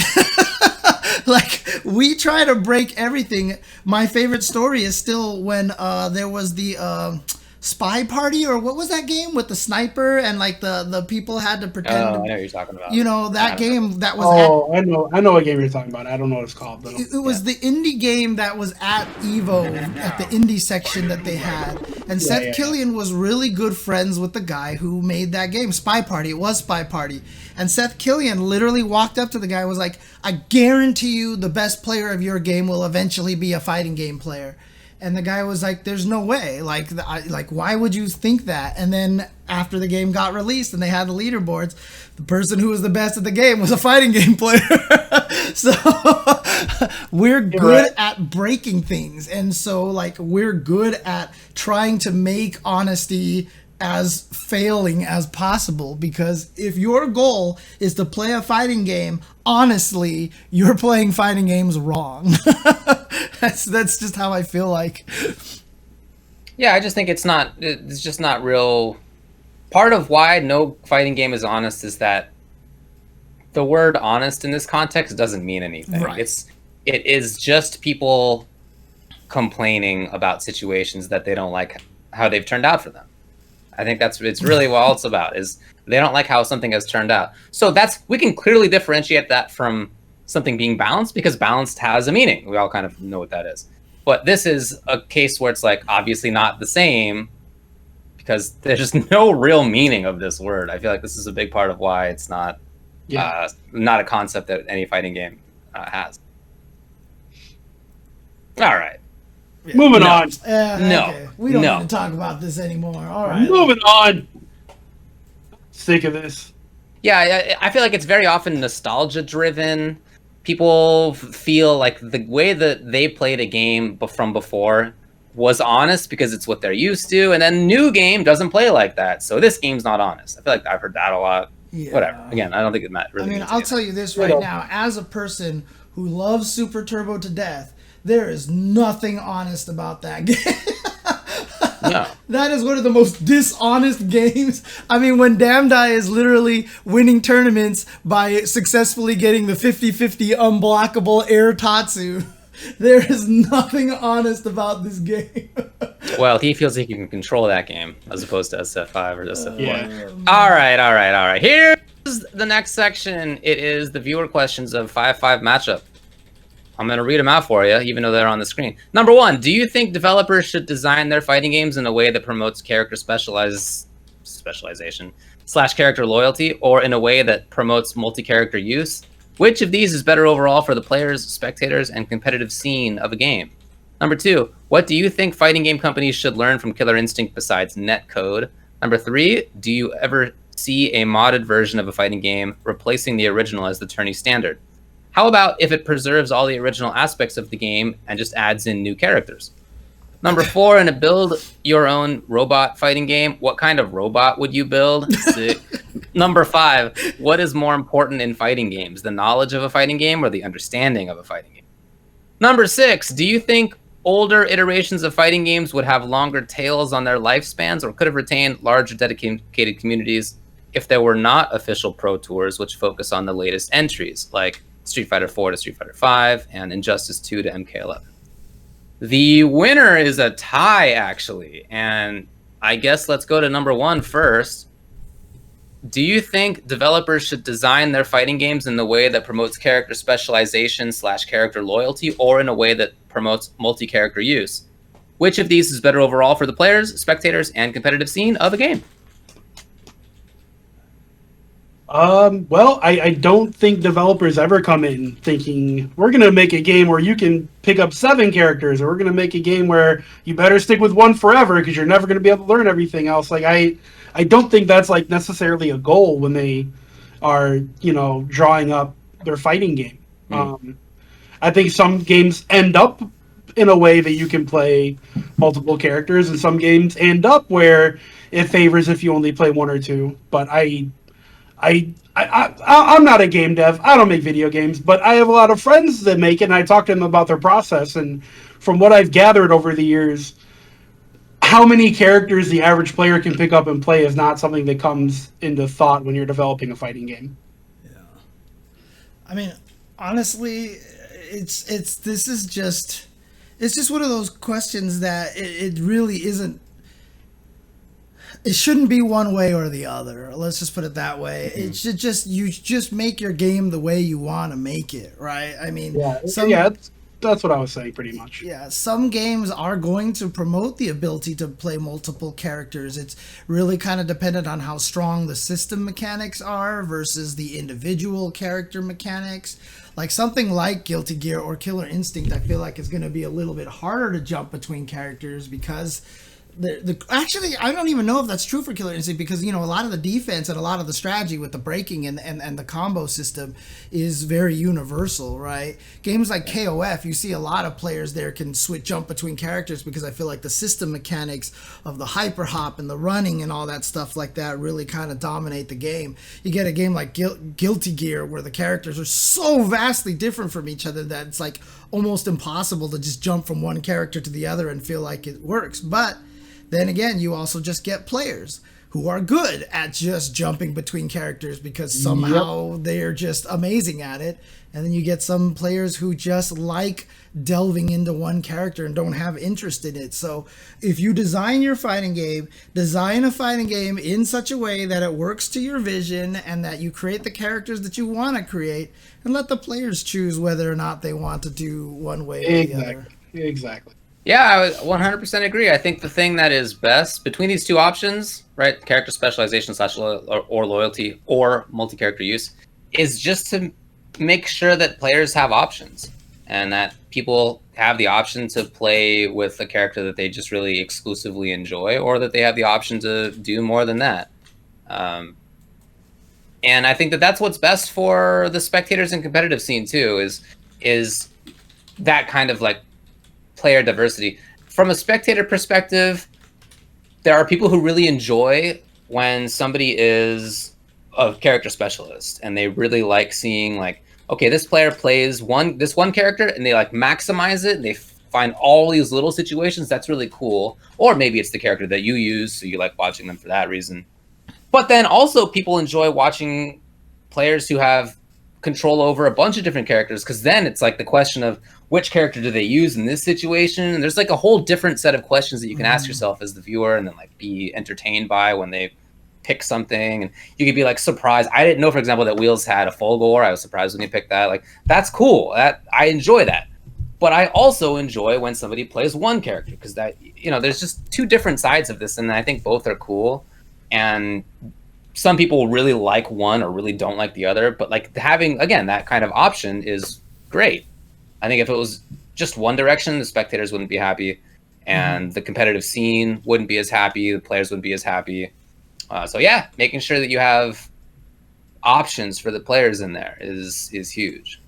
S1: Like, we try to break everything. My favorite story is still when there was the Spy Party, or what was that game with the sniper and like the people had to pretend.
S2: I know what you're talking about.
S1: You know, that game that was.
S3: I know what game you're talking about. I don't know what it's called though.
S1: It was the indie game that was at Evo, at the indie section that they had. And Seth Killian was really good friends with the guy who made that game, Spy Party. It was Spy Party. And Seth Killian literally walked up to the guy and was like, I guarantee you the best player of your game will eventually be a fighting game player. And the guy was like, there's no way. Like, why would you think that? And then after the game got released and they had the leaderboards, the person who was the best at the game was a fighting game player. So we're good at breaking things. And so, like, we're good at trying to make honesty as failing as possible, because if your goal is to play a fighting game honestly, you're playing fighting games wrong. That's just how I feel like.
S2: Yeah, I just think it's just not real. Part of why no fighting game is honest is that the word honest in this context doesn't mean anything.
S1: Right.
S2: It is just people complaining about situations that they don't like how they've turned out for them. I think it's really what all it's about, is they don't like how something has turned out. So we can clearly differentiate that from something being balanced, because balanced has a meaning. We all kind of know what that is. But this is a case where it's like obviously not the same, because there's just no real meaning of this word. I feel like this is a big part of why it's not a concept that any fighting game has. All right.
S3: Yeah. Moving on.
S2: No.
S1: Okay. We don't need to talk about this anymore. All right.
S3: Moving on. Sick of this.
S2: Yeah, I feel like it's very often nostalgia driven. People feel like the way that they played a game from before was honest because it's what they're used to, and then new game doesn't play like that, so this game's not honest. I feel like I've heard that a lot. Yeah. Whatever. Again, I don't think it really.
S1: I mean, I'll tell you this right now, as a person who loves Super Turbo to death, there is nothing honest about that game. No. That is one of the most dishonest games. I mean, when Damdai is literally winning tournaments by successfully getting the 50-50 unblockable air Tatsu, there is nothing honest about this game.
S2: Well, he feels he can control that game as opposed to SF5 or SF4. Yeah. All right. Here's the next section. It is the viewer questions of 5-5 matchup. I'm going to read them out for you, even though they're on the screen. Number 1, do you think developers should design their fighting games in a way that promotes character specialization / character loyalty, or in a way that promotes multi-character use? Which of these is better overall for the players, spectators, and competitive scene of a game? Number 2, what do you think fighting game companies should learn from Killer Instinct besides netcode? Number 3, do you ever see a modded version of a fighting game replacing the original as the tourney standard? How about if it preserves all the original aspects of the game and just adds in new characters? Number 4, in a build your own robot fighting game, what kind of robot would you build? Number 5, what is more important in fighting games, the knowledge of a fighting game or the understanding of a fighting game? Number 6, do you think older iterations of fighting games would have longer tails on their lifespans or could have retained larger dedicated communities if there were not official pro tours which focus on the latest entries, like Street Fighter 4 to Street Fighter 5 and Injustice 2 to MK11? The winner is a tie, actually, and I guess let's go to number 1 first. Do you think developers should design their fighting games in the way that promotes character specialization / character loyalty, or in a way that promotes multi-character use? Which of these is better overall for the players, spectators, and competitive scene of a game?
S3: Well, I don't think developers ever come in thinking, we're going to make a game where you can pick up 7 characters, or we're going to make a game where you better stick with one forever because you're never going to be able to learn everything else. Like, I don't think that's like necessarily a goal when they are, drawing up their fighting game. I think some games end up in a way that you can play multiple characters, and some games end up where it favors if you only play 1 or 2. But I'm not a game dev. I don't make video games, but I have a lot of friends that make it, and I talk to them about their process. And from what I've gathered over the years, how many characters the average player can pick up and play is not something that comes into thought when you're developing a fighting game.
S1: Yeah. I mean, honestly, it's just one of those questions that it really isn't. It shouldn't be one way or the other. Let's just put it that way. Mm-hmm. It should just make your game the way you want to make it, right? I mean,
S3: that's what I was saying pretty much.
S1: Yeah, some games are going to promote the ability to play multiple characters. It's really kind of dependent on how strong the system mechanics are versus the individual character mechanics. Like something like Guilty Gear or Killer Instinct, I feel like is going to be a little bit harder to jump between characters because actually, I don't even know if that's true for Killer Instinct because, a lot of the defense and a lot of the strategy with the breaking and the combo system is very universal, right? Games like KOF, you see a lot of players there can jump between characters because I feel like the system mechanics of the hyper hop and the running and all that stuff like that really kind of dominate the game. You get a game like Guilty Gear where the characters are so vastly different from each other that it's like almost impossible to just jump from one character to the other and feel like it works. But then again, you also just get players who are good at just jumping between characters because somehow they're just amazing at it. And then you get some players who just like delving into one character and don't have interest in it. So if you design a fighting game in such a way that it works to your vision and that you create the characters that you want to create and let the players choose whether or not they want to do one way or the other.
S3: Exactly.
S2: Yeah, I would 100% agree. I think the thing that is best between these two options, right, character specialization / or loyalty or multi-character use, is just to make sure that players have options and that people have the option to play with a character that they just really exclusively enjoy or that they have the option to do more than that. And I think that that's what's best for the spectators and competitive scene too, is that kind of like player diversity. From a spectator perspective, there are people who really enjoy when somebody is a character specialist and they really like seeing like, okay, this player plays this one character and they like maximize it and they find all these little situations. That's really cool. Or maybe it's the character that you use, so you like watching them for that reason. But then also people enjoy watching players who have control over a bunch of different characters, because then it's like the question of which character do they use in this situation, and there's like a whole different set of questions that you can ask yourself as the viewer and then like be entertained by when they pick something. And you could be like surprised. I didn't know, for example, that Wheels had a Fulgore. I was surprised when he picked that. Like, that's cool. I enjoy that. But I also enjoy when somebody plays one character, because that, there's just two different sides of this, and I think both are cool. And some people really like one or really don't like the other, but like having, again, that kind of option is great. I think if it was just one direction, the spectators wouldn't be happy, and the competitive scene wouldn't be as happy, the players wouldn't be as happy. So yeah, making sure that you have options for the players in there is huge.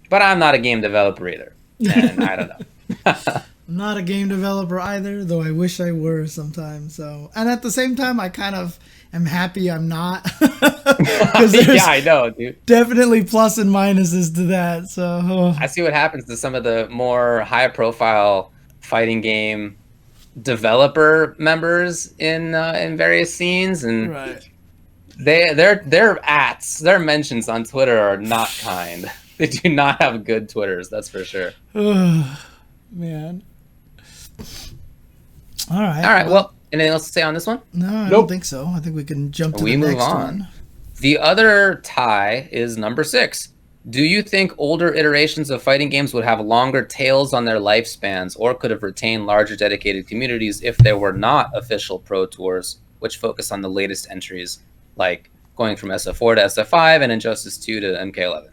S2: But I'm not a game developer either, and I don't know.
S1: I'm not a game developer either, though I wish I were sometimes. So, and at the same time, I kind of am happy I'm not.
S2: Yeah, I know, dude.
S1: Definitely plus and minuses to that. So
S2: I see what happens to some of the more high-profile fighting game developer members in various scenes, and
S1: right.
S2: their mentions on Twitter are not kind. They do not have good Twitters, that's for sure.
S1: Man. All right.
S2: Well, anything else to say on this one?
S1: No, I don't think so. I think we can jump to the next one.
S2: The other tie is number 6. Do you think older iterations of fighting games would have longer tails on their lifespans, or could have retained larger dedicated communities if there were not official pro tours, which focus on the latest entries, like going from SF4 to SF5 and Injustice 2 to MK11?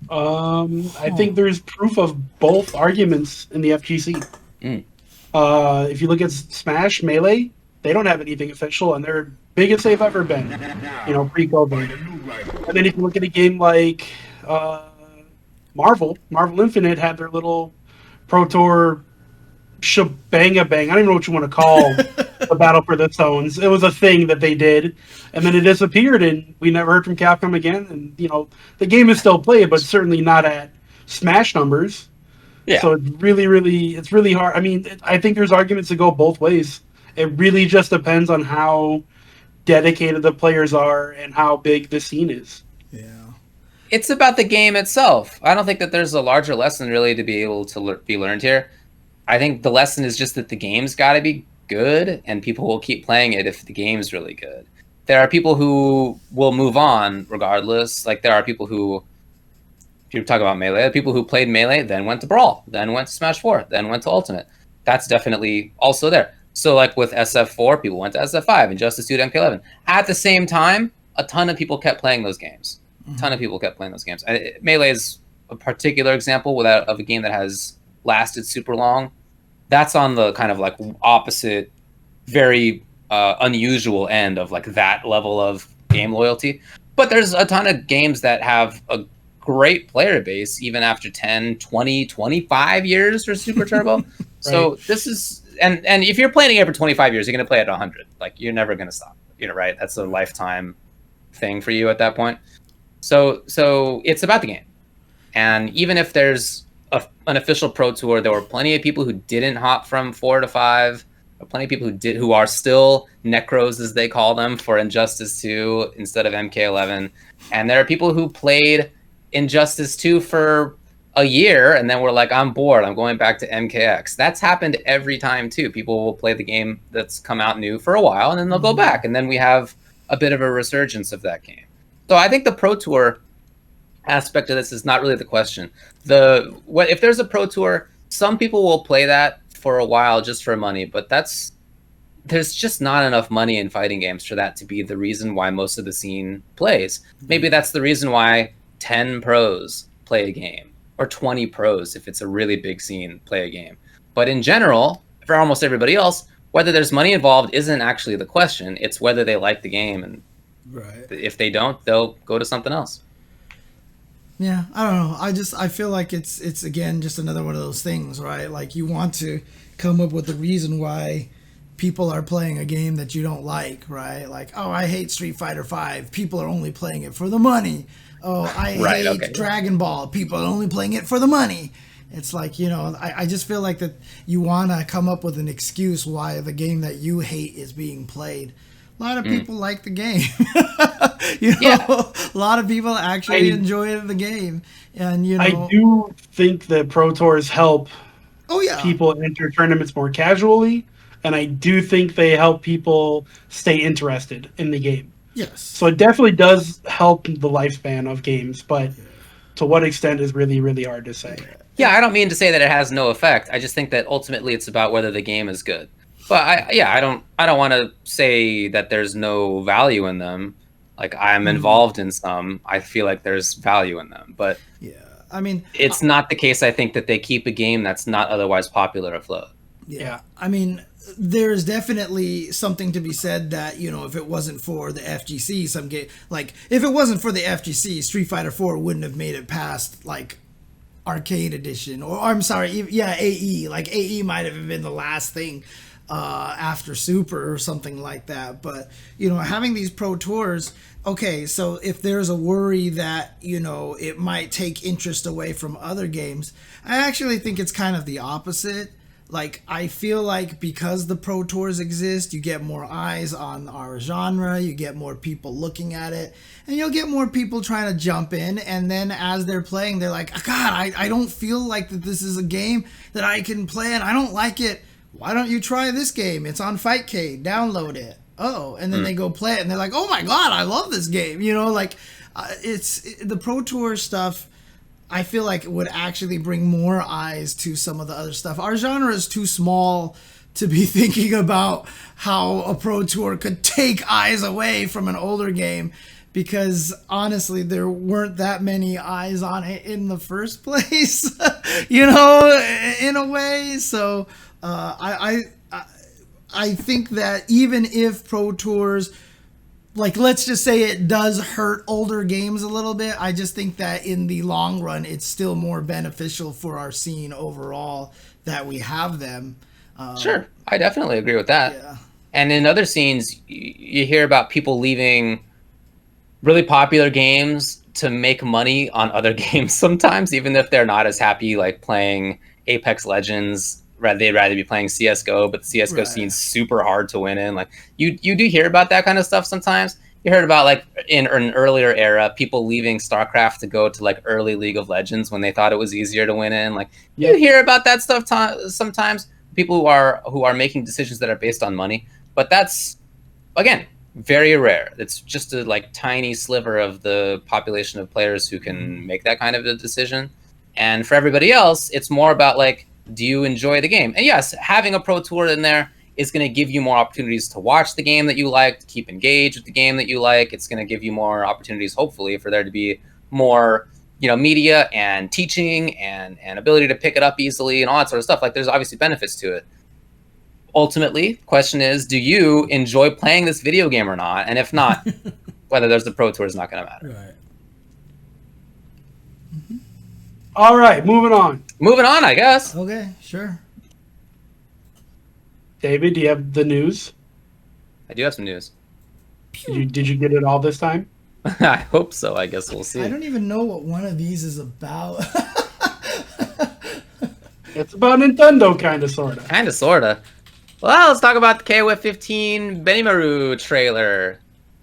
S3: I think there's proof of both arguments in the FGC. If you look at Smash, Melee, they don't have anything official, and they're biggest they've ever been, pre-COVID. And then if you look at a game like Marvel Infinite had their little Pro Tour shebang-a-bang. I don't even know what you want to call the Battle for the Zones. It was a thing that they did, and then it disappeared, and we never heard from Capcom again. And, the game is still played, but certainly not at Smash numbers.
S2: Yeah.
S3: So it's really hard. I mean, I think there's arguments to go both ways. It really just depends on how dedicated the players are and how big the scene is.
S1: Yeah.
S2: It's about the game itself. I don't think that there's a larger lesson really to be able to be learned here. I think the lesson is just that the game's got to be good, and people will keep playing it if the game's really good. There are people who will move on regardless. Like, there are people who, if you talk about Melee, people who played Melee, then went to Brawl, then went to Smash 4, then went to Ultimate. That's definitely also there. So, like, with SF4, people went to SF5, Injustice 2 to MK11. At the same time, a ton of people kept playing those games. A ton of people kept playing those games. Melee is a particular example of a game that has lasted super long. That's on the kind of like opposite, very unusual end of like that level of game loyalty. But there's a ton of games that have a great player base even after 10, 20, 25 years for Super Turbo. Right. So this is, and if you're playing a game for 25 years, you're going to play it at 100. Like, you're never going to stop. Right? That's a lifetime thing for you at that point. So it's about the game. And even if there's an official Pro Tour, there were plenty of people who didn't hop from 4 to 5. Plenty of people who are still Necros, as they call them, for Injustice 2 instead of MK11. And there are people who played Injustice 2 for a year and then were like, I'm bored, I'm going back to MKX. That's happened every time too. People will play the game that's come out new for a while and then they'll go back. And then we have a bit of a resurgence of that game. So I think the Pro Tour aspect of this is not really the question. If there's a Pro Tour, some people will play that for a while just for money, but there's just not enough money in fighting games for that to be the reason why most of the scene plays. Maybe that's the reason why 10 pros play a game, or 20 pros, if it's a really big scene, play a game. But in general, for almost everybody else, whether there's money involved isn't actually the question. It's whether they like the game, and if they don't, they'll go to something else.
S1: Yeah, I don't know. I feel like it's again just another one of those things, right? Like, you want to come up with a reason why people are playing a game that you don't like, right? Like, oh, I hate Street Fighter 5. People are only playing it for the money. Oh, I hate Dragon Ball. People are only playing it for the money. It's like, I just feel like that you want to come up with an excuse why the game that you hate is being played. A lot of people like the game. A lot of people actually enjoy the game. And,
S3: I do think that Pro Tours help people enter tournaments more casually. And I do think they help people stay interested in the game.
S1: Yes.
S3: So it definitely does help the lifespan of games, but to what extent is really, really hard to say.
S2: Yeah, I don't mean to say that it has no effect. I just think that ultimately it's about whether the game is good. But I don't want to say that there's no value in them. Like, I'm involved in some. I feel like there's value in them. But
S1: I mean,
S2: it's not the case, I think, that they keep a game that's not otherwise popular afloat.
S1: Yeah. I mean, there's definitely something to be said that, if it wasn't for the FGC, if it wasn't for the FGC, Street Fighter 4 wouldn't have made it past, like, Arcade Edition. Or, I'm sorry, AE. Like, AE might have been the last thing after Super or something like that. But, having these Pro Tours, okay, so if there's a worry that, it might take interest away from other games, I actually think it's kind of the opposite. Like, I feel like because the Pro Tours exist, you get more eyes on our genre, you get more people looking at it, and you'll get more people trying to jump in, and then as they're playing, they're like, God, I don't feel like that this is a game that I can play, and I don't like it. Why don't you try this game? It's on Fightcade. Download it. Oh, and then they go play it, and they're like, oh my God, I love this game. It's the Pro Tour stuff. I feel like it would actually bring more eyes to some of the other stuff. Our genre is too small to be thinking about how a Pro Tour could take eyes away from an older game, because honestly, there weren't that many eyes on it in the first place, in a way. So I think that even if Pro Tours, like, let's just say it does hurt older games a little bit, I just think that in the long run, it's still more beneficial for our scene overall that we have them.
S2: Sure, I definitely agree with that.
S1: Yeah.
S2: And in other scenes, you hear about people leaving really popular games to make money on other games sometimes, even if they're not as happy, like, playing Apex Legends, they'd rather be playing CS:GO, but the CS:GO scene's super hard to win in. Like you do hear about that kind of stuff sometimes. You heard about like in an earlier era, people leaving StarCraft to go to like early League of Legends when they thought it was easier to win in. Like you hear about that stuff sometimes. People who are making decisions that are based on money, but that's again very rare. It's just a like tiny sliver of the population of players who can make that kind of a decision. And for everybody else, it's more about like, do you enjoy the game? And yes, having a pro tour in there is going to give you more opportunities to watch the game that you like, to keep engaged with the game that you like. It's going to give you more opportunities, hopefully, for there to be more, media and teaching and ability to pick it up easily and all that sort of stuff. Like there's obviously benefits to it. Ultimately, the question is, do you enjoy playing this video game or not? And if not, whether there's the pro tour is not going to matter.
S1: Right.
S3: All right, moving on.
S2: Moving on, I guess.
S1: Okay, sure.
S3: David, do you have the news?
S2: I do have some news.
S3: Did you get it all this time?
S2: I hope so. I guess we'll see.
S1: I don't even know what one of these is about.
S3: It's about Nintendo, kind of, sort of.
S2: Kind of, sort of. Well, let's talk about the KOF 15 Benimaru trailer.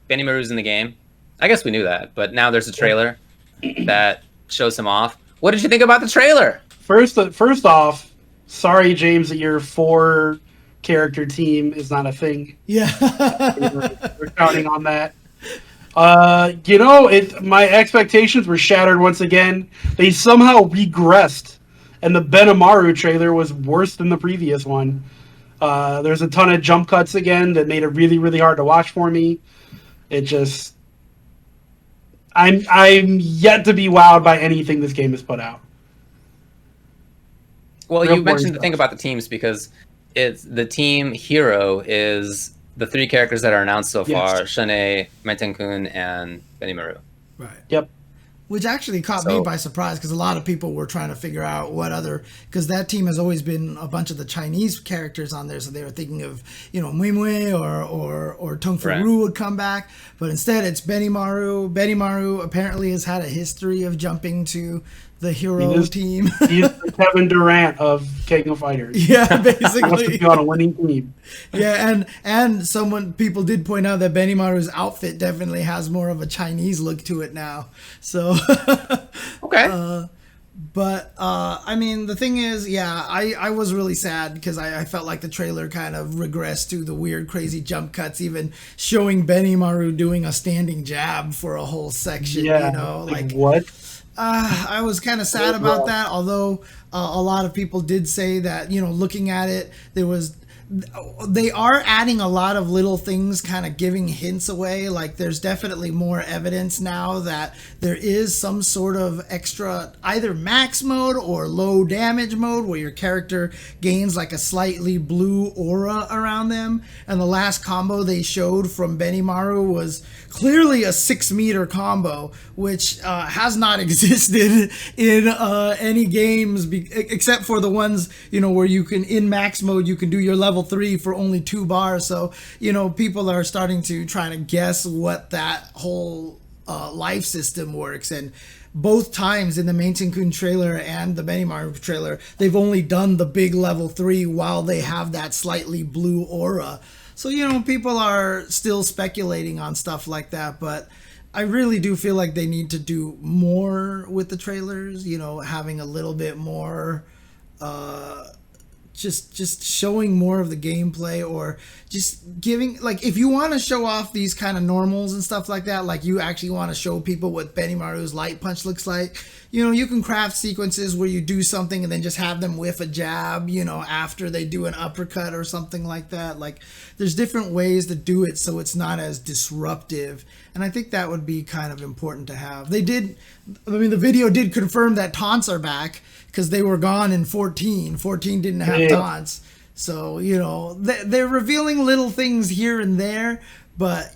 S2: Benimaru's in the game. I guess we knew that, but now there's a trailer that shows him off. What did you think about the trailer?
S3: First off, sorry, James, that your 4-character team is not a thing.
S1: Yeah.
S3: We're counting on that. My expectations were shattered once again. They somehow regressed, and the Benimaru trailer was worse than the previous one. There's a ton of jump cuts again that made it really, really hard to watch for me. It just... I'm yet to be wowed by anything this game has put out.
S2: Well,
S3: Real
S2: you mentioned the
S3: stuff.
S2: thing about the teams because it's the team hero is the 3 characters that are announced so far: Shanae, Meitenkun, and Benimaru.
S1: Right.
S3: Yep.
S1: Which actually caught me by surprise because a lot of people were trying to figure out what other, because that team has always been a bunch of the Chinese characters on there, so they were thinking of Mui Mui or Tung Fu Ru would come back, but instead it's Benimaru. Benimaru apparently has had a history of jumping to the hero team.
S3: He's the Kevin Durant of King of Fighters.
S1: Yeah,
S3: He wants to
S1: basically.
S3: be on a winning team.
S1: Yeah, and people did point out that Benimaru's outfit definitely has more of a Chinese look to it now. So
S2: Okay.
S1: But I mean, the thing is, I was really sad because I felt like the trailer kind of regressed to the weird, crazy jump cuts, even showing Benimaru doing a standing jab for a whole section.
S3: Yeah.
S1: Like
S3: what?
S1: I was kind of sad about that, although a lot of people did say that, looking at it, they are adding a lot of little things kind of giving hints away. Like there's definitely more evidence now that there is some sort of extra either max mode or low damage mode where your character gains like a slightly blue aura around them. And the last combo they showed from Benimaru was clearly a 6-meter combo, which has not existed in any games except for the ones, where you can, in max mode, you can do your level 3 for only 2 bars. So, people are starting to try to guess what that whole life system works. And both times in the Meitenkun trailer and the Benimaru trailer, they've only done the big level 3 while they have that slightly blue aura. So, people are still speculating on stuff like that, but I really do feel like they need to do more with the trailers, having a little bit more, just showing more of the gameplay, or just giving, like, if you want to show off these kind of normals and stuff like that, like you actually want to show people what Benimaru's light punch looks like, you can craft sequences where you do something and then just have them whiff a jab, after they do an uppercut or something like that. Like, there's different ways to do it so it's not as disruptive, and I think that would be kind of important to have. The video did confirm that taunts are back, because they were gone in 14. 14 didn't have taunts. So, they're revealing little things here and there, but,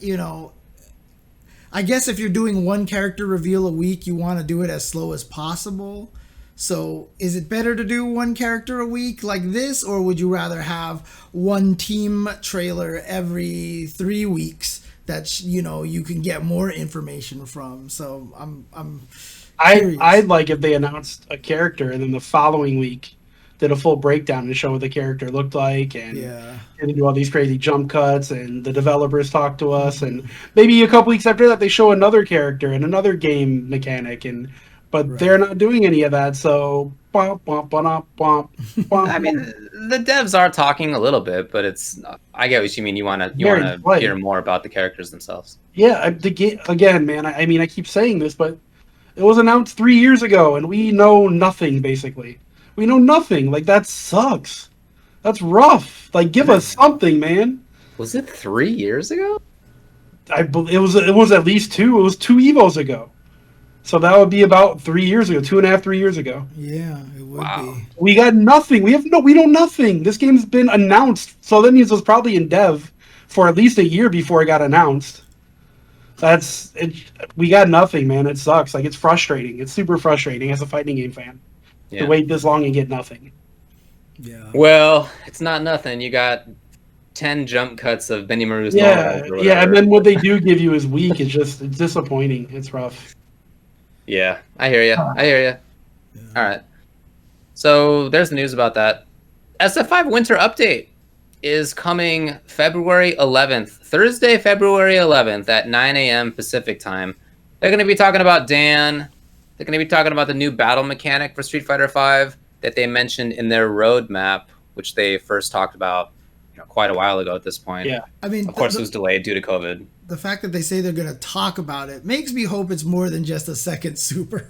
S1: I guess if you're doing one character reveal a week, you want to do it as slow as possible. So is it better to do one character a week like this, or would you rather have one team trailer every 3 weeks that, you can get more information from? So I'm curious.
S3: I'd like if they announced a character and then the following week did a full breakdown to show what the character looked like, and
S1: Yeah.
S3: and do all these crazy jump cuts, and the developers talk to us, and maybe a couple weeks after that they show another character and another game mechanic, but they're not doing any of that. So bump, bump, bump, bump, bump.
S2: I mean, the devs are talking a little bit, but I get what you mean. You want to hear more about the characters themselves.
S3: Yeah, the game again, man. I mean, I keep saying this, but it was announced 3 years ago, and we know nothing. Basically, we know nothing. Like, that sucks. That's rough. Like, give us something, man.
S2: Was it 3 years ago?
S3: It was at least 2. It was 2 Evos ago. So that would be about 3 years ago, 2.5, 3 years ago.
S1: Yeah, it would be.
S3: We got nothing. We know nothing. This game's been announced, so that means it was probably in dev for at least a year before it got announced. That's it. We got nothing, man. It sucks. Like, it's frustrating. It's super frustrating as a fighting game fan to wait this long and get nothing.
S1: Yeah.
S2: Well, it's not nothing. You got 10 jump cuts of Benimaru's.
S3: Yeah, and then what they do give you is weak. It's disappointing. It's rough.
S2: Yeah, I hear you. Yeah. All right. So there's the news about that. SF5 Winter Update is coming February 11th, Thursday, February 11th at 9 a.m. Pacific time. They're going to be talking about Dan. They're going to be talking about the new battle mechanic for Street Fighter V that they mentioned in their roadmap, which they first talked about quite a while ago at this point.
S3: Yeah.
S1: I mean,
S2: of course, it was delayed due to COVID.
S1: The fact that they say they're going to talk about it makes me hope it's more than just a second super.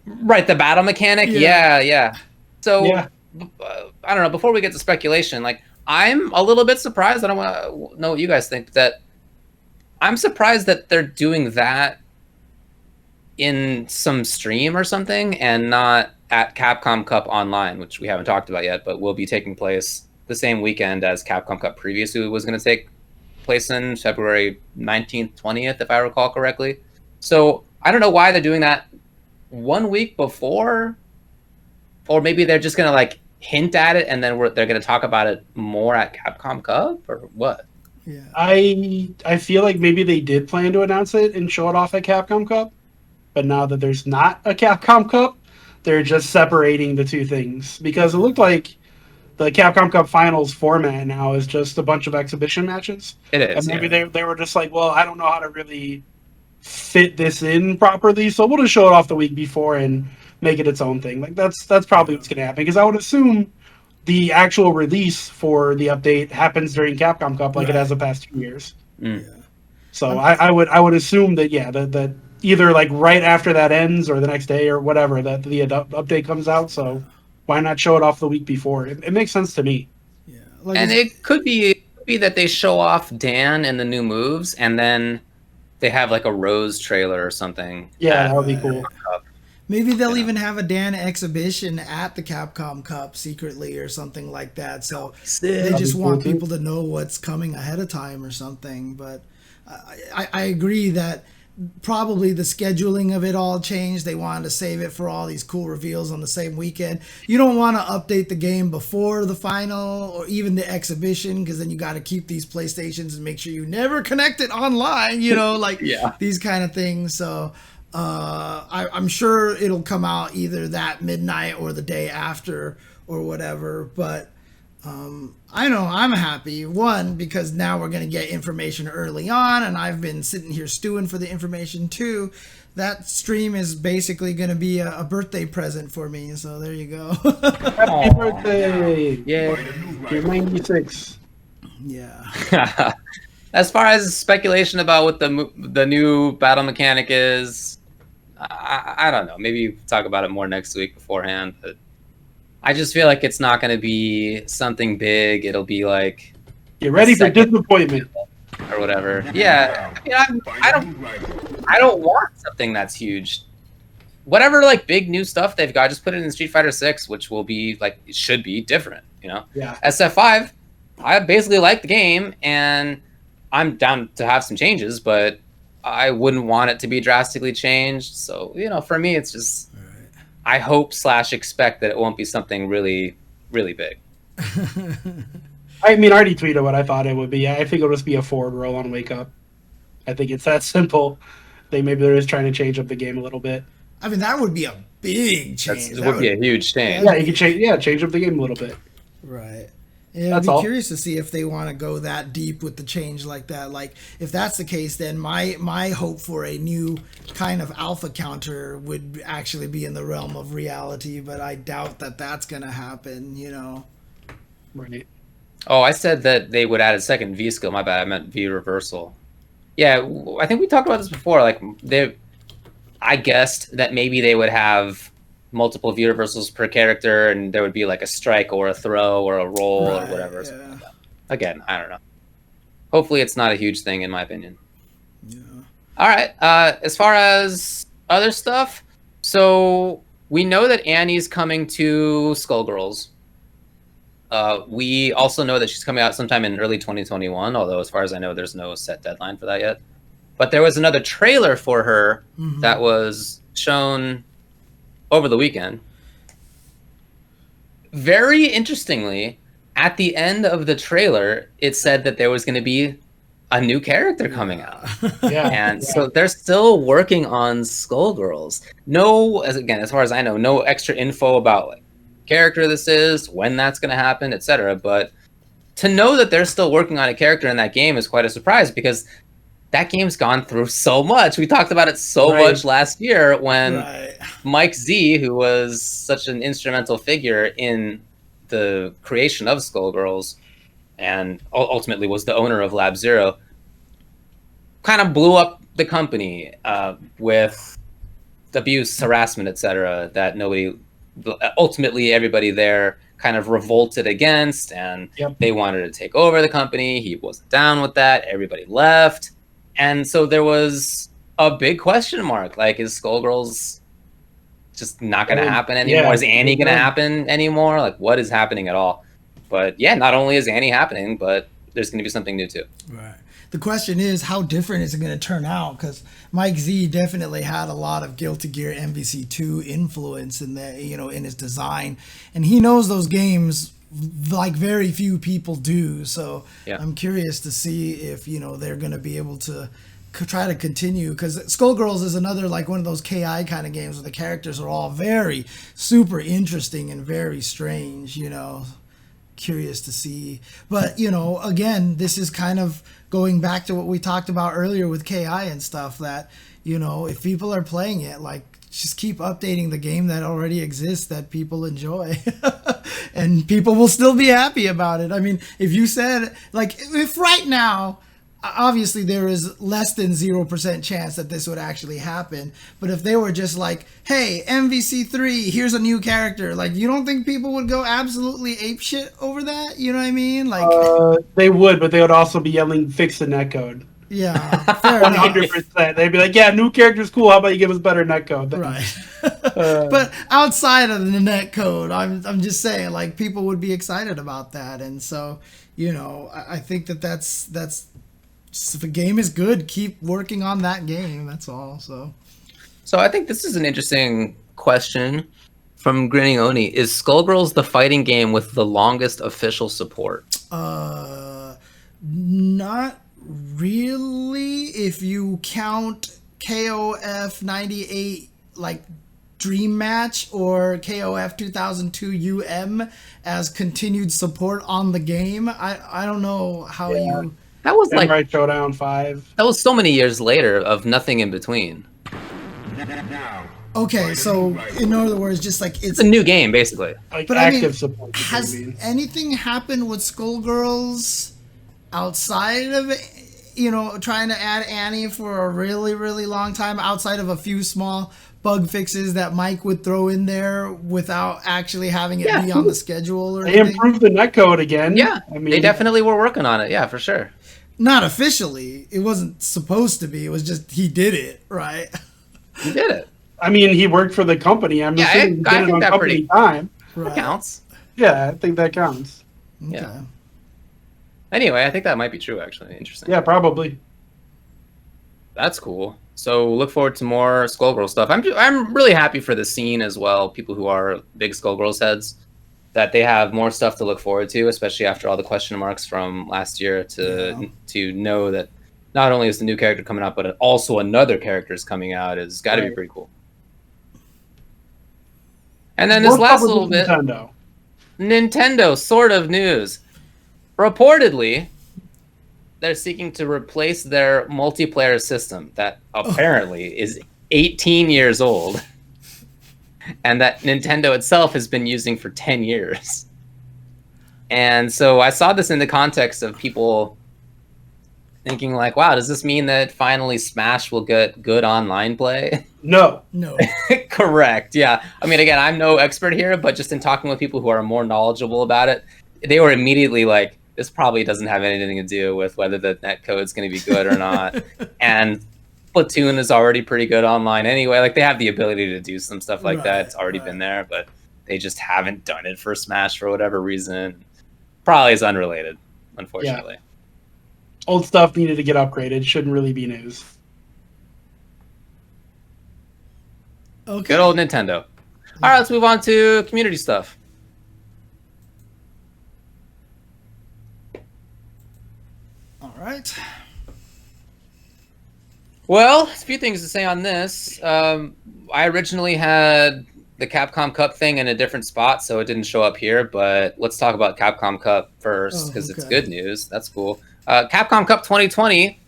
S2: Right, the battle mechanic? Yeah. So,
S3: Yeah.
S2: I don't know, before we get to speculation, like, I'm a little bit surprised. I don't want to know what you guys think, that I'm surprised that they're doing that in some stream or something and not at Capcom Cup Online, which we haven't talked about yet, but will be taking place the same weekend as Capcom Cup previously was going to take place in, February 19th, 20th, if I recall correctly. So I don't know why they're doing that 1 week before, or maybe they're just going to like hint at it and then they're going to talk about it more at Capcom Cup, or what?
S1: Yeah.
S3: I feel like maybe they did plan to announce it and show it off at Capcom Cup, but now that there's not a Capcom Cup, they're just separating the two things, because it looked like the Capcom Cup Finals format now is just a bunch of exhibition matches.
S2: It is.
S3: And maybe they were just like, well, I don't know how to really fit this in properly, so we'll just show it off the week before and make it its own thing. Like, that's probably what's going to happen, because I would assume the actual release for the update happens during Capcom Cup, like it has the past 2 years.
S2: Mm.
S1: Yeah.
S3: So I would assume that that either like right after that ends or the next day or whatever that the update comes out. So why not show it off the week before? It makes sense to me.
S1: Yeah. Like,
S2: And it could be that they show off Dan and the new moves, and then they have like a Rose trailer or something.
S3: Yeah, that would be cool.
S1: maybe they'll even have a Dan exhibition at the Capcom Cup secretly or something like that. So they just want people to know what's coming ahead of time or something. But I agree that probably the scheduling of it all changed. They wanted to save it for all these cool reveals on the same weekend. You don't want to update the game before the final or even the exhibition, because then you got to keep these PlayStations and make sure you never connect it online, like these kind of things. So I'm sure it'll come out either that midnight or the day after or whatever. But I know I'm happy, one, because now we're going to get information early on, and I've been sitting here stewing for the information. Two, that stream is basically going to be a birthday present for me, so there you go.
S3: Happy birthday!
S2: Yeah.
S3: You're 96.
S1: Yeah.
S2: As far as speculation about what the new battle mechanic is, I don't know. Maybe talk about it more next week beforehand, but I just feel like it's not going to be something big. It'll be like,
S3: get ready for disappointment
S2: or whatever. Yeah, I don't want something that's huge. Whatever like big new stuff they've got, just put it in Street Fighter 6, which will be like, it should be different.
S3: Yeah.
S2: SF5, I basically like the game, and I'm down to have some changes, but I wouldn't want it to be drastically changed. So for me, it's just. I hope / expect that it won't be something really, really big.
S3: I mean, I already tweeted what I thought it would be. I think it'll just be a forward roll on Wake Up. I think it's that simple. They're just trying to change up the game a little bit.
S1: I mean, that would be a big change.
S2: It would be a huge change.
S3: Yeah, you can change up the game a little bit.
S1: Right. Yeah,
S3: That's
S1: I'd be
S3: all.
S1: curious to see if they want to go that deep with the change like that. Like, if that's the case, then my hope for a new kind of alpha counter would actually be in the realm of reality, but I doubt that that's going to happen, you know.
S3: Right.
S2: Oh, I said that they would add a second V skill. My bad. I meant V reversal. Yeah, I think we talked about this before. Like, I guessed that maybe they would have multiple V reversals per character, and there would be like a strike or a throw or a roll or whatever.
S1: Yeah.
S2: Like that. Again, I don't know. Hopefully, it's not a huge thing, in my opinion.
S1: Yeah.
S2: All right. As far as other stuff, so we know that Annie's coming to Skullgirls. We also know that she's coming out sometime in early 2021, although as far as I know, there's no set deadline for that yet. But there was another trailer for her that was shown over the weekend. Very interestingly, at the end of the trailer, it said that there was going to be a new character coming out.
S3: Yeah.
S2: And so they're still working on Skullgirls. No, as far as I know, no extra info about like character this is, when that's going to happen, etc. But to know that they're still working on a character in that game is quite a surprise, because that game's gone through so much. We talked about it so much last year when Mike Z, who was such an instrumental figure in the creation of Skullgirls and ultimately was the owner of Lab Zero, kind of blew up the company with abuse, harassment, etc. that ultimately everybody there kind of revolted against, and they wanted to take over the company. He wasn't down with that. Everybody left. And so there was a big question mark. Like, is Skullgirls just not going to happen anymore?
S3: Yeah.
S2: Is Annie going to happen anymore? Like, what is happening at all? But yeah, not only is Annie happening, but there's going to be something new too.
S1: Right. The question is, how different is it going to turn out? Because Mike Z definitely had a lot of Guilty Gear MVC2 influence in in his design, and he knows those games like very few people do. So I'm curious to see if they're going to be able to try to continue, because Skullgirls is another like one of those KI kind of games where the characters are all very super interesting and very strange. Curious to see, but again, this is kind of going back to what we talked about earlier with KI and stuff, that if people are playing it, like, just keep updating the game that already exists that people enjoy and people will still be happy about it. I mean, if you said, like, if right now, obviously there is less than 0% chance that this would actually happen, but if they were just like, hey, MVC3, here's a new character, like, you don't think people would go absolutely apeshit over that? You know what I mean? Like,
S3: they would, but they would also be yelling, fix the netcode.
S1: Yeah, fair enough.
S3: 100%. They'd be like, yeah, new character's cool. How about you give us better netcode?
S1: Right. But outside of the netcode, I'm just saying, like, people would be excited about that. And so, I think that's just, if a game is good, keep working on that game. That's all. So
S2: I think this is an interesting question from Grinning Oni. Is Skullgirls the fighting game with the longest official support?
S1: Not really, if you count KOF 98 like Dream Match or KOF 2002 as continued support on the game. I don't know how you.
S2: That was
S3: Samurai
S2: like
S3: Showdown 5.
S2: That was so many years later of nothing in between.
S1: Okay, so in other words, just like
S2: It's a new game, basically.
S3: Like
S1: But
S3: active support.
S1: has anything happened with Skullgirls outside of trying to add Annie for a really, really long time, outside of a few small bug fixes that Mike would throw in there without actually having it be on the schedule or
S3: They
S1: anything?
S3: improved the netcode again.
S2: Yeah,
S3: I mean,
S2: they definitely were working on it. Yeah, for sure.
S1: Not officially. It wasn't supposed to be. It was just he did it, right?
S2: You did it.
S3: I mean, he worked for the company. I'm assuming he did
S2: I
S3: it
S2: think
S3: on
S2: that
S3: company time.
S2: That counts.
S3: Yeah, I think that counts.
S1: Okay.
S2: Yeah. Anyway, I think that might be true, actually. Interesting.
S3: Yeah, probably.
S2: That's cool. So look forward to more Skullgirls stuff. I'm really happy for the scene as well, people who are big Skullgirls heads, that they have more stuff to look forward to, especially after all the question marks from last year, to know that not only is the new character coming out, but also another character is coming out, has got to be pretty cool. And then this
S3: What's up
S2: last
S3: with
S2: little bit,
S3: Nintendo?
S2: sort of news. Reportedly, they're seeking to replace their multiplayer system that apparently is 18 years old and that Nintendo itself has been using for 10 years. And so I saw this in the context of people thinking like, wow, does this mean that finally Smash will get good online play?
S3: No.
S2: Correct. Yeah. I mean, again, I'm no expert here, but just in talking with people who are more knowledgeable about it, they were immediately like, this probably doesn't have anything to do with whether the netcode is going to be good or not. And Splatoon is already pretty good online anyway. Like, they have the ability to do some stuff like that. It's already been there, but they just haven't done it for Smash for whatever reason. Probably is unrelated, unfortunately.
S3: Yeah. Old stuff needed to get upgraded. Shouldn't really be news.
S1: Okay.
S2: Good old Nintendo. All right, let's move on to community stuff.
S1: All right.
S2: Well, a few things to say on this. I originally had the Capcom Cup thing in a different spot, so it didn't show up here. But let's talk about Capcom Cup first, because it's good news. That's cool. Capcom Cup 2020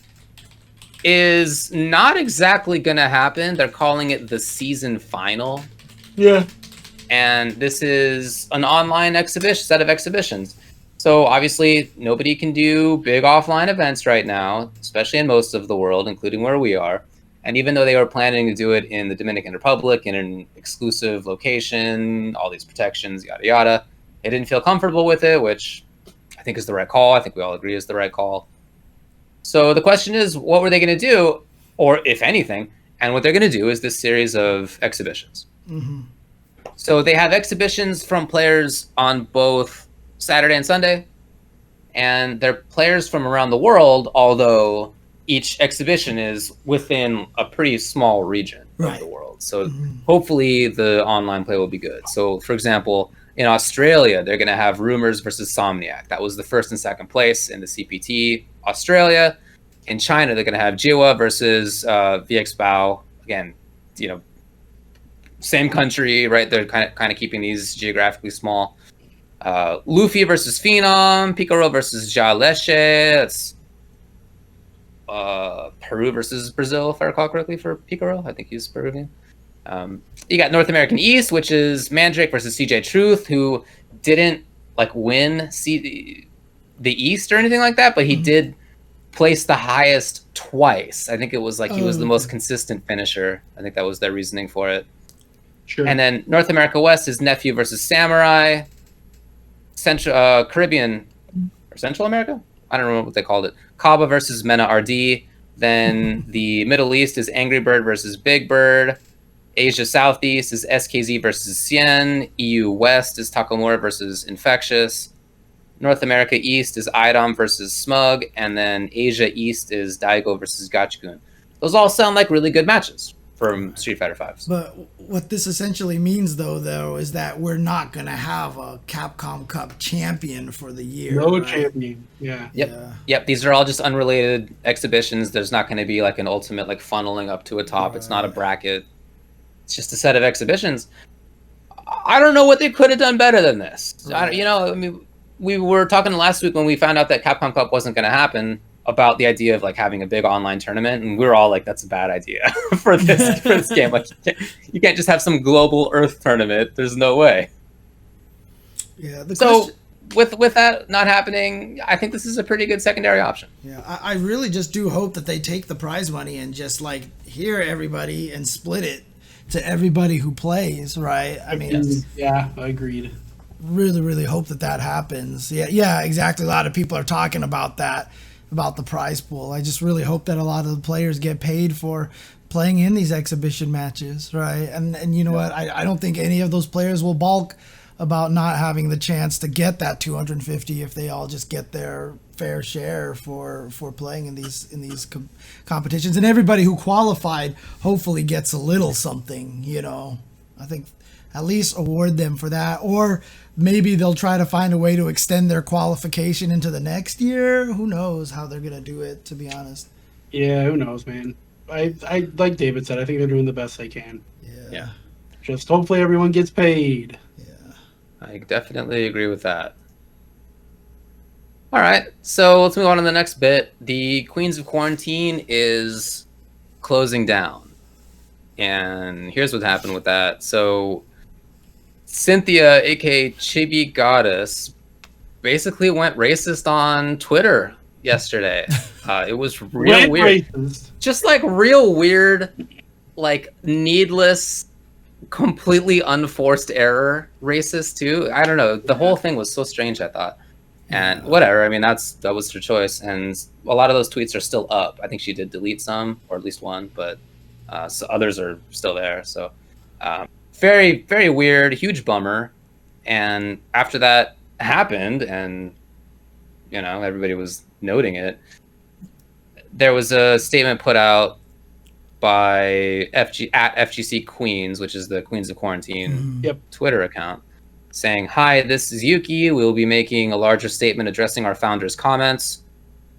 S2: is not exactly going to happen. They're calling it the season final.
S3: Yeah.
S2: And this is an online set of exhibitions. So obviously, nobody can do big offline events right now, especially in most of the world, including where we are. And even though they were planning to do it in the Dominican Republic in an exclusive location, all these protections, yada, yada, they didn't feel comfortable with it, which I think is the right call. I think we all agree is the right call. So the question is, what were they going to do, or if anything? And what they're going to do is this series of exhibitions.
S1: Mm-hmm.
S2: So they have exhibitions from players on both Saturday and Sunday, and they're players from around the world, although each exhibition is within a pretty small region of the world. So hopefully the online play will be good. So, for example, in Australia, they're going to have Rumors versus Somniac. That was the first and second place in the CPT Australia. In China, they're going to have Jiwa versus VX Bao. Again, same country, right? They're kind of keeping these geographically small. Luffy versus Phenom, Picaro versus Ja Leche. That's Peru versus Brazil, if I recall correctly, for Picaro. I think he's Peruvian. You got North American East, which is Mandrake versus CJ Truth, who didn't win the East or anything like that, but he did place the highest twice. I think it was he was the most consistent finisher. I think that was their reasoning for it.
S3: Sure.
S2: And then North America West is Nephew versus Samurai. Central Caribbean or Central America? I don't remember what they called it. Kaba versus Mena RD. Then the Middle East is Angry Bird versus Big Bird. Asia Southeast is SKZ versus Cien. EU West is Takamura versus Infectious. North America East is Idom versus Smug. And then Asia East is Daigo versus Gachikun. Those all sound like really good matches from Street Fighter V.
S1: But what this essentially means, though, is that we're not going to have a Capcom Cup champion for the year.
S3: No
S1: right?
S3: champion. Yeah.
S2: Yep. These are all just unrelated exhibitions. There's not going to be an ultimate funneling up to a top. It's not a bracket. It's just a set of exhibitions. I don't know what they could have done better than this.
S1: Right.
S2: We were talking last week when we found out that Capcom Cup wasn't going to happen about the idea of having a big online tournament, and we were all like, that's a bad idea for this game. You can't just have some global Earth tournament. There's no way.
S1: Yeah.
S2: With that not happening, I think this is a pretty good secondary option.
S1: Yeah, I really just do hope that they take the prize money and just hear everybody and split it to everybody who plays, right? I mean,
S2: Yes.
S3: Yeah, agreed.
S1: Really, really hope that happens. Yeah, exactly. A lot of people are talking about that, about the prize pool. I just really hope that a lot of the players get paid for playing in these exhibition matches, right? And you know what? I don't think any of those players will balk about not having the chance to get that 250 if they all just get their fair share for playing in these competitions. And everybody who qualified hopefully gets a little something, I think at least award them for that, or maybe they'll try to find a way to extend their qualification into the next year. Who knows how they're going to do it, to be honest.
S3: Yeah, who knows, man. I like David said, I think they're doing the best they can.
S2: Yeah.
S3: Just hopefully everyone gets paid.
S2: I definitely agree with that. All right, so let's move on to the next bit. The Queens of Quarantine is closing down. And here's what happened with that. So Cynthia, aka Chibi Goddess, basically went racist on Twitter yesterday. It was real weird.
S3: Racist.
S2: Just like real weird, like needless, completely unforced error racist too. I don't know. The whole thing was so strange, I thought. And whatever. I mean, that was her choice. And a lot of those tweets are still up. I think she did delete some, or at least one, but so others are still there. So very, very weird, huge bummer. And after that happened, and everybody was noting it, there was a statement put out by FGC Queens, which is the Queens of Quarantine Twitter account, saying, "Hi, this is Yuki. We will be making a larger statement addressing our founder's comments.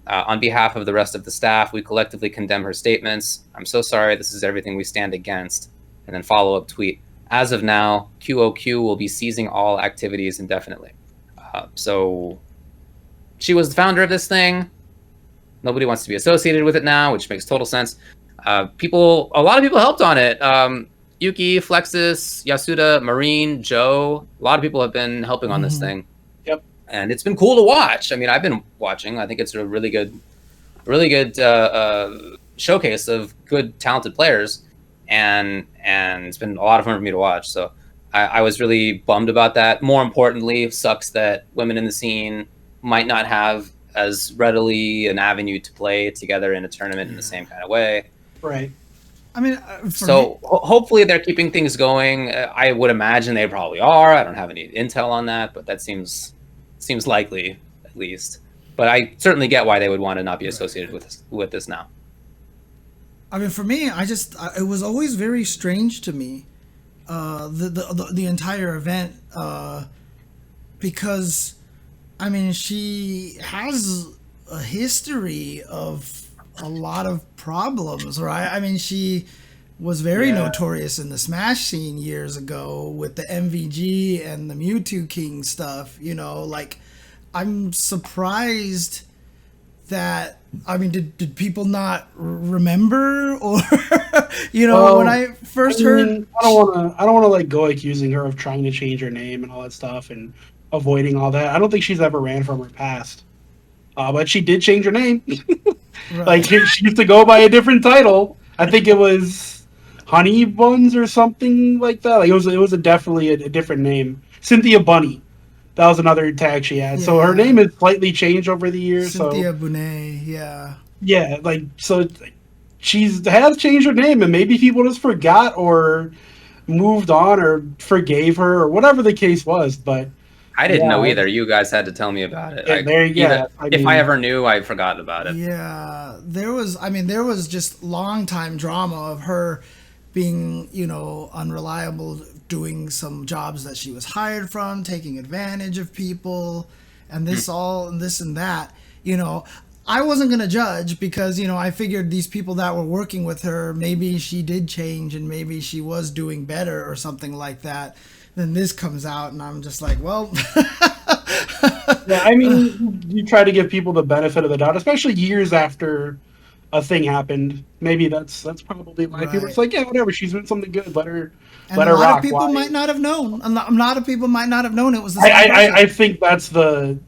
S2: On behalf of the rest of the staff, we collectively condemn her statements. I'm so sorry. This is everything we stand against." And then follow-up tweet, "As of now, QoQ will be ceasing all activities indefinitely." So she was the founder of this thing. Nobody wants to be associated with it now, which makes total sense. A lot of people helped on it. Yuki, Flexus, Yasuda, Marine, Joe. A lot of people have been helping on this thing.
S3: Yep.
S2: And it's been cool to watch. I mean, I've been watching. I think it's a really good showcase of good, talented players. And it's been a lot of fun for me to watch. So I was really bummed about that. More importantly, it sucks that women in the scene might not have as readily an avenue to play together in a tournament in the same kind of way.
S3: Right.
S1: I mean,
S2: hopefully they're keeping things going. I would imagine they probably are. I don't have any intel on that, but that seems likely, at least. But I certainly get why they would want to not be associated with this now.
S1: I mean, for me, it was always very strange to me, the entire event, because, I mean, she has a history of a lot of problems, right? I mean, she was very notorious in the Smash scene years ago with the MVG and the Mewtwo King stuff, like, I'm surprised that, I mean, did people not remember, or when I first heard,
S3: I don't want to like go accusing her of trying to change her name and all that stuff and avoiding all that. I don't think she's ever ran from her past, but she did change her name.
S1: right.
S3: Like she used to go by a different title. I think it was Honey Buns or something like that. Like it was definitely a different name. Cynthia Bunny. That was another tag she had. Yeah. So her name has slightly changed over the years.
S1: Cynthia Bonet, yeah.
S3: Yeah, like, so she has changed her name, and maybe people just forgot or moved on or forgave her or whatever the case was, but...
S2: I didn't know either. You guys had to tell me about it. If I ever knew, I forgot about it.
S1: Yeah, there was just long time drama of her being, unreliable, doing some jobs that she was hired from, taking advantage of people, and this and that. I wasn't going to judge because, I figured these people that were working with her, maybe she did change and maybe she was doing better or something like that. Then this comes out and I'm just like, well...
S3: Yeah, I mean, you try to give people the benefit of the doubt, especially years after a thing happened. Maybe that's probably why people are like, yeah, whatever, she's doing something good, let her rock.
S1: A lot of people might not have known. A lot of people might not have known it was the same person.
S3: I think that's the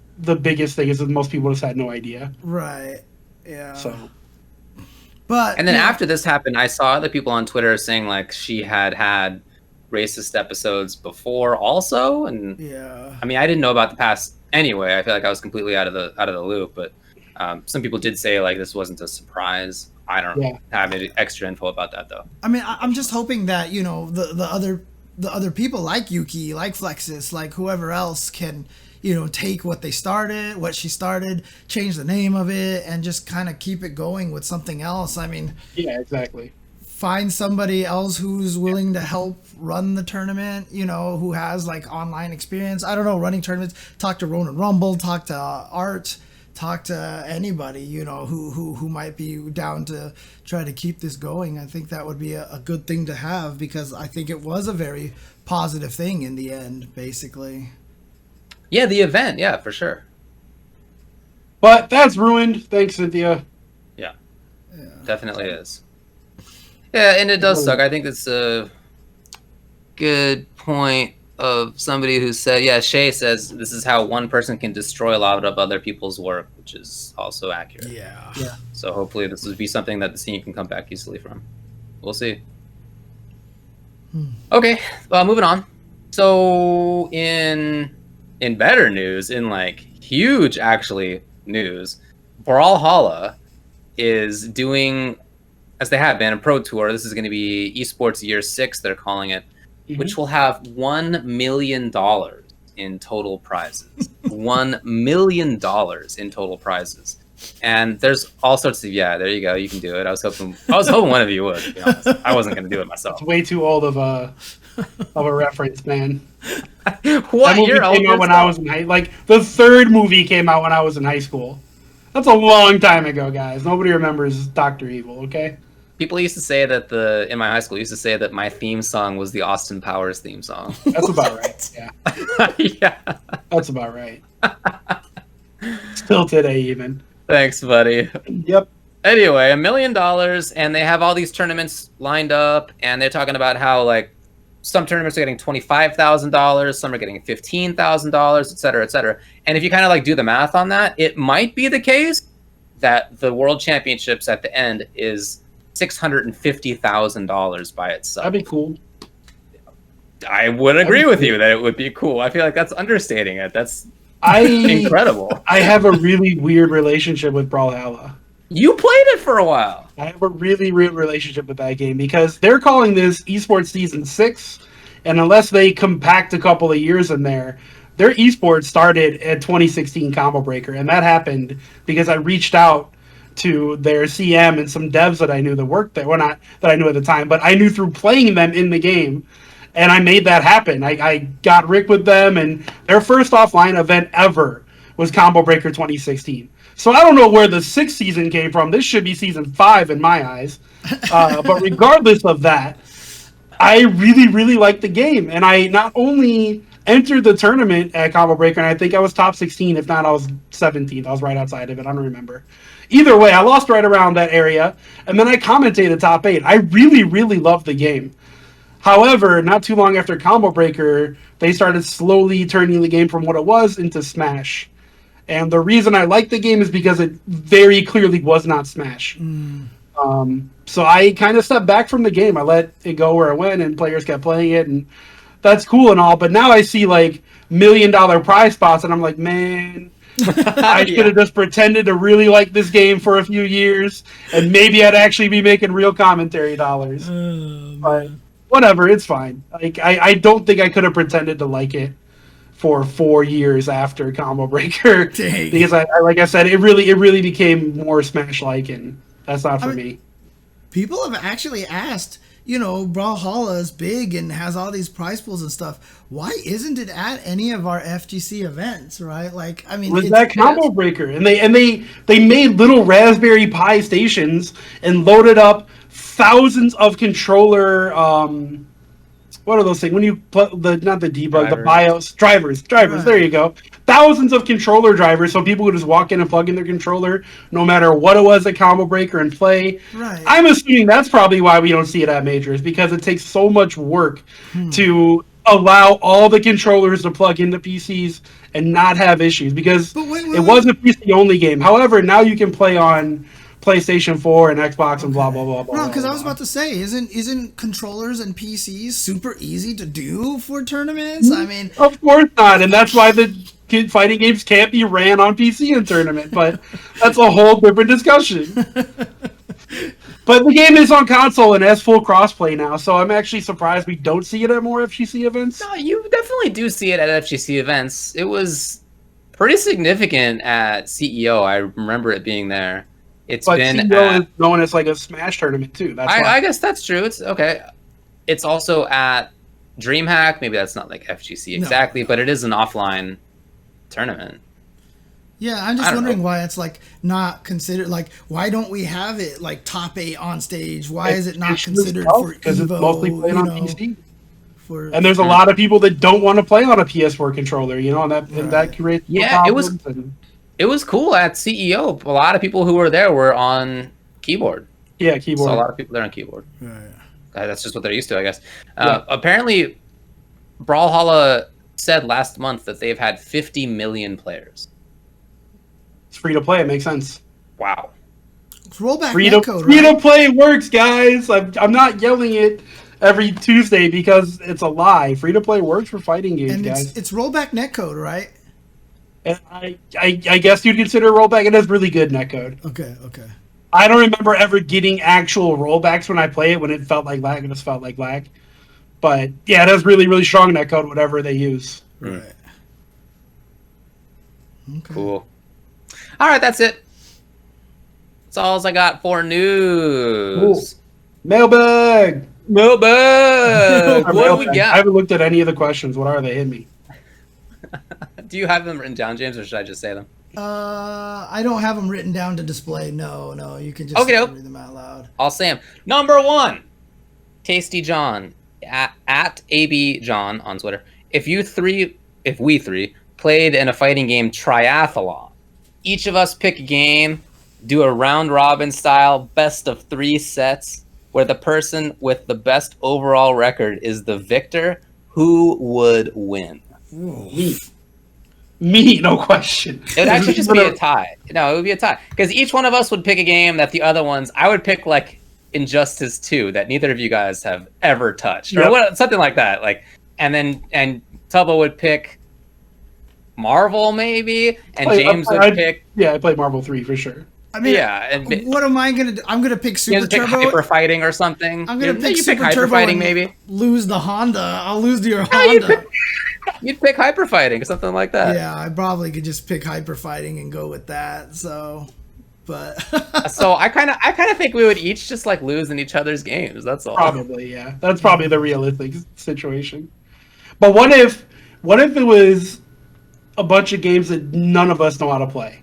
S3: biggest thing is that most people just had no idea.
S1: Right. Yeah.
S3: So.
S2: And then after this happened, I saw other people on Twitter saying like she had racist episodes before also, and I mean I didn't know about the past anyway. I feel like I was completely out of the loop, but some people did say like this wasn't a surprise. I don't have any extra info about that though.
S1: I mean, I'm just hoping that the other people like Yuki, like Flexus, like whoever else can take what she started, change the name of it, and just kind of keep it going with something else. I mean,
S3: yeah, exactly.
S1: Find somebody else who's willing to help run the tournament, who has like online experience. I don't know, running tournaments. Talk to Ronan Rumble, talk to Art, talk to anybody, you know, who might be down to try to keep this going. I think that would be a good thing to have, because I think it was a very positive thing in the end, basically.
S2: Yeah, the event, yeah, for sure.
S3: But that's ruined. Thanks, Cynthia.
S2: Yeah. Definitely is. Yeah, and it does suck. I think it's a good point of somebody who said, yeah, Shay says this is how one person can destroy a lot of other people's work, which is also accurate.
S1: Yeah.
S2: So hopefully this would be something that the scene can come back easily from. We'll see. Okay, moving on. So in better news, in like huge actually news, Brawlhalla is doing, as they have been, a pro tour. This is going to be Esports Year 6, they're calling it, which will have $1 million in total prizes. $1 million in total prizes. And there's all sorts of, yeah, there you go, you can do it. I was hoping one of you would, to be honest. I wasn't going to do it myself.
S3: It's way too old of a reference, man.
S2: What?
S3: That movie came out when I was in the third movie came out when I was in high school. That's a long time ago, guys. Nobody remembers Dr. Evil, okay?
S2: People used to say that in my high school used to say that my theme song was the Austin Powers theme song.
S3: That's about right. Yeah.
S2: Yeah.
S3: That's about right. Still today, even.
S2: Thanks, buddy.
S3: Yep.
S2: Anyway, $1 million, and they have all these tournaments lined up, and they're talking about how like some tournaments are getting $25,000, some are getting $15,000, et cetera, et cetera. And if you kind of like do the math on that, it might be the case that the World Championships at the end is $650,000 by itself.
S3: That'd be cool.
S2: I would agree with you that it would be cool. I feel like that's understating it. That's incredible.
S3: I have a really weird relationship with Brawlhalla.
S2: You played it for a while.
S3: I have a really weird relationship with that game because they're calling this Esports Season 6, and unless they compact a couple of years in there, their esports started at 2016 Combo Breaker, and that happened because I reached out to their CM and some devs that I knew that worked there. Well, not that I knew at the time, but I knew through playing them in the game, and I made that happen. I got Rick with them, and their first offline event ever was Combo Breaker 2016. So I don't know where the 6th season came from. This should be season 5 in my eyes. But regardless of that, I really, really like the game. And I not only entered the tournament at Combo Breaker, and I think I was top 16. If not, I was 17th. I was right outside of it. I don't remember. Either way, I lost right around that area. And then I commentated top 8. I really, really loved the game. However, not too long after Combo Breaker, they started slowly turning the game from what it was into Smash. And the reason I like the game is because it very clearly was not Smash. So I kind of stepped back from the game. I let it go where it went, and players kept playing it, and that's cool and all. But now I see like $1 million prize spots, and I'm like, man, I should have just pretended to really like this game for a few years, and maybe I'd actually be making real commentary dollars. But whatever, it's fine. Like I don't think I could have pretended to like it for 4 years after Combo Breaker.
S1: Dang.
S3: Because I like I said, it really became more Smash-like, and that's not for me.
S1: People have actually asked, you know, Brawlhalla is big and has all these prize pools and stuff. Why isn't it at any of our FGC events, right? Like, I mean,
S3: was that Combo Breaker, and they made little Raspberry Pi stations and loaded up thousands of controller. What are those things? When you put not the debug, the BIOS drivers. Right. There you go. Thousands of controller drivers, so people could just walk in and plug in their controller, no matter what it was at Combo Breaker, and play.
S1: Right.
S3: I'm assuming that's probably why we don't see it at majors, because it takes so much work to allow all the controllers to plug into PCs and not have issues, because it was a PC only game. However, now you can play on PlayStation 4 and Xbox and blah blah blah blah.
S1: No, because I was about to say, isn't controllers and PCs super easy to do for tournaments? I mean,
S3: of course not, and that's why the fighting games can't be ran on PC in tournament. But that's a whole different discussion. But the game is on console and has full crossplay now, so I'm actually surprised we don't see it at more FGC events.
S2: No, you definitely do see it at FGC events. It was pretty significant at CEO. I remember it being there.
S3: But CEO is known as like a Smash tournament too. That's why.
S2: I guess that's true. It's okay. It's also at DreamHack. Maybe that's not like FGC exactly, but it is an offline tournament.
S1: Yeah, I'm just wondering why it's like not considered. Like, why don't we have it like top 8 on stage? Why is it not considered for
S3: because it's
S1: Evo?
S3: mostly playing on PC. And there's a
S2: Hmm.
S3: lot of people that don't want to play on a PS4 controller, and that creates problems.
S2: It was cool at CEO. A lot of people who were there were on keyboard.
S3: Yeah, keyboard.
S2: So a lot of people there on keyboard.
S1: Right.
S2: That's just what they're used to, I guess. Apparently, Brawlhalla said last month that they've had 50 million players.
S3: It's free to play. It makes sense.
S2: Wow.
S1: It's rollback
S3: Free
S1: netcode,
S3: to play works, guys. I'm not yelling it every Tuesday because it's a lie. Free to play works for fighting games,
S1: and
S3: guys.
S1: it's rollback netcode, right?
S3: And I guess you'd consider rollback. It has really good netcode.
S1: Okay.
S3: I don't remember ever getting actual rollbacks when I play it when it felt like lag. It just felt like lag. But yeah, it has really, really strong netcode, whatever they use.
S1: Right. Okay.
S2: Cool. All right, that's it. That's all I got for news.
S3: Cool. Mailbag.
S2: What do we
S3: I
S2: got?
S3: haven't looked at any of the questions. What are they? Hit me.
S2: Do you have them written down, James, or should I just say them?
S1: I don't have them written down to display. No, you can just read them out loud.
S2: I'll say them. Number 1, Tasty John at AB John on Twitter. If we three played in a fighting game triathlon, each of us pick a game, do a round robin style best of 3 sets, where the person with the best overall record is the victor, who would win?
S3: Me, no question.
S2: It would actually just be a tie. No, it would be a tie. Because each one of us would pick a game that the other ones, I would pick like Injustice 2 that neither of you guys have ever touched.
S3: Yep.
S2: Or something like that. And Tubbo would pick Marvel maybe, and James would pick...
S3: Yeah, I played Marvel 3 for sure.
S1: I mean,
S2: and
S1: what am I gonna do? I'm gonna pick Super
S2: pick
S1: Turbo.
S2: Hyper Fighting or something.
S1: I'm gonna pick
S2: you
S1: Super
S2: pick Hyper
S1: Turbo
S2: Fighting
S1: and
S2: maybe.
S1: lose the Honda. I'll lose to your Honda.
S2: You'd pick Hyper Fighting or something like that.
S1: Yeah, I probably could just pick Hyper Fighting and go with that. So, but
S2: so I kind of think we would each just like lose in each other's games. That's all.
S3: Probably, yeah. That's probably the realistic situation. But what if it was a bunch of games that none of us know how to play?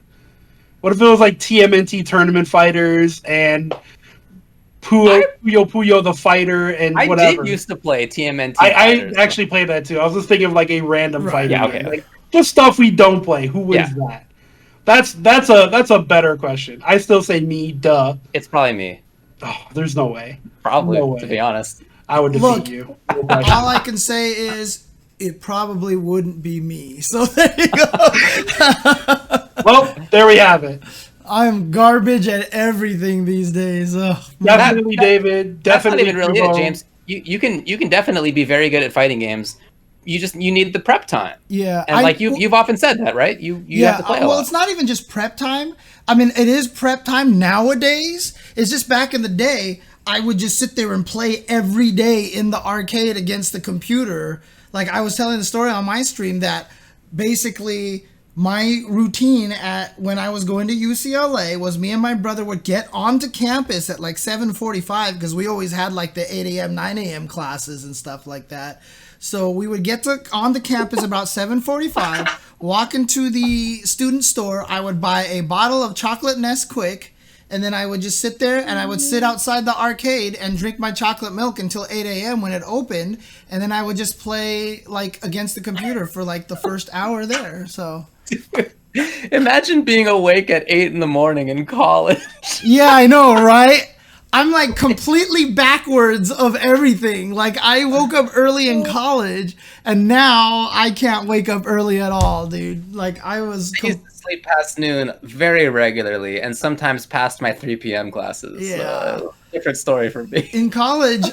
S3: What if it was like TMNT Tournament Fighters and Puyo the Fighter and whatever?
S2: I did used to play TMNT.
S3: I actually played that too. I was just thinking of like a random fighting
S2: Yeah,
S3: game.
S2: okay.
S3: Like, just stuff we don't play. Who wins that? That's a better question. I still say me, duh.
S2: It's probably me.
S3: Oh, there's no way.
S2: Probably,
S3: No way.
S2: to be honest.
S3: I would defeat you. No question.
S1: all I can say is it probably wouldn't be me. So there you go.
S3: Well, there we have it.
S1: I'm garbage at everything these days. Ugh.
S3: Definitely, David. Definitely,
S2: That's not even really
S3: Kubo.
S2: it, James. You can definitely be very good at fighting games. You need the prep time.
S1: Yeah,
S2: And you've often said that, right? You have to play a lot.
S1: It's not even just prep time. I mean, it is prep time nowadays. It's just back in the day, I would just sit there and play every day in the arcade against the computer. Like I was telling the story on my stream that basically my routine at when I was going to UCLA was me and my brother would get onto campus at like 7:45 because we always had like the 8 a.m., 9 a.m. classes and stuff like that. So we would get on the campus about 7:45, walk into the student store. I would buy a bottle of chocolate Nesquik, and then I would just sit there and I would sit outside the arcade and drink my chocolate milk until 8 a.m. when it opened. And then I would just play like against the computer for like the first hour there. So
S2: Imagine being awake at 8 a.m. in college.
S1: yeah, I know, right? I'm like completely backwards of everything. Like I woke up early in college and now I can't wake up early at all, dude. Like I was
S2: I used to sleep past noon very regularly and sometimes past my 3 p.m. classes.
S1: Yeah.
S2: Different story for me.
S1: in college.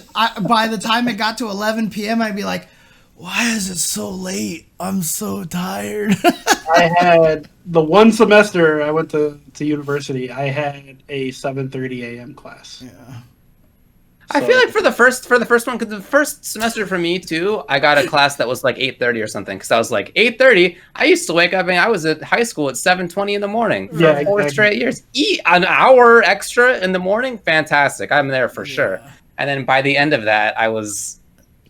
S1: By the time it got to 11 p.m., I'd be like, why is it so late? I'm so tired.
S3: I had the one semester I went to university. I had a 7:30 a.m. class.
S1: Yeah.
S2: I feel like for the first one, because the first semester for me too, I got a class that was like 8:30 or something. Because I was like 8:30. I used to wake up and I was at high school at 7:20 in the morning for
S3: Yeah,
S2: 4
S3: exactly.
S2: straight years. An hour extra in the morning, fantastic. I'm there for sure. And then by the end of that, I was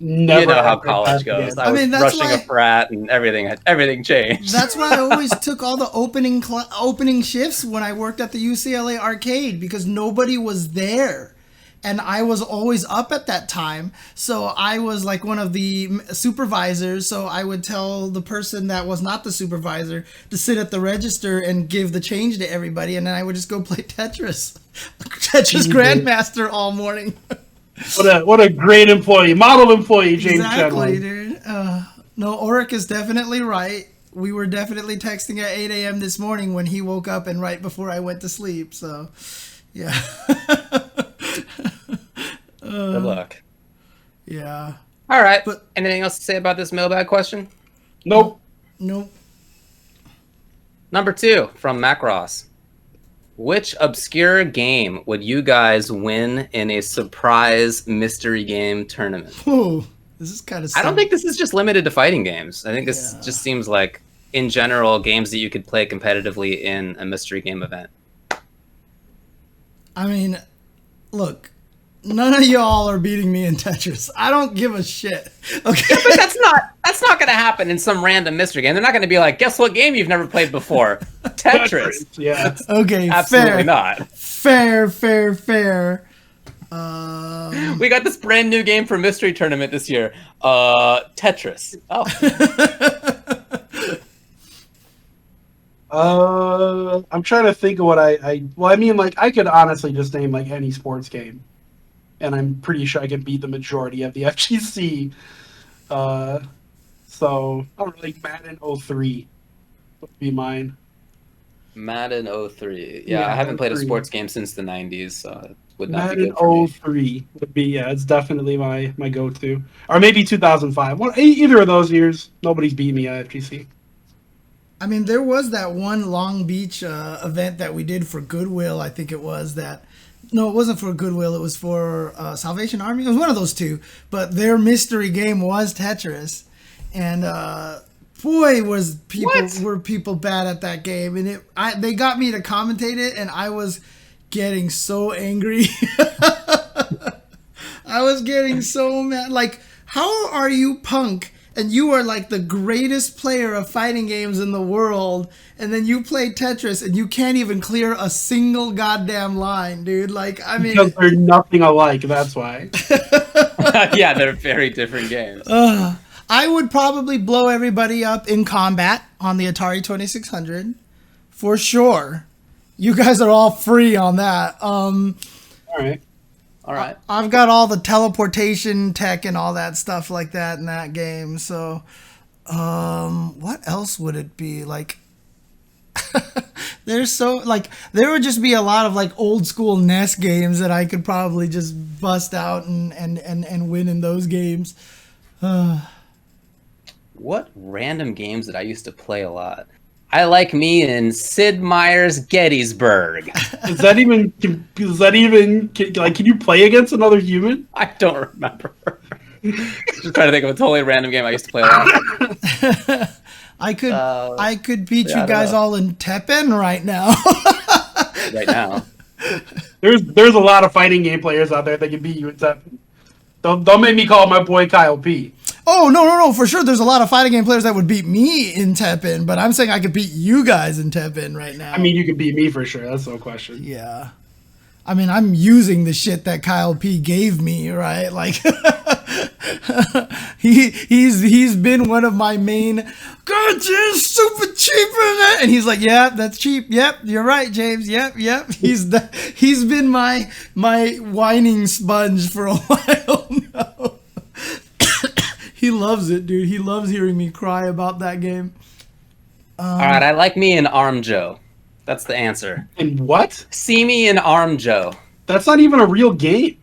S3: Never
S2: You know how
S3: ever
S2: college
S3: again.
S2: goes.
S1: I
S2: I was
S1: mean, that's
S2: rushing
S1: why-
S2: a frat and everything changed.
S1: That's why I always took all the opening shifts when I worked at the UCLA arcade because nobody was there. And I was always up at that time. So I was like one of the supervisors. So I would tell the person that was not the supervisor to sit at the register and give the change to everybody. And then I would just go play Tetris. Tetris Grandmaster all morning.
S3: What a great employee, model employee, James
S1: Exactly,
S3: Chenley.
S1: dude. No, Oric is definitely right. We were definitely texting at 8 a.m. this morning when he woke up and right before I went to sleep. So, yeah.
S2: Good luck.
S1: Yeah.
S2: All right.
S1: But-
S2: Anything else to say about this mailbag question?
S3: Nope.
S1: Nope.
S2: Number 2 from Macross. Which obscure game would you guys win in a surprise mystery game tournament?
S1: Whoa. This is kind of.
S2: I don't think this is just limited to fighting games. I think this
S1: Yeah.
S2: just seems like, in general, games that you could play competitively in a mystery game event.
S1: I mean, look. None of y'all are beating me in Tetris. I don't give a shit. Okay.
S2: But that's not going to happen in some random mystery game. They're not going to be like, guess what game you've never played before? Tetris.
S3: Yeah.
S1: Okay.
S2: Absolutely
S1: fair.
S2: not.
S1: Fair.
S2: We got this brand new game for mystery tournament this year. Tetris. Oh.
S3: I'm trying to think of what well, I mean, like, I could honestly just name, like, any sports game. And I'm pretty sure I can beat the majority of the FGC. So, I don't know, like, Madden 03 would be mine.
S2: Madden 03. Yeah,
S3: Yeah,
S2: I haven't played a
S3: 03.
S2: sports game since the 90s, so it would not be
S3: Madden
S2: good for me.
S3: 03 would be, yeah, it's definitely my go-to. Or maybe 2005. Either of those years, nobody's beat me at FGC.
S1: I mean, there was that one Long Beach event that we did for Goodwill. I think it was that. No, it wasn't for Goodwill. It was for Salvation Army. It was one of those two. But their mystery game was Tetris, and boy, were people bad at that game. And they got me to commentate it, and I was getting so angry. I was getting so mad. Like, how are you Punk? And you are like the greatest player of fighting games in the world, and then you play Tetris and you can't even clear a single goddamn line, dude. Like, I mean,
S3: Because they're nothing alike, that's why.
S2: Yeah, they're very different games.
S1: I would probably blow everybody up in combat on the Atari 2600 for sure. You guys are all free on that.
S3: All right.
S2: All right.
S1: I've got all the teleportation tech and all that stuff like that in that game. So, what else would it be? Like, there would just be a lot of like old school NES games that I could probably just bust out and win in those games.
S2: What random games did I used to play a lot? I like me in Sid Meier's Gettysburg.
S3: Is that even like, can you play against another human?
S2: I don't remember. Just trying to think of a totally random game I used to play a lot.
S1: I could beat
S2: yeah, I
S1: you
S2: don't
S1: guys
S2: know.
S1: all in Teppen right now.
S2: Right now.
S3: There's a lot of fighting game players out there that can beat you at Teppen. Don't make me call my boy Kyle P.
S1: Oh, no, for sure. There's a lot of fighting game players that would beat me in Teppen, but I'm saying I could beat you guys in Teppen right now.
S3: I mean, you can beat me for sure. That's no question.
S1: Yeah. I mean, I'm using the shit that Kyle P gave me, right? Like, he's been one of my main, God, it's super cheap, and he's like, yeah, that's cheap. Yep, you're right, James. Yep. He's been my whining sponge for a while now. He loves it, dude. He loves hearing me cry about that game.
S2: All right, I like me in Arm Joe. That's the answer.
S3: And what?
S2: See me in Arm Joe.
S3: That's not even a real game.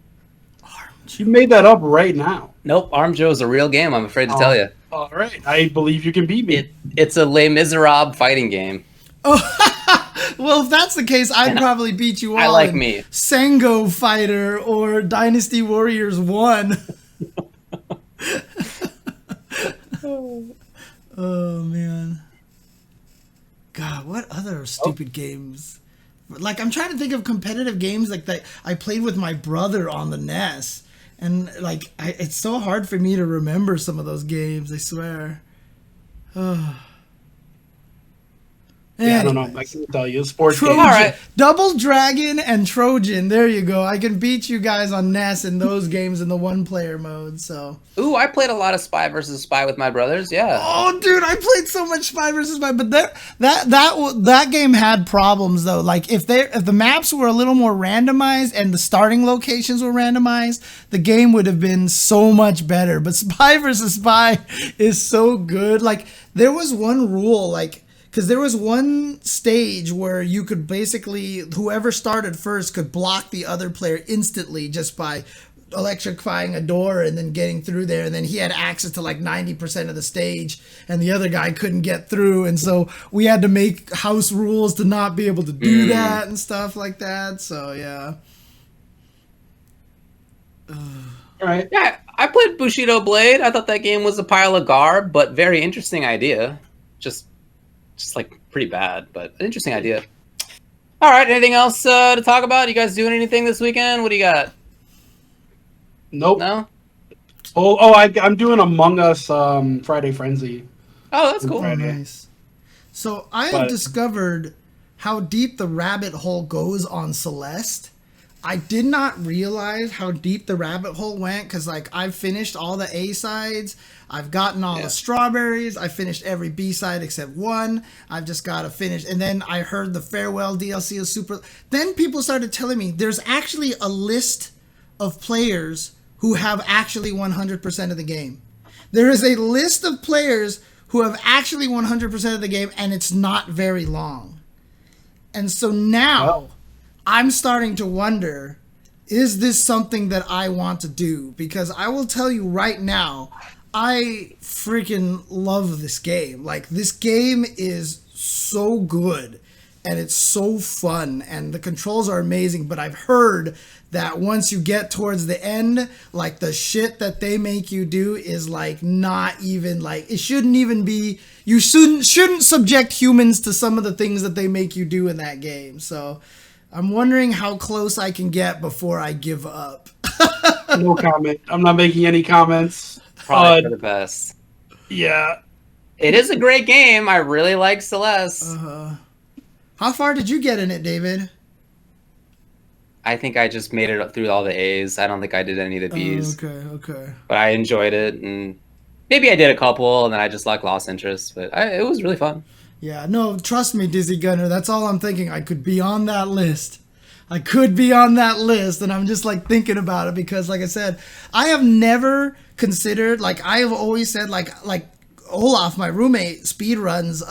S3: You made that up right now.
S2: Nope, Arm Joe's a real game, I'm afraid to tell you.
S3: All right. I believe you can beat me.
S2: It's a Les Miserables fighting game.
S1: Well, if that's the case, I'd probably beat you all.
S2: I like
S1: in
S2: me.
S1: Sango Fighter or Dynasty Warriors 1. Oh, man. God, what other stupid games? Like, I'm trying to think of competitive games like that I played with my brother on the NES And like, it's so hard for me to remember some of those games. I swear.
S3: Yeah, I don't know. I can't tell you. Sports
S1: Trojan.
S3: games.
S2: All right.
S1: Double Dragon and Trojan. There you go. I can beat you guys on NES in those games in the one-player mode. So.
S2: Ooh, I played a lot of Spy versus Spy with my brothers. Yeah.
S1: Oh, dude, I played so much Spy versus Spy, but that game had problems though. Like if the maps were a little more randomized and the starting locations were randomized, the game would have been so much better. But Spy versus Spy is so good. Like there was one rule, like. Because there was one stage where you could basically, whoever started first could block the other player instantly just by electrifying a door and then getting through there. And then he had access to like 90% of the stage and the other guy couldn't get through. And so we had to make house rules to not be able to do that and stuff like that. So, yeah.
S3: All right.
S2: Yeah, I played Bushido Blade. I thought that game was a pile of garb, but very interesting idea. Just like pretty bad, but an interesting idea. All right, anything else to talk about? You guys doing anything this weekend? What do you got?
S3: Nope.
S2: No?
S3: I'm doing Among Us Friday Frenzy.
S2: Oh, that's cool.
S3: Friday.
S1: Nice. So I have discovered how deep the rabbit hole goes on Celeste. I did not realize how deep the rabbit hole went because, like, I've finished all the A sides. I've gotten all the strawberries. I finished every B side except one. I've just got to finish. And then I heard the farewell DLC is super. Then people started telling me there's actually a list of players who have actually 100% of the game. There is a list of players who have actually 100% of the game, and it's not very long. And so now I'm starting to wonder, is this something that I want to do? Because I will tell you right now, I freaking love this game. Like, this game is so good and it's so fun and the controls are amazing, but I've heard that once you get towards the end, like, the shit that they make you do is like not even like, it shouldn't even be, you shouldn't subject humans to some of the things that they make you do in that game. So I'm wondering how close I can get before I give up.
S3: No comment. I'm not making any comments.
S2: Probably for the best.
S3: Yeah.
S2: It is a great game. I really like Celeste.
S1: How far did you get in it, David?
S2: I think I just made it up through all the A's. I don't think I did any of the B's.
S1: Okay.
S2: But I enjoyed it, and maybe I did a couple, and then I just like lost interest. But it was really fun.
S1: Yeah, no, trust me, Dizzy Gunner. That's all I'm thinking. I could be on that list. I could be on that list, and I'm just like thinking about it because, like I said, I have never considered, like, I have always said, like Olaf, my roommate, speedruns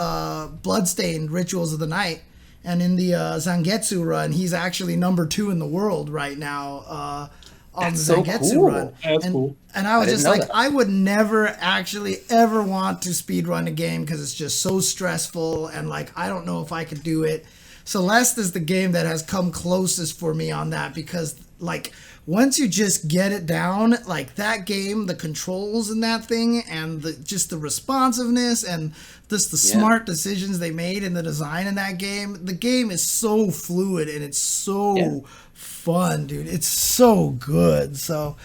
S1: Bloodstained Rituals of the Night, and in the Zangetsu run, he's actually number 2 in the world right now on the Zangetsu run.
S3: That's cool.
S1: And I was just like,
S2: that.
S1: I would never actually ever want to speedrun a game because it's just so stressful and, like, I don't know if I could do it. Celeste is the game that has come closest for me on that because, like, once you just get it down, like, that game, the controls in that thing and just the responsiveness and just the smart decisions they made in the design in that game, the game is so fluid and it's so fun, dude. It's so good. So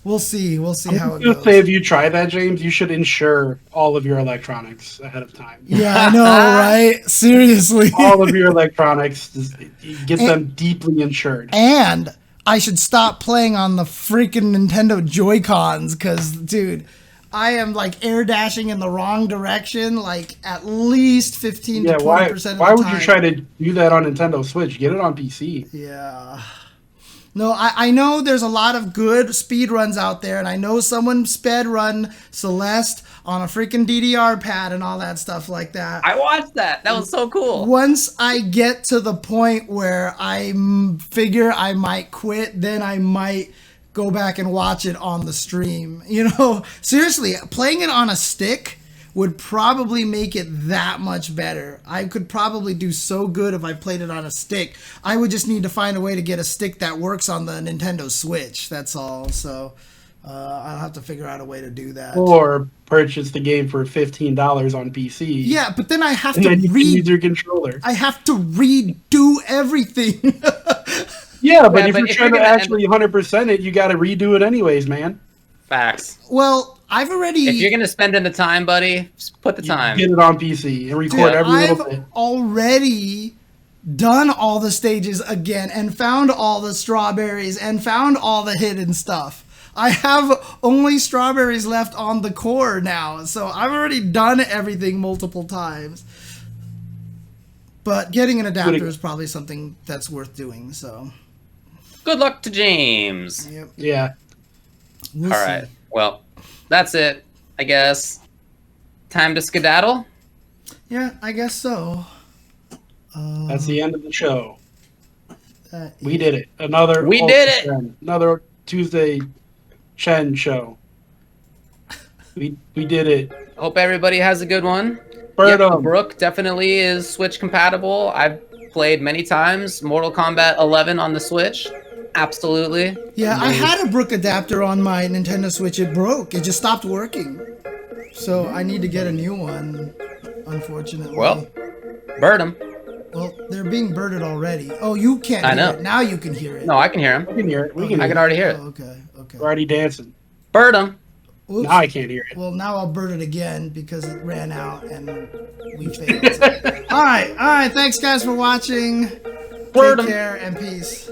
S1: we'll see how it goes.
S3: Say, if you try that, James, you should insure all of your electronics ahead of time.
S1: Yeah, I know, right? Seriously.
S3: All of your electronics, just get them deeply insured.
S1: And I should stop playing on the freaking Nintendo Joy-Cons because, dude, I am, like, air dashing in the wrong direction, like, at least 15 to 20% of the time.
S3: Why would you try to do that on Nintendo Switch? Get it on PC.
S1: Yeah. No, I know there's a lot of good speedruns out there, and I know someone sped run Celeste on a freaking DDR pad and all that stuff like that.
S2: I watched that. That was so cool.
S1: Once I get to the point where I figure I might quit, then I might go back and watch it on the stream. You know, seriously, playing it on a stick would probably make it that much better. I could probably do so good if I played it on a stick. I would just need to find a way to get a stick that works on the Nintendo Switch. That's all. So I'll have to figure out a way to do that.
S3: Or purchase the game for $15 on PC.
S1: Yeah, but then I have
S3: and
S1: to
S3: then you can use your controller.
S1: I have to redo everything.
S3: Yeah, but
S2: Yeah,
S3: if
S2: but
S3: you're
S2: if
S3: trying
S2: you're
S3: to
S2: gonna
S3: actually 100% it, you got to redo it anyways, man.
S2: Facts.
S1: Well, I've already.
S2: If you're gonna spend in the time, buddy, just put the
S3: You
S2: time.
S3: get it on PC and record
S1: Dude,
S3: every little
S1: I've
S3: bit.
S1: already done all the stages again and found all the strawberries and found all the hidden stuff. I have only strawberries left on the core now, so I've already done everything multiple times. But getting an adapter is probably something that's worth doing, so.
S2: Good luck to James.
S1: Yep.
S3: Yeah.
S1: We'll
S2: All
S1: see.
S2: right. Well, that's it, I guess. Time to skedaddle.
S1: Yeah, I guess so.
S3: That's the end of the show.
S1: That
S3: We
S1: is-
S3: did it. Another
S2: We did it!
S3: Another Tuesday Chen show. We did it.
S2: Hope everybody has a good one.
S3: Bird
S2: Yep, Brook definitely is Switch compatible. I've played many times Mortal Kombat 11 on the Switch. Absolutely.
S1: Yeah, I had a Brook adapter on my Nintendo Switch. It broke. It just stopped working. So I need to get a new one, unfortunately.
S2: Well, bird 'em.
S1: Well, they're being birded already. Oh, you can't
S2: I
S1: hear
S2: know.
S1: it. Now you can hear it.
S2: No, I can hear him.
S3: We can hear it. We can
S2: I
S3: hear
S2: can
S3: it.
S2: already hear it.
S1: Oh, okay, okay.
S3: We're already dancing.
S2: Bird 'em.
S1: Oops.
S3: Now I can't hear it.
S1: Well, now I'll bird it again because it ran out and we failed. All right. Thanks, guys, for watching.
S2: Bird
S1: Take
S2: 'em.
S1: care and peace.